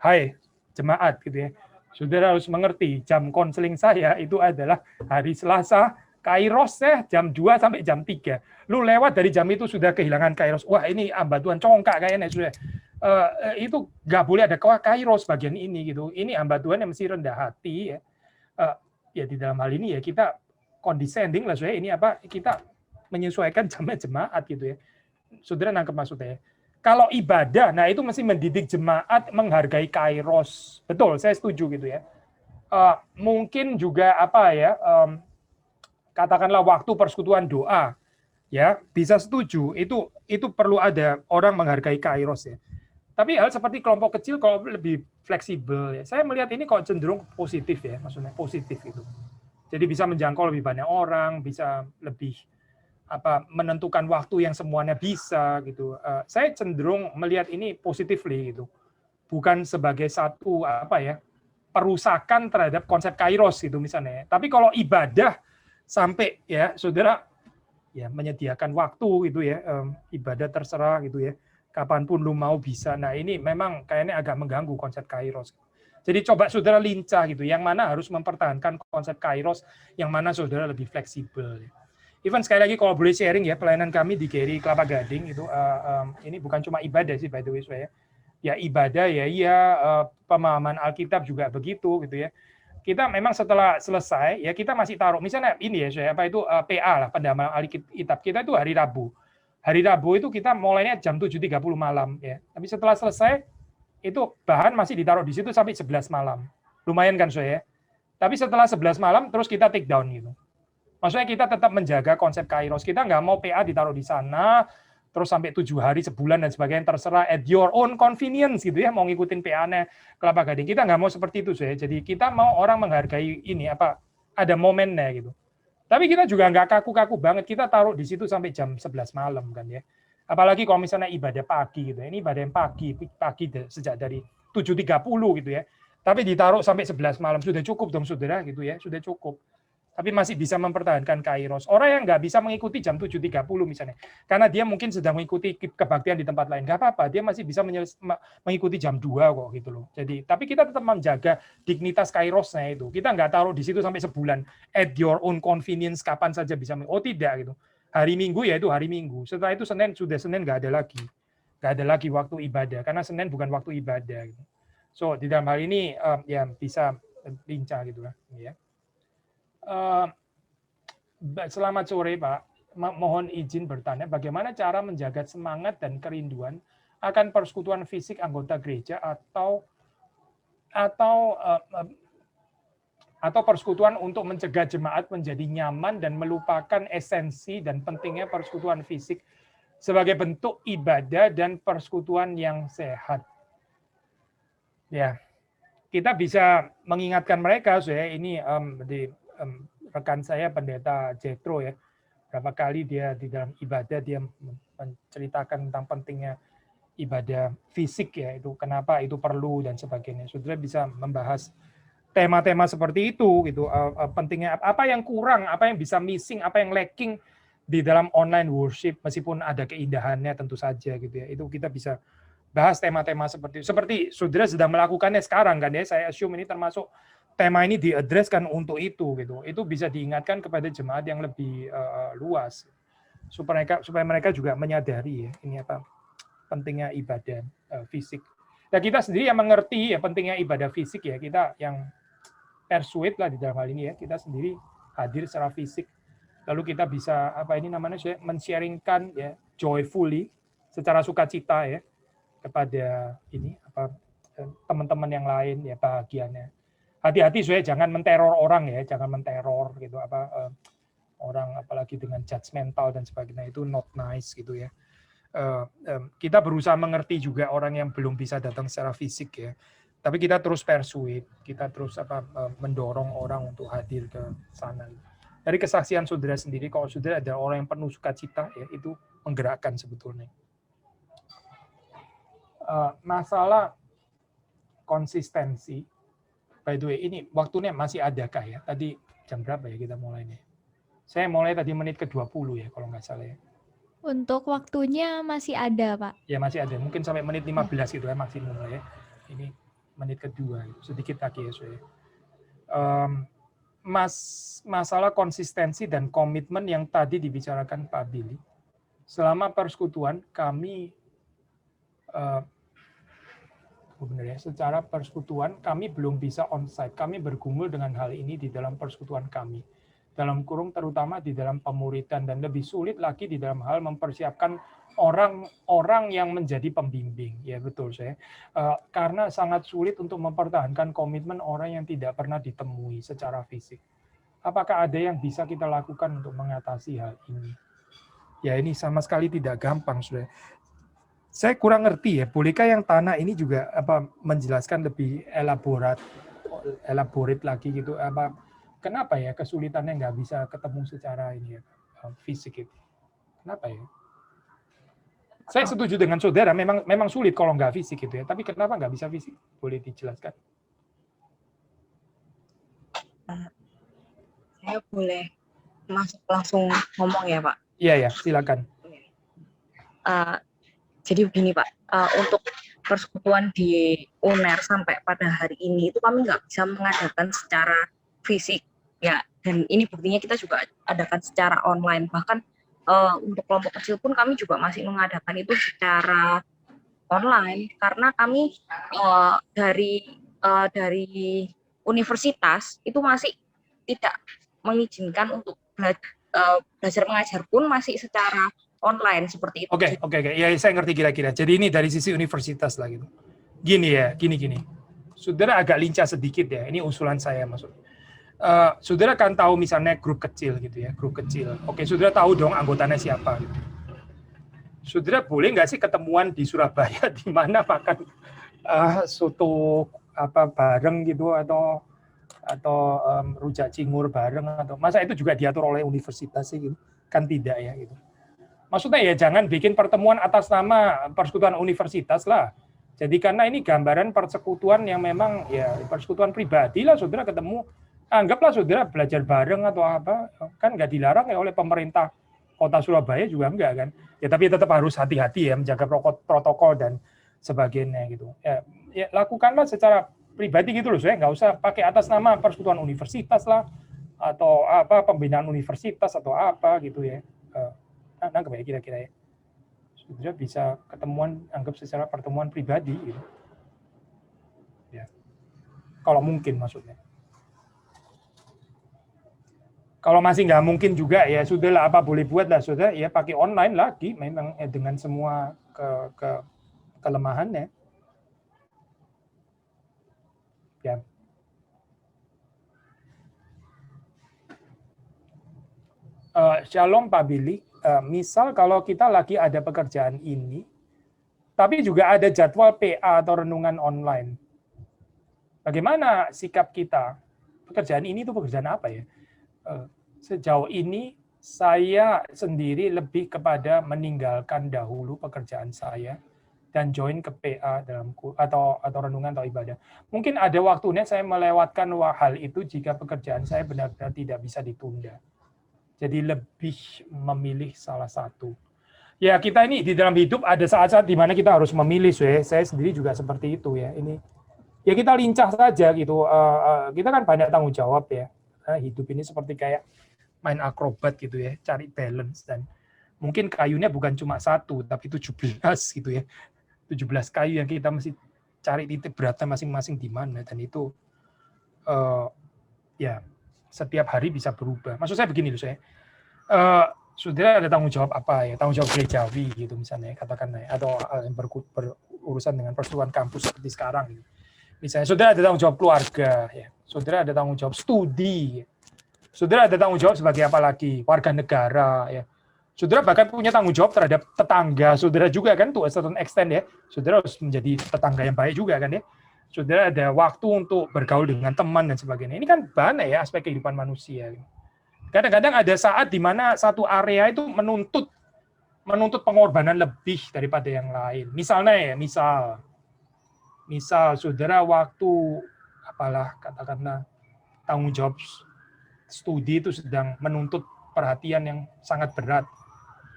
"Hai jemaat gitu ya. Saudara harus mengerti, jam konseling saya itu adalah hari Selasa, kairos jam 2 sampai jam 3. Lu lewat dari jam itu sudah kehilangan kairos. Wah, ini hamba Tuhan congkak kayaknya sudah. Itu nggak boleh ada kairos bagian ini gitu. Ini hamba Tuhan yang mesti rendah hati ya. Ya di dalam hal ini ya kita condescending lah saya. Ini kita menyesuaikan jamnya jemaat gitu ya. Saudara nangkep maksudnya ya. Kalau ibadah, nah itu mesti mendidik jemaat menghargai kairos. Betul, saya setuju gitu ya. Mungkin juga katakanlah waktu persekutuan doa, ya bisa setuju. Itu perlu ada orang menghargai kairos ya. Tapi hal seperti kelompok kecil kalau lebih fleksibel ya. Saya melihat ini kok cenderung positif ya, maksudnya positif itu. Jadi bisa menjangkau lebih banyak orang, bisa lebih menentukan waktu yang semuanya bisa gitu. Saya cenderung melihat ini positifly gitu. Bukan sebagai satu perusakan terhadap konsep kairos gitu misalnya. Tapi kalau ibadah sampai ya saudara ya menyediakan waktu gitu ya, ibadah terserah gitu ya, kapanpun lu mau bisa. Nah ini memang kayaknya agak mengganggu konsep kairos. Jadi coba saudara lincah gitu, yang mana harus mempertahankan konsep kairos, yang mana saudara lebih fleksibel. Even sekali lagi kalau boleh sharing ya, pelayanan kami di GRI Kelapa Gading itu ini bukan cuma ibadah sih by the way saya. Ya ibadah ya pemahaman Alkitab juga begitu gitu ya. Kita memang setelah selesai ya kita masih taruh misalnya ini ya saya PA lah, pendalaman Alkitab kita itu hari Rabu. Hari Rabu itu kita mulainya jam 7.30 malam ya. Tapi setelah selesai itu bahan masih ditaruh di situ sampai 11 malam. Lumayan kan saya. Tapi setelah 11 malam terus kita take down gitu. Maksudnya kita tetap menjaga konsep kairos. Kita nggak mau PA ditaruh di sana terus sampai 7 hari, sebulan dan sebagainya, terserah at your own convenience gitu ya, mau ngikutin PA-nya Kelapa Gading. Kita nggak mau seperti itu saya. Jadi kita mau orang menghargai ini ada momennya gitu. Tapi kita juga nggak kaku-kaku banget. Kita taruh di situ sampai jam 11 malam kan ya. Apalagi kalau misalnya ibadah pagi gitu. Ini ibadah yang pagi sejak dari 7.30 gitu ya. Tapi ditaruh sampai 11 malam sudah cukup dong saudara gitu ya, sudah cukup. Tapi masih bisa mempertahankan kairos. Orang yang nggak bisa mengikuti jam 7.30 misalnya, karena dia mungkin sedang mengikuti kebaktian di tempat lain, nggak apa-apa, dia masih bisa mengikuti jam 2 kok gitu loh. Jadi, tapi kita tetap menjaga dignitas kairosnya itu. Kita nggak taruh di situ sampai sebulan, at your own convenience, kapan saja bisa. Oh tidak gitu. Hari Minggu ya itu hari Minggu. Setelah itu Senin nggak ada lagi waktu ibadah, karena Senin bukan waktu ibadah. Gitu. So di dalam hal ini ya bisa lincah gitu lah. Ya. Selamat sore Pak, mohon izin bertanya bagaimana cara menjaga semangat dan kerinduan akan persekutuan fisik anggota gereja atau persekutuan untuk mencegah jemaat menjadi nyaman dan melupakan esensi dan pentingnya persekutuan fisik sebagai bentuk ibadah dan persekutuan yang sehat. Ya, kita bisa mengingatkan mereka saya ini rekan saya pendeta Jethro ya, berapa kali dia di dalam ibadah dia menceritakan tentang pentingnya ibadah fisik ya, itu kenapa itu perlu dan sebagainya. Saudara bisa membahas tema-tema seperti itu gitu, pentingnya apa yang kurang, apa yang bisa missing, apa yang lacking di dalam online worship meskipun ada keindahannya tentu saja gitu ya. Itu kita bisa bahas tema-tema seperti itu. Seperti saudara sedang melakukannya sekarang kan ya, saya assume ini termasuk tema ini diadreskan untuk itu gitu. Itu bisa diingatkan kepada jemaat yang lebih luas supaya mereka juga menyadari ya ini pentingnya ibadah fisik. Nah, kita sendiri yang mengerti ya pentingnya ibadah fisik ya, kita yang persuade lah di dalam hal ini ya, kita sendiri hadir secara fisik. Lalu kita bisa men-sharingkan ya joyfully secara sukacita ya kepada ini teman-teman yang lain ya bahagianya. Hati-hati saya jangan menteror orang ya, jangan menteror gitu orang apalagi dengan judgmental dan sebagainya, itu not nice gitu ya. Kita berusaha mengerti juga orang yang belum bisa datang secara fisik ya. Tapi kita terus persuade, kita terus mendorong orang untuk hadir ke sana. Dari kesaksian saudara sendiri, kalau saudara ada orang yang penuh sukacita, ya itu menggerakkan sebetulnya. Masalah konsistensi, by the way, ini waktunya masih adakah ya? Tadi jam berapa ya kita mulainya? Saya mulai tadi menit ke-20 ya, kalau nggak salah ya. Untuk waktunya masih ada, Pak. Ya masih ada, mungkin sampai menit 15 gitu ya maksimum lah ya. Ini menit kedua, sedikit lagi ya saya. Masalah konsistensi dan komitmen yang tadi dibicarakan Pak Billy. Selama persekutuan kami benar ya, secara persekutuan kami belum bisa onsite. Kami bergumul dengan hal ini di dalam persekutuan kami. Dalam kurung terutama di dalam pemuridan dan lebih sulit lagi di dalam hal mempersiapkan orang-orang yang menjadi pembimbing. Ya betul saya. Karena sangat sulit untuk mempertahankan komitmen orang yang tidak pernah ditemui secara fisik. Apakah ada yang bisa kita lakukan untuk mengatasi hal ini? Ya ini sama sekali tidak gampang, Saudara. Saya kurang ngerti ya, bolehkah yang tanah ini juga menjelaskan lebih elaborate lagi gitu, kenapa ya kesulitannya nggak bisa ketemu secara ini ya, fisik itu? Kenapa ya? Saya setuju dengan saudara, memang sulit kalau nggak fisik gitu ya, tapi kenapa nggak bisa fisik? Boleh dijelaskan? Saya boleh masuk langsung ngomong ya Pak? Iya, silakan. Jadi begini Pak, untuk persekutuan di UNER sampai pada hari ini itu kami nggak bisa mengadakan secara fisik ya, dan ini buktinya kita juga adakan secara online. Bahkan untuk kelompok kecil pun kami juga masih mengadakan itu secara online karena kami dari universitas itu masih tidak mengizinkan untuk belajar mengajar pun masih secara online seperti itu. Oke. Ya, saya ngerti kira-kira. Jadi ini dari sisi universitas lah gitu. Gini. Saudara agak lincah sedikit ya. Ini usulan saya maksudnya. Saudara kan tahu misalnya grup kecil gitu ya, grup kecil. Oke, saudara tahu dong anggotanya siapa gitu. Saudara boleh nggak sih ketemuan di Surabaya di mana makan soto bareng gitu atau rujak cingur bareng atau masa itu juga diatur oleh universitas sih gitu. Kan tidak ya gitu. Maksudnya ya jangan bikin pertemuan atas nama persekutuan universitas lah. Jadi karena ini gambaran persekutuan yang memang ya persekutuan pribadi lah, saudara ketemu, anggaplah saudara belajar bareng atau apa, kan nggak dilarang ya oleh pemerintah kota Surabaya juga enggak kan. Ya tapi tetap harus hati-hati ya menjaga protokol dan sebagainya gitu. Ya lakukanlah secara pribadi gitu loh, saya nggak usah pakai atas nama persekutuan universitas lah atau pembinaan universitas atau apa gitu ya. Anggap ya kira-kira ya. Saudara bisa ketemuan, anggap secara pertemuan pribadi gitu. Ya. Kalau mungkin maksudnya. Kalau masih nggak mungkin juga ya sudahlah, apa boleh buat lah saudara ya pakai online lagi memang dengan semua kelemahannya. Ya. Shalom Pak Billy. Misal kalau kita lagi ada pekerjaan ini, tapi juga ada jadwal PA atau renungan online. Bagaimana sikap kita? Pekerjaan ini itu pekerjaan apa ya? Sejauh ini saya sendiri lebih kepada meninggalkan dahulu pekerjaan saya dan join ke PA atau renungan atau ibadah. Mungkin ada waktunya saya melewatkan hal itu jika pekerjaan saya benar-benar tidak bisa ditunda. Jadi lebih memilih salah satu. Ya kita ini di dalam hidup ada saat-saat di mana kita harus memilih. Saya sendiri juga seperti itu ya. Ini ya kita lincah saja gitu. Kita kan banyak tanggung jawab ya. Hidup ini seperti kayak main akrobat gitu ya, cari balance dan mungkin kayunya bukan cuma satu tapi 17 gitu ya. 17 kayu yang kita mesti cari titik beratnya masing-masing di mana dan itu ya setiap hari bisa berubah. Maksud saya begini loh saya. Saudara ada tanggung jawab apa ya? Tanggung jawab gerejawi gitu misalnya katakan ya, atau yang berurusan dengan persekutuan kampus seperti sekarang gitu. Misalnya saudara ada tanggung jawab keluarga ya. Saudara ada tanggung jawab studi. Ya. Saudara ada tanggung jawab sebagai apa lagi? Warga negara ya. Saudara bahkan punya tanggung jawab terhadap tetangga saudara juga kan to a certain extent ya. Saudara harus menjadi tetangga yang baik juga kan ya. Saudara ada waktu untuk bergaul dengan teman dan sebagainya. Ini kan banyak ya aspek kehidupan manusia. Kadang-kadang ada saat di mana satu area itu menuntut pengorbanan lebih daripada yang lain. Misalnya ya, misal saudara waktu apalah katakanlah tanggung jawab studi itu sedang menuntut perhatian yang sangat berat.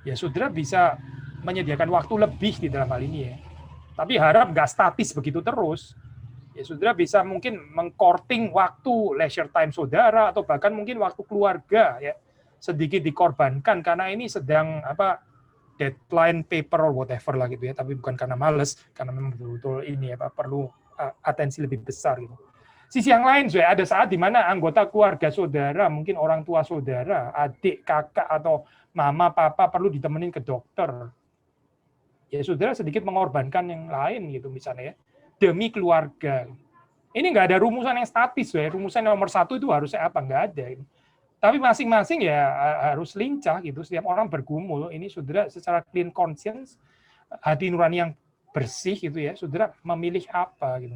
Ya saudara bisa menyediakan waktu lebih di dalam hal ini ya. Tapi harap nggak statis begitu terus. Ya saudara bisa mungkin mengkorting waktu leisure time saudara atau bahkan mungkin waktu keluarga ya sedikit dikorbankan karena ini sedang deadline paper or whatever lah gitu ya, tapi bukan karena males, karena memang betul-betul ini perlu atensi lebih besar gitu. Sisi yang lain ada saat di mana anggota keluarga saudara, mungkin orang tua saudara, adik, kakak atau mama, papa perlu ditemenin ke dokter. Ya saudara sedikit mengorbankan yang lain gitu misalnya ya, demi keluarga. Ini nggak ada rumusan yang statis ya. Rumusan nomor 1 itu harusnya apa? Nggak ada. Tapi masing-masing ya harus lincah gitu. Setiap orang bergumul. Ini saudara secara clean conscience, hati nurani yang bersih gitu ya. Saudara memilih apa gitu.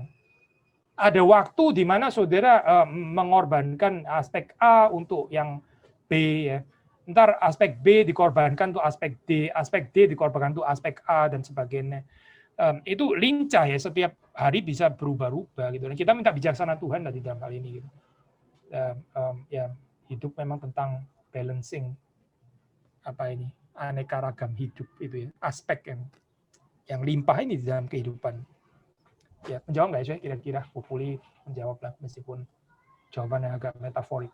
Ada waktu di mana saudara mengorbankan aspek A untuk yang B ya. Ntar aspek B dikorbankan untuk aspek D dikorbankan untuk aspek A dan sebagainya. Itu lincah ya, setiap hari bisa berubah-ubah gitu. Dan kita minta bijaksana Tuhan di dalam hal ini gitu. Ya hidup memang tentang balancing aneka ragam hidup itu ya, aspek yang limpah ini di dalam kehidupan. Ya menjawab nggak ya kira-kira? Hopefully menjawab lah meskipun jawabannya agak metaforik.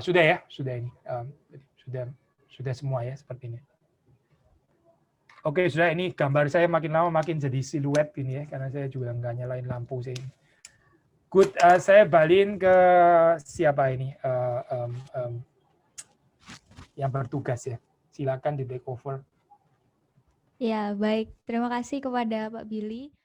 Sudah ya, sudah ini. Sudah semua ya seperti ini. Oke, sudah ini gambar saya makin lama makin jadi siluet ini ya, karena saya juga nggak nyalain lampu saya. Good, saya balikin ke siapa ini yang bertugas ya. Silakan di take over. Ya, baik. Terima kasih kepada Pak Billy.